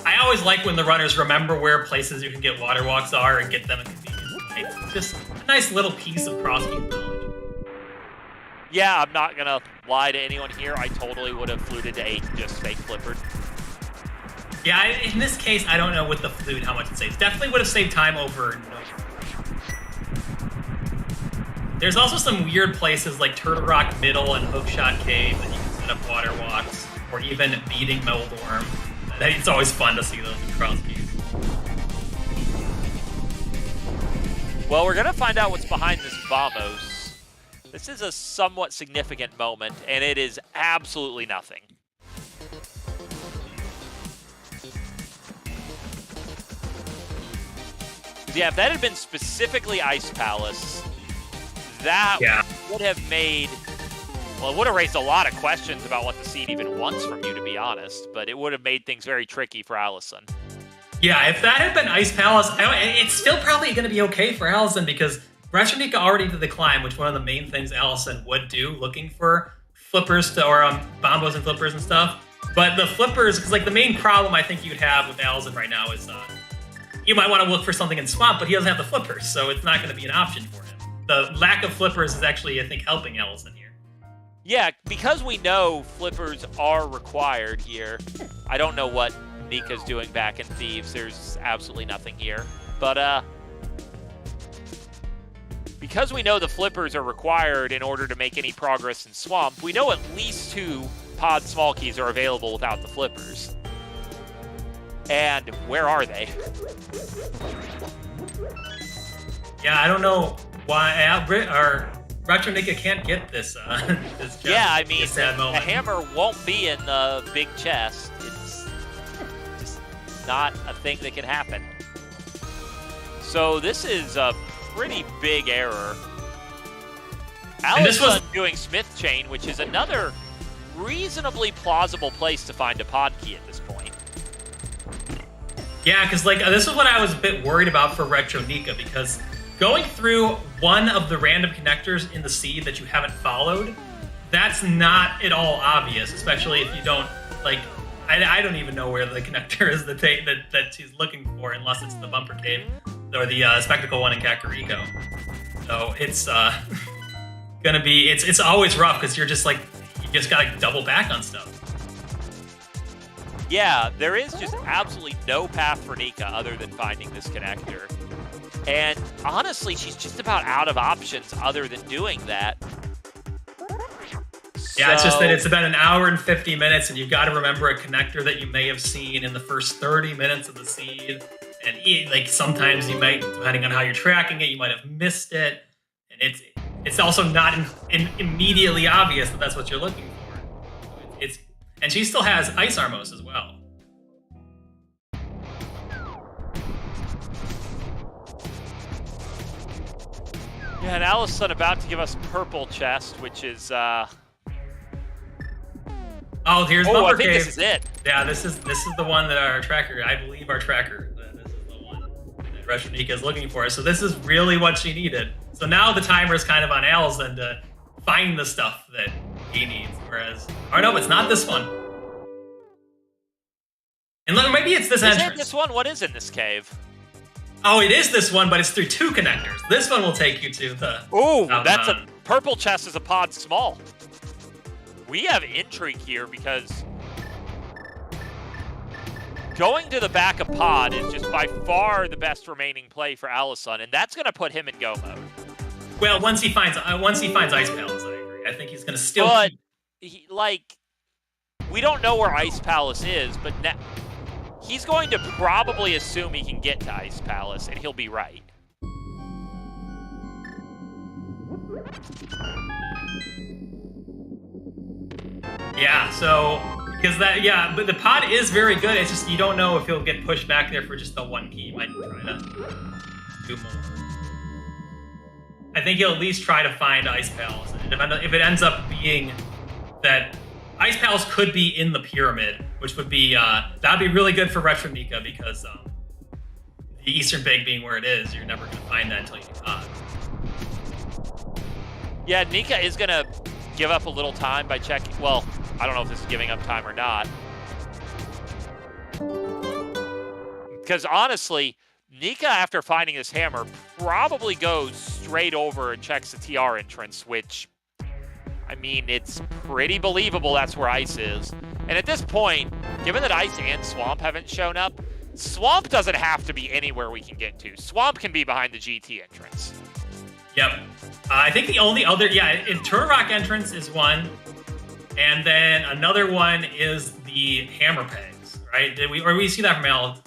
I always like when the runners remember where places you can get Water Walks are and get them in convenience. It's just a nice little piece of Crosskeys knowledge. Yeah, I'm not going to lie to anyone here. I totally would have fluted to 8 and just fake flippered. Yeah, in this case, I don't know with the flute how much it saves. Definitely would have saved time over no. There's also some weird places like Turtle Rock Middle and Hookshot Cave that you can set up water walks, or even beating Moldorm. It's always fun to see those in Crosskeys. Well, we're going to find out what's behind this Vamos. This is a somewhat significant moment, and it is absolutely nothing. Yeah, if that had been specifically Ice Palace, that would have made, well, it would have raised a lot of questions about what the scene even wants from you, to be honest, but it would have made things very tricky for Alaszun. Yeah, if that had been Ice Palace, it's still probably going to be okay for Alaszun because Retronika already did the climb, which one of the main things Alaszun would do, looking for flippers or bombos and flippers and stuff. But the flippers, because like the main problem I think you'd have with Alaszun right now is you might want to look for something in Swamp, but he doesn't have the flippers, so it's not going to be an option for him. The lack of flippers is actually, I think, helping Alaszun here. Yeah, because we know flippers are required here. I don't know what Nika's doing back in Thieves. There's absolutely nothing here. But because we know the flippers are required in order to make any progress in Swamp, we know at least 2 pod small keys are available without the flippers. And where are they? Yeah, I don't know why Retronika can't get this. This gem. Yeah, I mean, a sad the moment. hammer won't be in the big chest. It's just not a thing that can happen. So this is a pretty big error. Alaszun doing Smith Chain, which is another reasonably plausible place to find a pod key at this point. Yeah, because like this is what I was a bit worried about for Retronika, because going through one of the random connectors in the seed that you haven't followed, that's not at all obvious, especially if you don't, like, I don't even know where the connector is that she's looking for, unless it's the Bumper Cave or the Spectacle one in Kakariko. So it's gonna be, it's always rough, because you're just like, you just gotta double back on stuff. Yeah, there is just absolutely no path for Nika other than finding this connector. And honestly, she's just about out of options other than doing that. Yeah, it's just that it's about an hour and 50 minutes, and you've got to remember a connector that you may have seen in the first 30 minutes of the seed. And like sometimes you might, depending on how you're tracking it, you might have missed it. And it's also not immediately obvious that that's what you're looking for. And she still has Ice Armos as well. Yeah, and Alaszun about to give us Purple Chest, which is Oh, here's I Bumper think Cave. this is it. Yeah, this is the one that our tracker, I believe our tracker, this is the one that Retronika is looking for. So this is really what she needed. So now the timer is kind of on Alaszun to find the stuff that he needs. Whereas, or no, it's not this one. And look, maybe it's this entrance. Is it this one? What is in this cave? Oh, it is this one, but it's through two connectors. This one will take you to the... Ooh, that's a Purple Chest is a pod small. We have intrigue here because going to the back of pod is just by far the best remaining play for Alaszun, and that's going to put him in go mode. Well, once he finds Ice Palace, I agree. I think he's going to still... But, we don't know where Ice Palace is, but he's going to probably assume he can get to Ice Palace, and he'll be right. Yeah, so, because but the pod is very good. It's just you don't know if he'll get pushed back there for just the one key. You might try to do more. I think he'll at least try to find Ice Palace. And if it ends up being that Ice Palace could be in the pyramid, which would be, that'd be really good for Retronika, because the Eastern Big being where it is, you're never going to find that until you do pod. Yeah, Nika is going to give up a little time by checking. Well, I don't know if this is giving up time or not. Because honestly, Nika, after finding this hammer, probably goes straight over and checks the TR entrance, which, I mean, it's pretty believable that's where Ice is. And at this point, given that Ice and Swamp haven't shown up, Swamp doesn't have to be anywhere we can get to. Swamp can be behind the GT entrance. Yep. I think the only other, Turok entrance is one, and then another one is the hammer pegs, right? Did we see that from Al?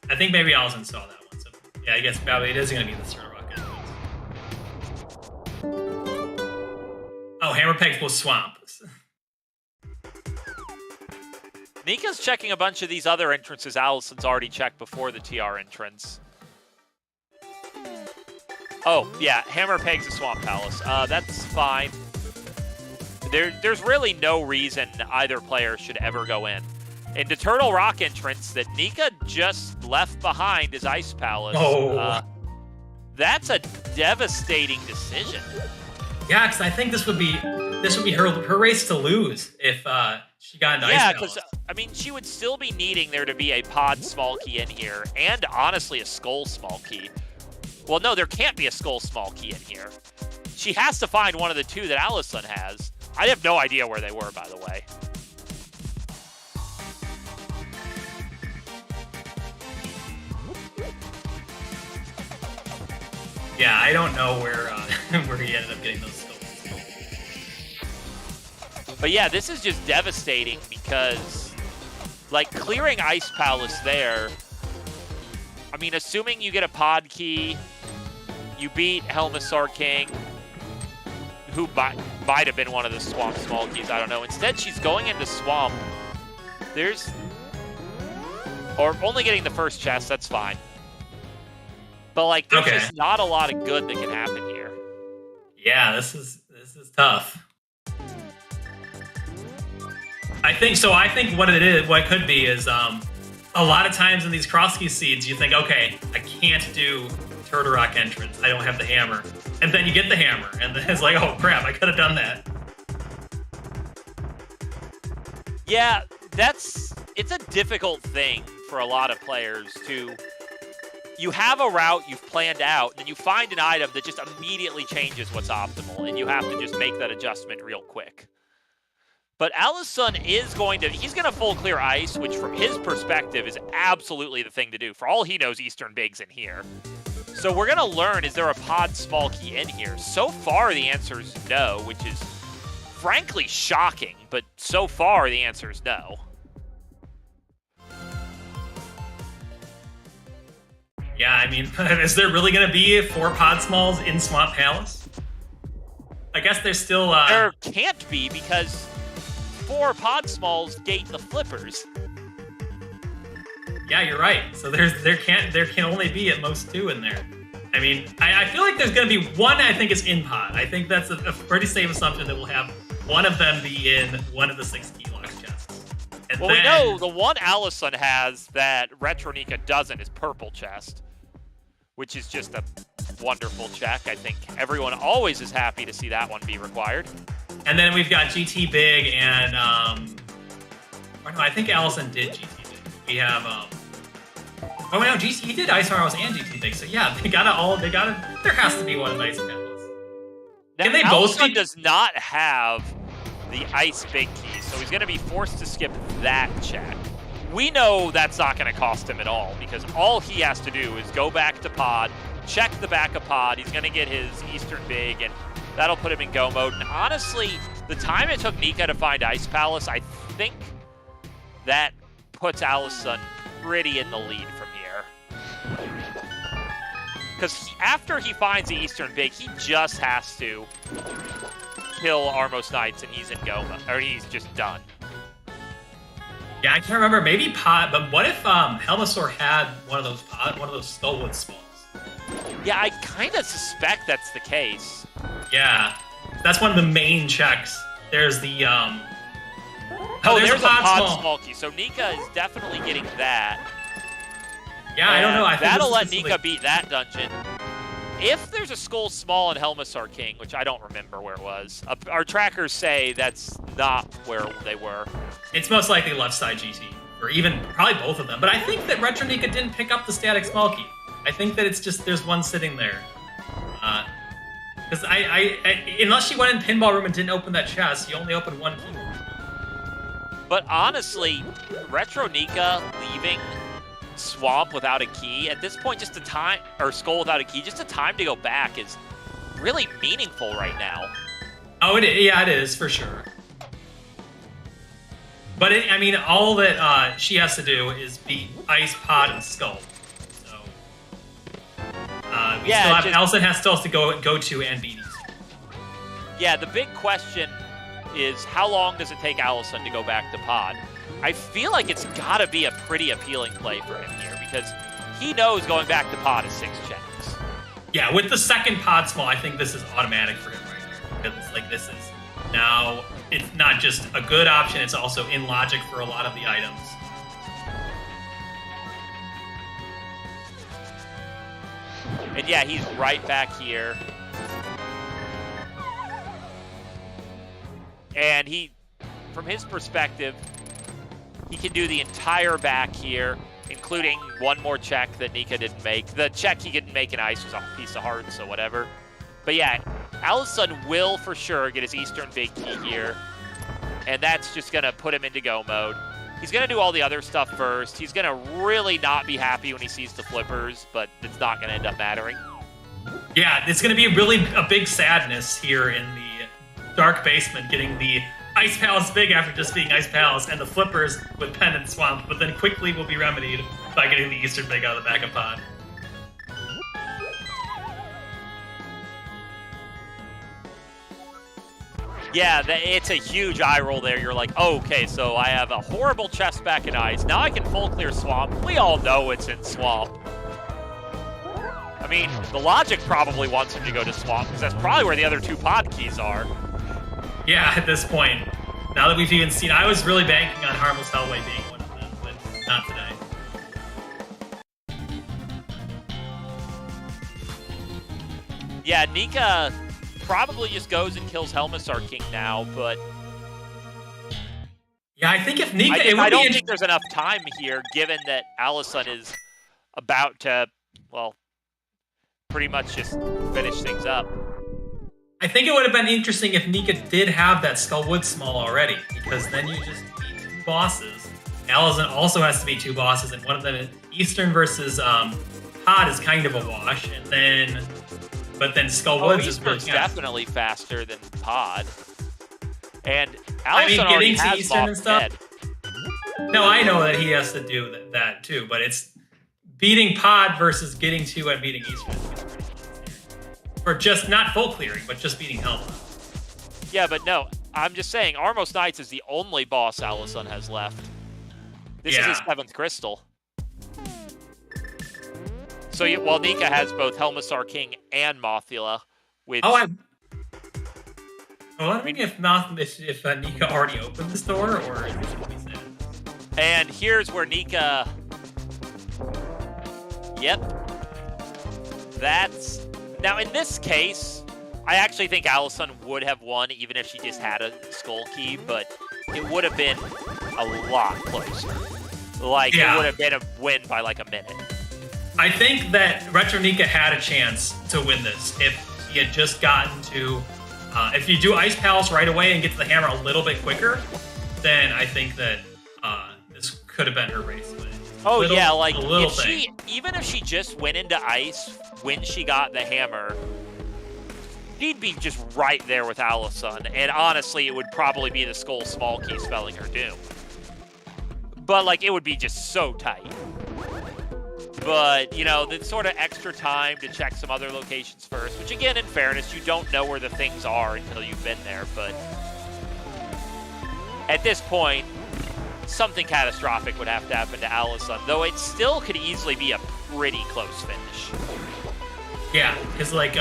I think maybe Alaszun saw that one. So yeah, I guess probably it is going to be the Turok entrance. Oh, hammer pegs plus swamp. Nika's checking a bunch of these other entrances Alaszun's already checked before the TR entrance. Oh, yeah, Hammer Pegs a Swamp Palace. That's fine. There's really no reason either player should ever go in. And the Turtle Rock entrance that Nika just left behind is Ice Palace. Oh. That's a devastating decision. Yeah, because I think this would be her race to lose if she got into Ice Palace. Yeah, because, I mean, she would still be needing there to be a pod small key in here, and honestly a skull small key. Well, no, there can't be a skull small key in here. She has to find one of the two that Alaszun has. I have no idea where they were, by the way. Yeah, I don't know where he ended up getting those skulls. But yeah, this is just devastating because, like, clearing Ice Palace there, I mean, assuming you get a pod key, You beat Helmasaur King, who might have been one of the Swamp Smolkies, I don't know. Instead, she's going into Swamp. Or only getting the first chest, that's fine. But, like, there's just not a lot of good that can happen here. Yeah, this is tough. I think what it could be is a lot of times in these Crosskeys seeds, you think, okay, I can't do Turtle Rock entrance. I don't have the hammer. And then you get the hammer, and then it's like, oh crap, I could have done that. Yeah, it's a difficult thing for a lot of players to... You have a route you've planned out, and then you find an item that just immediately changes what's optimal, and you have to just make that adjustment real quick. But Alaszun he's going to full clear ice, which from his perspective is absolutely the thing to do. For all he knows, Eastern Big's in here. So we're going to learn, is there a pod small key in here? So far, the answer is no, which is frankly shocking, but so far, the answer is no. Yeah, I mean, is there really going to be 4 pod smalls in Swamp Palace? I guess there's still... There can't be, because 4 pod smalls gate the flippers. Yeah, you're right. So there can only be at most 2 in there. I mean, I feel like there's going to be 1 I think is in pod. I think that's a pretty safe assumption that we'll have one of them be in one of the 6 key lock chests. And well, we know the one Alaszun has that Retronika doesn't is Purple Chest, which is just a wonderful check. I think everyone always is happy to see that one be required. And then we've got GT Big and, or no, I think Alaszun did GT Big. We have, oh no, he did Ice Arrows and GT Big, so yeah, there has to be one in Ice Palace. Now, Can they both be? does not have the Ice Big Key, so he's gonna be forced to skip that check. We know that's not going to cost him at all, because all he has to do is go back to pod, check the back of pod, he's going to get his Eastern Big, and that'll put him in go mode. And honestly, the time it took Nika to find Ice Palace, I think that puts Alaszun pretty in the lead from here. Because after he finds the Eastern Big, he just has to kill Armos Knights, and he's in go mode, or he's just done. Yeah, I can't remember. Maybe pod, but what if Helmasaur had one of those Skullwood spawns? Yeah, I kind of suspect that's the case. Yeah, that's one of the main checks. There's the there's a pod small key. So Nika is definitely getting that. Yeah, I don't know. I think that'll let Nika beat that dungeon. If there's a Skull Small in Helmasaur King, which I don't remember where it was, our trackers say that's not where they were. It's most likely left side GT, or even probably both of them. But I think that Retronika didn't pick up the static small key. I think that it's just there's one sitting there. Because unless she went in Pinball Room and didn't open that chest, you only opened one key. But honestly, Retronika leaving Swamp without a key at this point, just a time, or Skull without a key, just a time to go back is really meaningful right now. Oh, yeah, it is for sure. But I mean, all that she has to do is beat Ice, Pod, and Skull. So Alaszun still has to go to and beat East. Yeah, the big question is how long does it take Alaszun to go back to Pod? I feel like it's got to be a pretty appealing play for him here, because he knows going back to pod is 6 checks. Yeah, with the second pod small, I think this is automatic for him right now. Because it's like, this is now, it's not just a good option, it's also in logic for a lot of the items. And yeah, he's right back here. And he, from his perspective, he can do the entire back here, including one more check that Nika didn't make. The check he didn't make in ice was a piece of heart, so whatever. But yeah, Alaszun will for sure get his Eastern Big Key here, and that's just going to put him into go mode. He's going to do all the other stuff first. He's going to really not be happy when he sees the flippers, but it's not going to end up mattering. Yeah, it's going to be really a big sadness here in the dark basement, getting the Ice Palace Big after just being Ice Palace, and the flippers with Pen and Swamp, but then quickly will be remedied by getting the Eastern Big out of the back of pod. Yeah, it's a huge eye roll there. You're like, oh, okay, so I have a horrible chest back in ice. Now I can full clear swamp. We all know it's in swamp. I mean, the logic probably wants him to go to swamp, because that's probably where the other 2 pod keys are. Yeah, at this point. Now that we've even seen, I was really banking on Harmless Hellway being one of them, but not today. Yeah, Nika probably just goes and kills Helmisar King now, but yeah, I think if Nika, I don't think there's enough time here, given that Alaszun is about to, well, pretty much just finish things up. I think it would have been interesting if Nika did have that Skullwood Small already, because then you just beat 2 bosses. Alaszun also has to beat 2 bosses, and one of them is Eastern versus Pod is kind of a wash, and then. But then Skullwoods is really definitely faster than Pod. And Alaszun already getting to Eastern and stuff. Dead. No, I know that he has to do that too, but it's beating Pod versus getting to and beating Eastern. Or just not full clearing, but just beating Helma. Yeah, but no, I'm just saying, Armos Knights is the only boss Alaszun has left. This is his 7th crystal. So while Nika has both Helmisar King and Mothula, which... Well, I'm wondering if Nika already opened this door, or if it's said. And here's where Nika... Yep. That's... Now, in this case, I actually think Alaszun would have won, even if she just had a Skull Key, but it would have been a lot closer. Like, it would have been a win by like a minute. I think that Retronika had a chance to win this if he had just gotten to... if you do Ice Palace right away and get to the hammer a little bit quicker, then I think that this could have been her race win. Oh, yeah, like, even if she just went into Ice when she got the hammer, she'd be just right there with Alaszun, and honestly, it would probably be the Skull Small Key spelling her doom. But, like, it would be just so tight. But, you know, the sort of extra time to check some other locations first, which, again, in fairness, you don't know where the things are until you've been there, but at this point, something catastrophic would have to happen to Alaszun, though it still could easily be a pretty close finish. Yeah, because, like,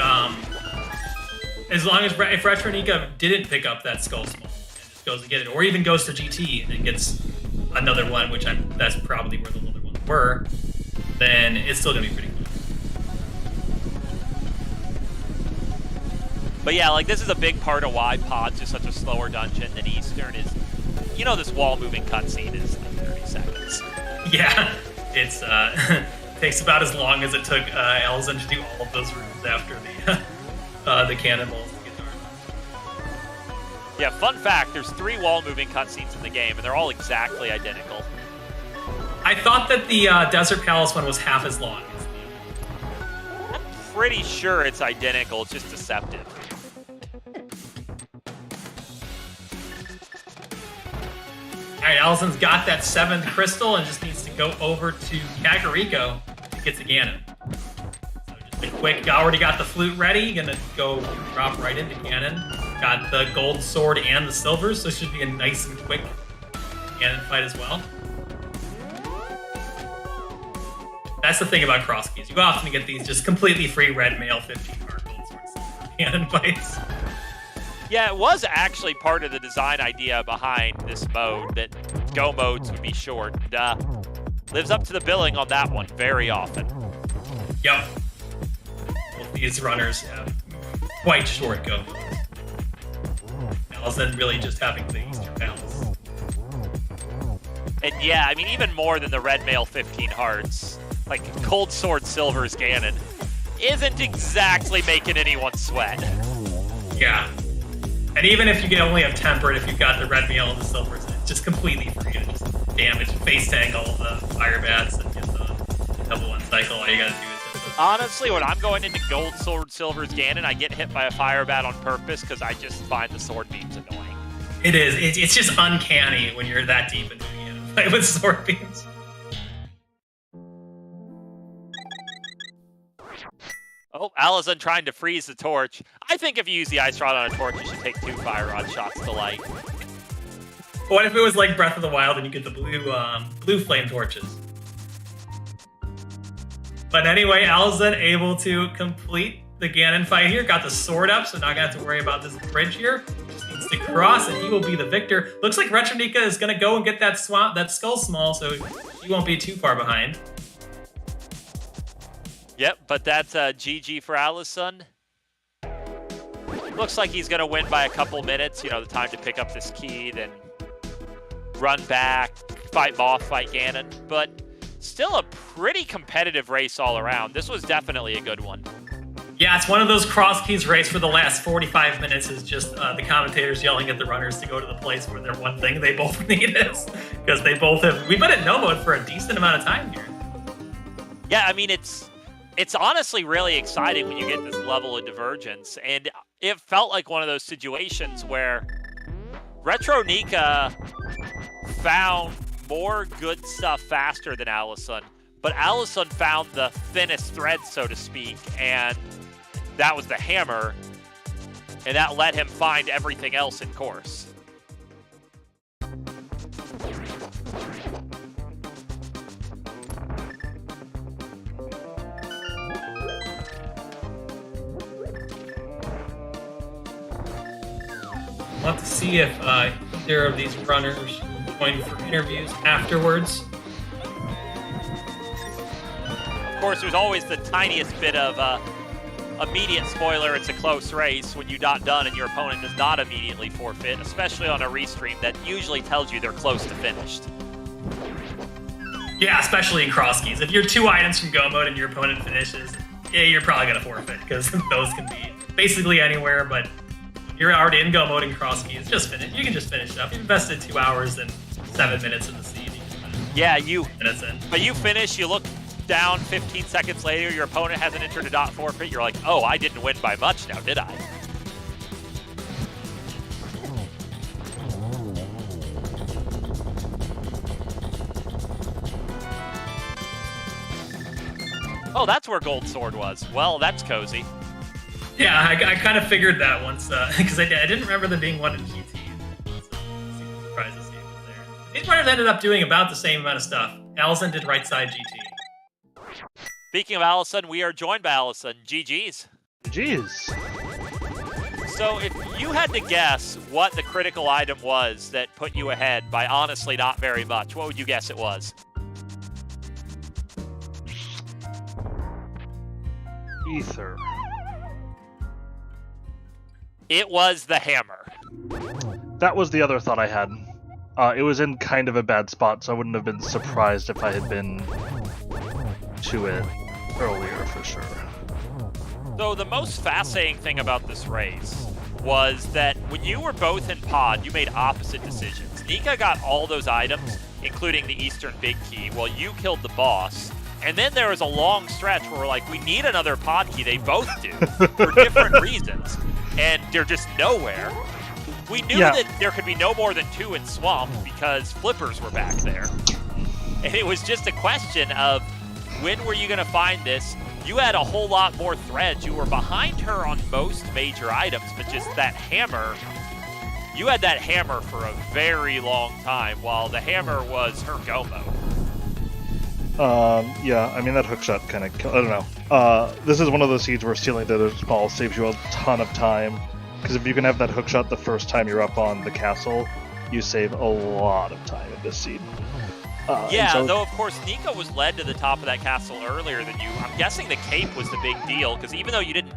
as long as if Retronika didn't pick up that Skull Small and just goes to get it, or even goes to GT and gets another one, which that's probably where the other ones were, then it's still gonna be pretty close. But yeah, like, this is a big part of why Pod's is such a slower dungeon than Eastern is, you know, this wall-moving cutscene is like 30 seconds. Yeah, it's takes about as long as it took Alaszun to do all of those rooms after the cannonballs. Yeah, fun fact, there's 3 wall-moving cutscenes in the game, and they're all exactly identical. I thought that the Desert Palace one was half as long. I'm pretty sure it's identical, it's just deceptive. Alright, Alaszun's got that 7th crystal and just needs to go over to Kakariko to get the Ganon. So just a quick, already got the flute ready, gonna go drop right into Ganon. Got the gold sword and the silver, so it should be a nice and quick Ganon fight as well. That's the thing about Crosskeys. You often get these just completely free red mail 15-card gold sword silver Ganon fights. Yeah, it was actually part of the design idea behind this mode, that go modes would be short. Lives up to the billing on that one very often. Yep. Well, these runners have quite short go modes. Than really just having the Eastern Palace. And yeah, I mean, even more than the red mail 15 hearts, like Cold Sword Silver's Ganon isn't exactly making anyone sweat. Yeah. And even if you can only have tempered, if you've got the red mail and the silvers, it's just completely free to just damage, face tangle the fire bats and get the double one cycle. All you gotta do is honestly, when I'm going into Gold Sword Silver's Ganon, I get hit by a fire bat on purpose because I just find the sword beams annoying. It is. It's just uncanny when you're that deep into the Ganon fight with sword beams. Oh, Alaszun trying to freeze the torch. I think if you use the ice rod on a torch, you should take 2 fire rod shots to light. What if it was like Breath of the Wild and you get the blue flame torches? But anyway, Alaszun able to complete the Ganon fight here. Got the sword up, so not gonna have to worry about this bridge here. Just needs to cross, and he will be the victor. Looks like Retronika is gonna go and get that skull small, so he won't be too far behind. Yep, but that's GG for Alaszun. Looks like he's gonna win by a couple minutes. You know, the time to pick up this key, then run back, fight Moth, fight Ganon. But still a pretty competitive race all around. This was definitely a good one. Yeah, it's one of those Crosskeys race for the last 45 minutes is just the commentators yelling at the runners to go to the place where their one thing they both need is. Because they both have... We've been at no mode for a decent amount of time here. Yeah, I mean, it's honestly really exciting when you get this level of divergence. And it felt like one of those situations where Retronika found more good stuff faster than Alaszun, but Alaszun found the thinnest thread, so to speak, and that was the hammer, and that let him find everything else in course. We'll have to see if either of these runners will join for interviews afterwards. Of course, there's always the tiniest bit of immediate spoiler. It's a close race when you're not done and your opponent does not immediately forfeit, especially on a restream that usually tells you they're close to finished. Yeah, especially in Crosskeys. If you're 2 items from go mode and your opponent finishes, yeah, you're probably going to forfeit, because those can be basically anywhere, but you're already in go mode in Crosskeys. Just finish. You can just finish up. You invested 2 hours and 7 minutes in the seed. Yeah, but you finish, you look down 15 seconds later, your opponent hasn't entered a dot forfeit, you're like, oh, I didn't win by much now, did I? Oh, that's where Gold Sword was. Well, that's cozy. Yeah, I kind of figured that once, because I didn't remember there being one in GT. So I'm surprised to see it was there. These runners ended up doing about the same amount of stuff. Alaszun did right side GT. Speaking of Alaszun, we are joined by Alaszun. GG's. Jeez. So if you had to guess what the critical item was that put you ahead by honestly not very much, what would you guess it was? Ether. It was the hammer. That was the other thought I had. It was in kind of a bad spot, so I wouldn't have been surprised if I had been to it earlier for sure. So the most fascinating thing about this race was that when you were both in pod, you made opposite decisions. Nika got all those items, including the Eastern Big Key, while you killed the boss. And then there was a long stretch where we're like, we need another pod key. They both do, for different reasons. And they're just nowhere. We knew that there could be no more than 2 in Swamp because flippers were back there. And it was just a question of, when were you going to find this? You had a whole lot more threads. You were behind her on most major items, but just that hammer, you had that hammer for a very long time, while the hammer was her go mode. Yeah, I mean, that hookshot kind of, I don't know. This is one of those seeds where stealing the small saves you a ton of time, because if you can have that hookshot the first time you're up on the castle, you save a lot of time in this seed. Though of course Nika was led to the top of that castle earlier than you. I'm guessing the cape was the big deal, because even though you didn't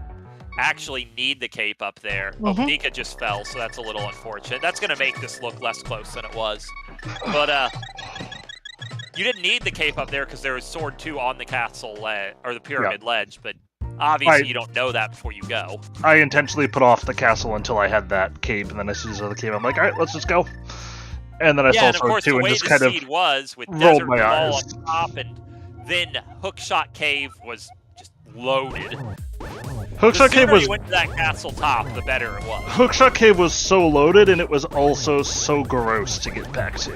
actually need the cape up there, Nika just fell, so that's a little unfortunate. That's going to make this look less close than it was. But, you didn't need the cape up there because there was Sword 2 on the castle ledge, or the pyramid ledge, but obviously you don't know that before you go. I intentionally put off the castle until I had that cape, and then as soon as I came, I'm like, alright, let's just go. And then I saw Sword 2 and just kind of was with rolled Desert my Wall eyes. on top, and then Hookshot Cave was just loaded. Hookshot Cave was... you went to that castle top, the better it was. Hookshot Cave was so loaded, and it was also so gross to get back to.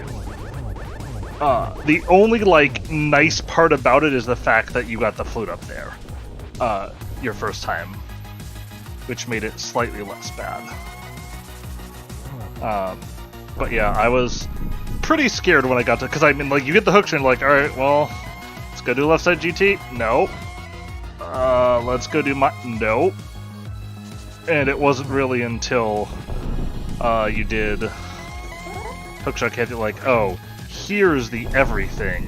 The only, nice part about it is the fact that you got the flute up there. your first time, which made it slightly less bad. But yeah, I was pretty scared when I got to, because I mean, like, you get the hook shot and like, all right, well, let's go do left side GT. No. Let's go do no. And it wasn't really until you did hookshot can't do like, oh, here's the everything.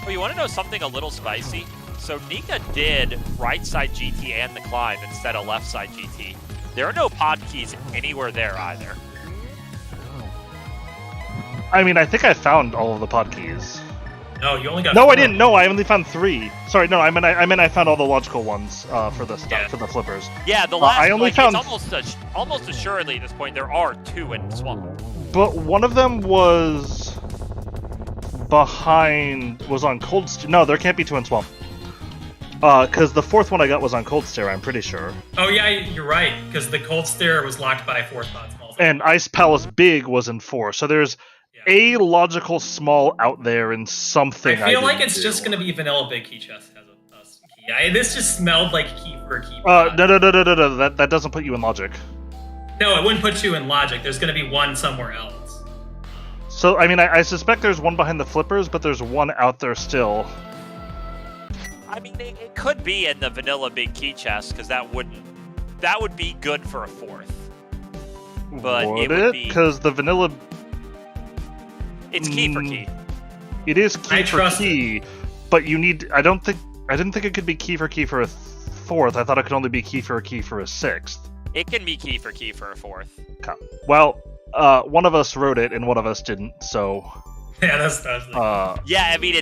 Well, you want to know something a little spicy? So Nika did right side GT and the climb instead of left side GT. There are no pod keys anywhere there either. I mean, I think I found all of the pod keys. No, you only got. No, 4. I didn't. No, I only found 3. Sorry, no, I meant I found all the logical ones for the stuff, Yeah. for the flippers. Yeah, the last. I only like, found. It's almost assuredly at this point there are 2 in Swamp. But one of them was on Cold Stair. No, there can't be 2 in Swamp. Because the 4th one I got was on Cold Stair, I'm pretty sure. Oh yeah, you're right. Because the Cold Stair was locked by 4 spots. And Ice Palace Big was in 4. So there's a logical small out there in something. I feel like didn't it's do. just gonna be vanilla big key chest has a key. This just smelled like key for a key. No. That doesn't put you in logic. No, it wouldn't put you in logic. There's gonna be one somewhere else. So I mean, I suspect there's one behind the flippers, but there's one out there still. I mean, it could be in the vanilla big key chest because that would be good for a 4th. But would it would be because the vanilla. It's key for key. It is key I for trust key, but you need. I didn't think it could be key for a 4th. I thought it could only be key for a 6th. It can be key for a 4th. Okay. Well, one of us wrote it and one of us didn't. So. Yeah, that's Yeah, I mean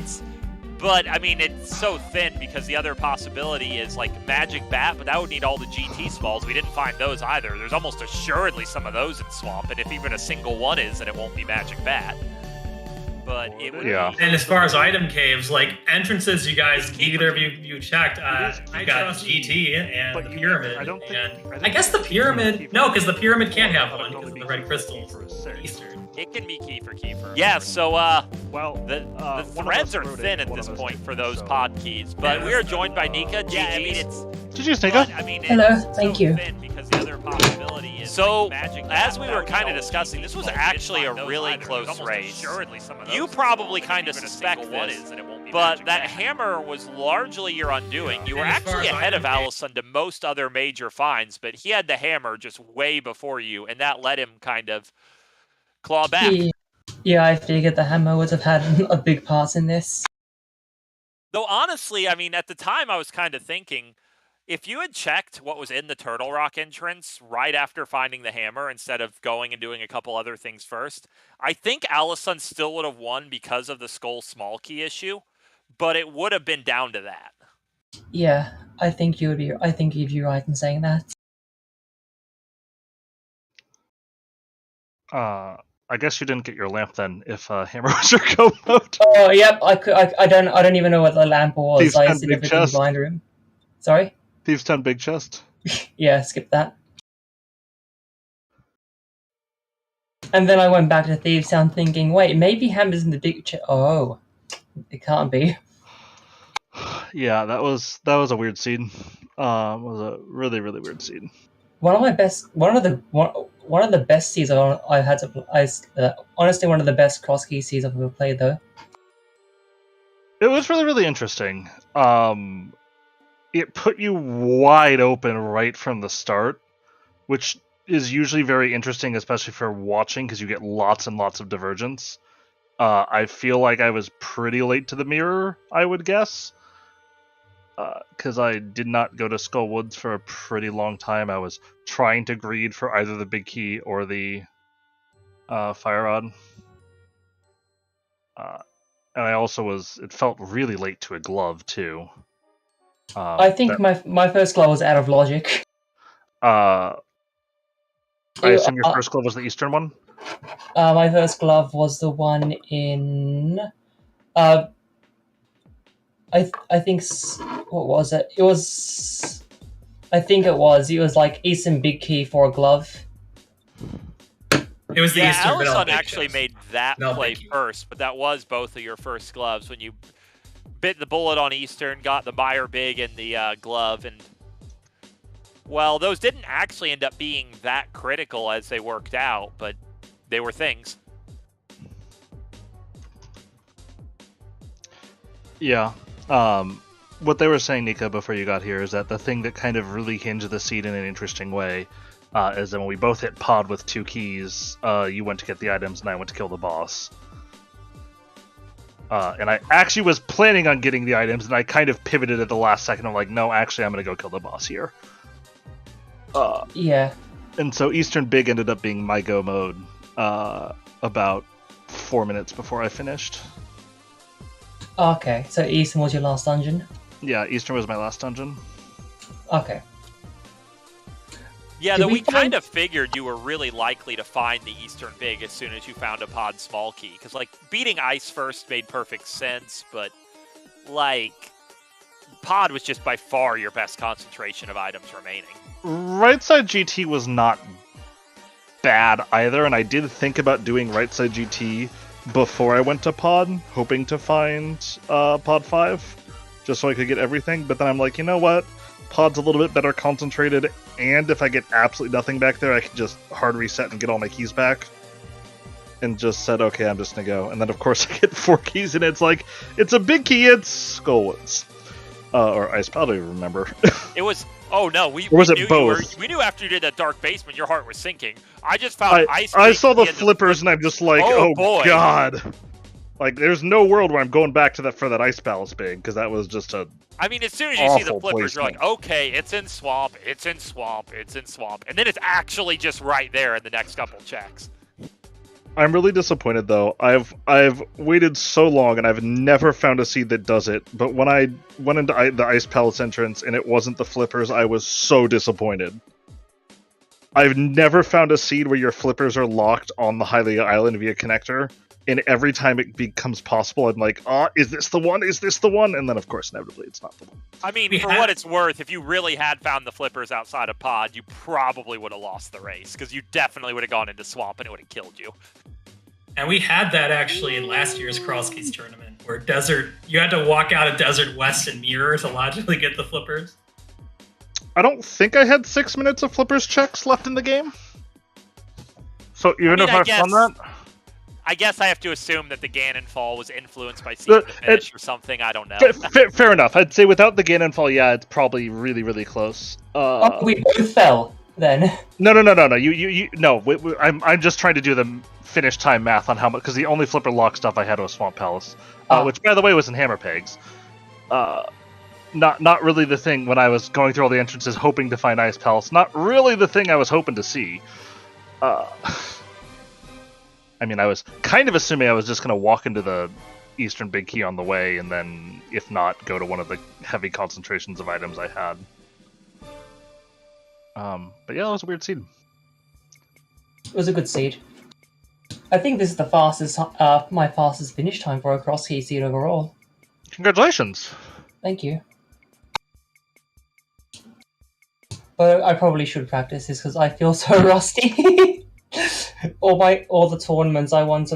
it's so thin because the other possibility is like Magic Bat, but that would need all the GT smalls. We didn't find those either. There's almost assuredly some of those in Swamp, and if even a single one is, then it won't be Magic Bat. But it would be... And as far as item caves, like entrances, you guys, either of you checked. I got GT and the pyramid. I guess the pyramid. No, because the pyramid can't have one because of the red crystals. Eastern. It can be key for key for. Yeah. So the threads are thin at this point for those pod keys, but we are joined by Nika. Yeah, I mean it's. Did you, Nika? Hello, thank you. Because the other possibility is so, as we were kind of discussing, this was actually a really close race. You probably kind of suspect this, but that hammer was largely your undoing. You were actually ahead of Alaszun to most other major finds, but he had the hammer just way before you, and that let him kind of claw back. Yeah, I figured the hammer would have had a big part in this. Though honestly, I mean, at the time I was kind of thinking, if you had checked what was in the Turtle Rock entrance right after finding the hammer instead of going and doing a couple other things first, I think Alaszun still would have won because of the Skull Small Key issue, but it would have been down to that. Yeah, I think you'd be right in saying that. I guess you didn't get your lamp then. If hammer was your go mode. Oh, yep. I don't even know what the lamp was. Thieves' I 10 see big everything in the chest. blind room. Sorry. Thieves' 10 big chest. Yeah, skip that. And then I went back to Thieves' Town thinking, wait, maybe hammer's in the big chest. Oh, it can't be. Yeah, that was a weird scene. It was a really weird scene. One of the best seeds I've had to play. Honestly, one of the best Crosskeys seeds I've ever played, though. It was really interesting. It put you wide open right from the start, which is usually very interesting, especially for watching, because you get lots and lots of divergence. I feel like I was pretty late to the mirror, I would guess. Because I did not go to Skull Woods for a pretty long time. I was trying to greed for either the big key or the fire rod. And I also it felt really late to a glove, too. I think my first glove was out of logic. I assume your first glove was the Eastern one? My first glove was the one in... I think... What was it? It was... I think it was like Eastern Big Key for a glove. It was the Eastern Alaszun actually made that play first, but that was both of your first gloves when you bit the bullet on Eastern, got the Meyer Big and the glove, and well, those didn't actually end up being that critical as they worked out, but they were things. Yeah. What they were saying, Nika, before you got here, is that the thing that kind of really hinged the seed in an interesting way is that when we both hit pod with 2 keys, you went to get the items and I went to kill the boss. And I actually was planning on getting the items, and I kind of pivoted at the last second. I'm like, no, actually, I'm going to go kill the boss here. Yeah. And so Eastern Big ended up being my go mode about 4 minutes before I finished. Okay, so Eastern was your last dungeon? Yeah, Eastern was my last dungeon. Okay. Yeah, Did though we we kind of figured you were really likely to find the Eastern Big as soon as you found a pod small key. Because, like, beating Ice first made perfect sense, but, like, pod was just by far your best concentration of items remaining. Right side GT was not bad either, and I did think about doing right side GT before I went to pod, hoping to find pod 5, just so I could get everything, but then I'm like, you know what? Pod's a little bit better concentrated, and if I get absolutely nothing back there, I can just hard reset and get all my keys back. And just said, okay, I'm just gonna go. And then, of course, I get 4 keys, and it's like, it's a big key, it's Skullwoods. Or Ice, I don't even remember. It was, oh no, we it knew both? we knew after you did that dark basement, your heart was sinking. I just found Ice. I saw the Big flippers, and I'm just like, Oh, oh boy. god. Like, there's no world where I'm going back to that for that Ice Palace Big, because that was just a... I mean, as soon as you see the awful flippers, you're like, placement. okay, it's in swamp, it's in swamp, it's in swamp. And then it's actually just right there in the next couple checks. I'm really disappointed, though. I've waited so long, and I've never found a seed that does it. But when I went into the Ice Palace entrance, and it wasn't the flippers, I was so disappointed. I've never found a seed where your flippers are locked on the Hylia Island via connector, and every time it becomes possible, I'm like, is this the one? Is this the one? And then, of course, inevitably, it's not the one. I mean, for what it's worth, if you really had found the flippers outside of pod, you probably would have lost the race, because you definitely would have gone into swamp and it would have killed you. And we had that actually in last year's Crosskeys tournament, where you had to walk out of Desert West and Mirror to logically get the flippers. I don't think I had 6 minutes of flippers checks left in the game. So even if I've done that... I guess I have to assume that the Ganon fall was influenced by seeing the finish or something. I don't know. Fair enough. I'd say without the Ganon fall, yeah, it's probably really, really close. We both fell then. No. I'm just trying to do the finish time math on how much, because the only flipper lock stuff I had was Swamp Palace, which by the way was in Hammer Pegs. Not really the thing when I was going through all the entrances hoping to find Ice Palace. Not really the thing I was hoping to see. I mean, I was kind of assuming I was just going to walk into the Eastern Big Key on the way, and then, if not, go to one of the heavy concentrations of items I had. But yeah, it was a weird seed. It was a good seed. I think this is the fastest, my fastest finish time for a Crosskey seed overall. Congratulations! Thank you. But I probably should practice this because I feel so rusty. all the tournaments I want to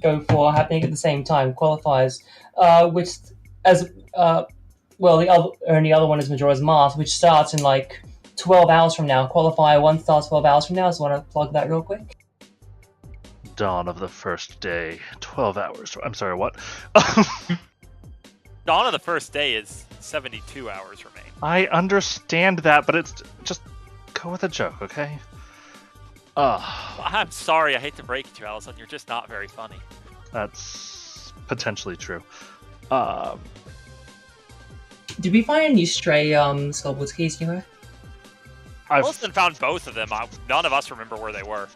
go for are happening at the same time. Qualifiers, which the only other one is Majora's Mask, which starts in 12 hours from now. Qualifier 1 starts 12 hours from now, so I want to plug that real quick. Dawn of the first day, 12 hours. I'm sorry, what? Dawn of the first day is 72 hours remain. I understand that, but it's just go with a joke, okay? I'm sorry, I hate to break it to you, Alaszun. You're just not very funny. That's potentially true. Did we find any stray Skullwoods keys anywhere? Alaszun found both of them. None of us remember where they were.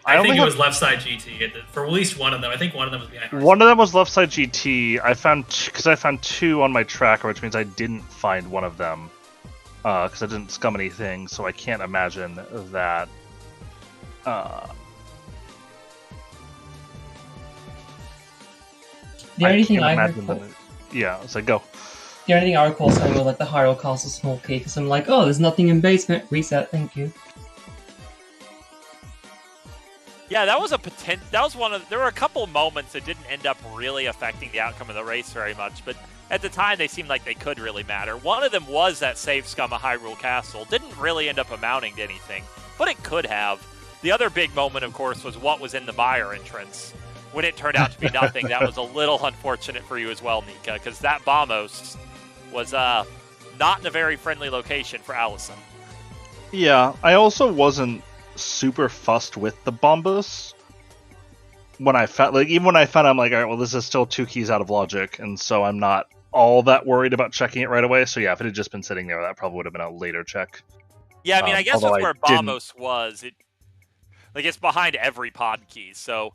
I think it was left side GT for at least one of them. I think one of them was behind. One of them was left side GT. I found 2 on my tracker, which means I didn't find one of them because I didn't scum anything. So I can't imagine that. The only thing I recall, yeah, it's like go. The only thing I recall saying was the Hyrule Castle small key, because I'm like, oh, there's nothing in basement. Reset, thank you. Yeah, that was there were a couple moments that didn't end up really affecting the outcome of the race very much, but at the time they seemed like they could really matter. One of them was that save scum of Hyrule Castle. Didn't really end up amounting to anything, but it could have. The other big moment, of course, was what was in the Mire entrance. When it turned out to be nothing, that was a little unfortunate for you as well, Nika, because that Bombos was not in a very friendly location for Alaszun. Yeah, I also wasn't super fussed with the Bombos. When I found, even when I found, I'm like, all right, well, this is still 2 keys out of logic, and so I'm not all that worried about checking it right away. So yeah, if it had just been sitting there, that probably would have been a later check. Yeah, I mean, I guess that's where Bombos was. It's behind every pod key. So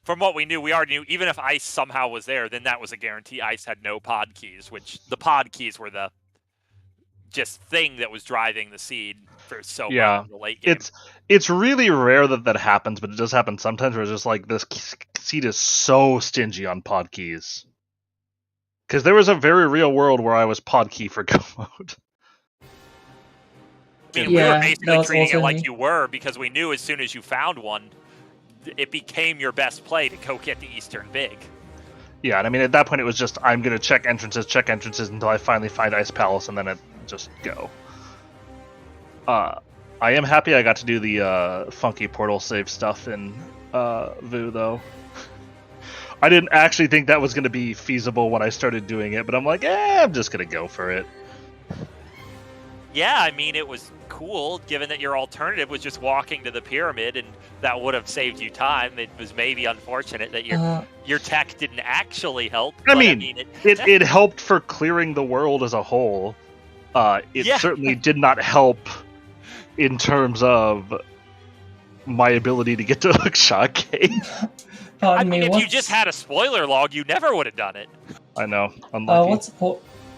from what we knew, we already knew even if Ice somehow was there, then that was a guarantee Ice had no pod keys, which the pod keys were the just thing that was driving the seed for so much in the late game. It's really rare that happens, but it does happen sometimes where it's just like this seed is so stingy on pod keys. Because there was a very real world where I was pod key for go mode. I mean, we were basically treating it like you were, because we knew as soon as you found one, it became your best play to go get the Eastern Big. Yeah, and I mean, at that point it was just, I'm going to check entrances until I finally find Ice Palace, and then it just go. I am happy I got to do the funky portal save stuff in Vu, though. I didn't actually think that was going to be feasible when I started doing it, but I'm like, I'm just going to go for it. Yeah, I mean, it was cool, given that your alternative was just walking to the pyramid, and that would have saved you time. It was maybe unfortunate that your tech didn't actually help. I mean, it helped for clearing the world as a whole. It certainly did not help in terms of my ability to get to Hookshot Cave. I mean, if you just had a spoiler log, you never would have done it. I know. Unlucky.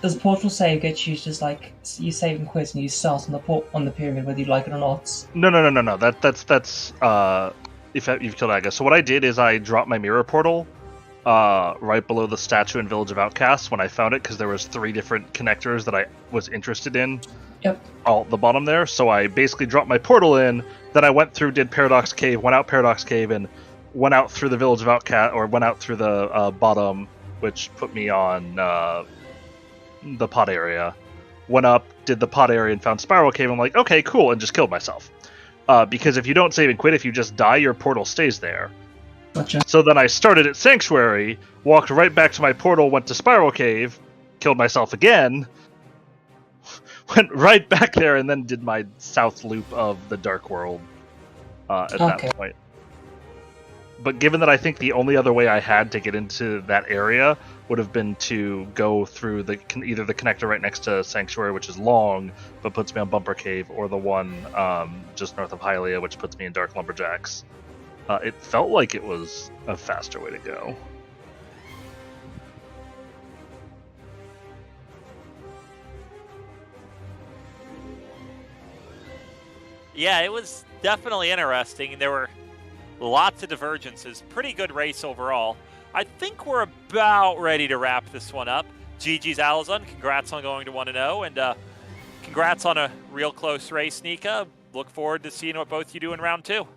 Does a portal save get you just like you save and quit and you start on the pyramid whether you like it or not? No. That's if you've killed Aga. So what I did is I dropped my mirror portal right below the statue in Village of Outcasts when I found it, because there was 3 different connectors that I was interested in. Yep. The bottom there. So I basically dropped my portal in. Then I went through, did Paradox Cave, went out Paradox Cave, and went out through the Village of Outcast, or went out through the bottom, which put me on the pod area. Went up, did the pod area, and found Spiral Cave. I'm like, okay, cool, and just killed myself. Because if you don't save and quit, if you just die, your portal stays there. Gotcha. So then I started at Sanctuary, walked right back to my portal, went to Spiral Cave, killed myself again, went right back there, and then did my south loop of the Dark World at that point. But given that I think the only other way I had to get into that area would have been to go through either the connector right next to Sanctuary, which is long, but puts me on Bumper Cave, or the one just north of Hylia, which puts me in Dark Lumberjacks. It felt like it was a faster way to go. Yeah, it was definitely interesting. There were lots of divergences. Pretty good race overall. I think we're about ready to wrap this one up. GG's Alaszun. Congrats on going to 1-0, and congrats on a real close race, Nika. Look forward to seeing what both you do in round 2.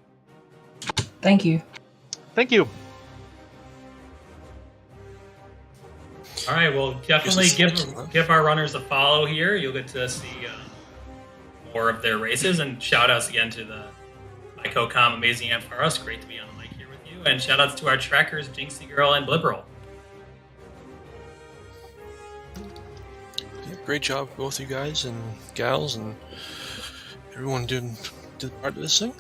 Thank you. Thank you. All right, well, definitely give our runners a follow here. You'll get to see more of their races, and shout outs again to my co-com Amazing Amp for us. Great to be on the mic here with you, and shout outs to our trackers Jinxie Girl and Blibberl. Yeah, great job, both you guys and gals, and everyone did part of this thing.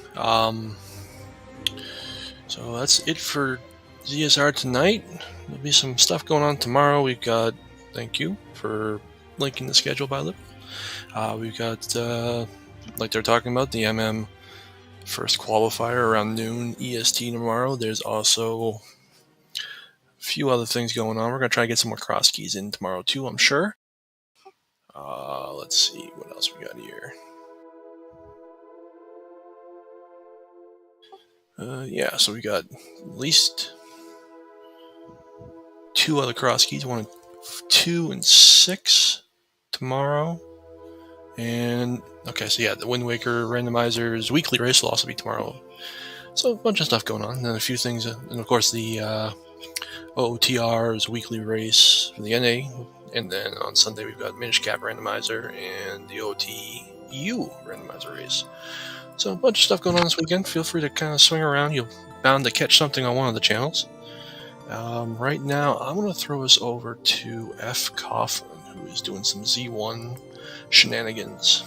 So that's it for ZSR tonight. There'll be some stuff going on tomorrow. We've got, thank you for linking the schedule, by the way. We've got, like they're talking about, the MM first qualifier around noon EST tomorrow. There's also a few other things going on. We're going to try to get some more Crosskeys in tomorrow too, I'm sure. Let's see what else we got here. Yeah, so we got at least 2 other Crosskeys, 1, 2, and 6 tomorrow. And okay, so yeah, the Wind Waker Randomizer's weekly race will also be tomorrow. So a bunch of stuff going on, and then a few things, and of course the ALttPR's weekly race for the NA, and then on Sunday we've got Minish Cap Randomizer and the OTU Randomizer race. So a bunch of stuff going on this weekend. Feel free to kind of swing around. You're bound to catch something on one of the channels. Right now, I'm going to throw us over to F. Coughlin, who is doing some Z1 shenanigans.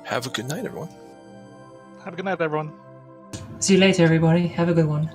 Have a good night, everyone. Have a good night, everyone. See you later, everybody. Have a good one.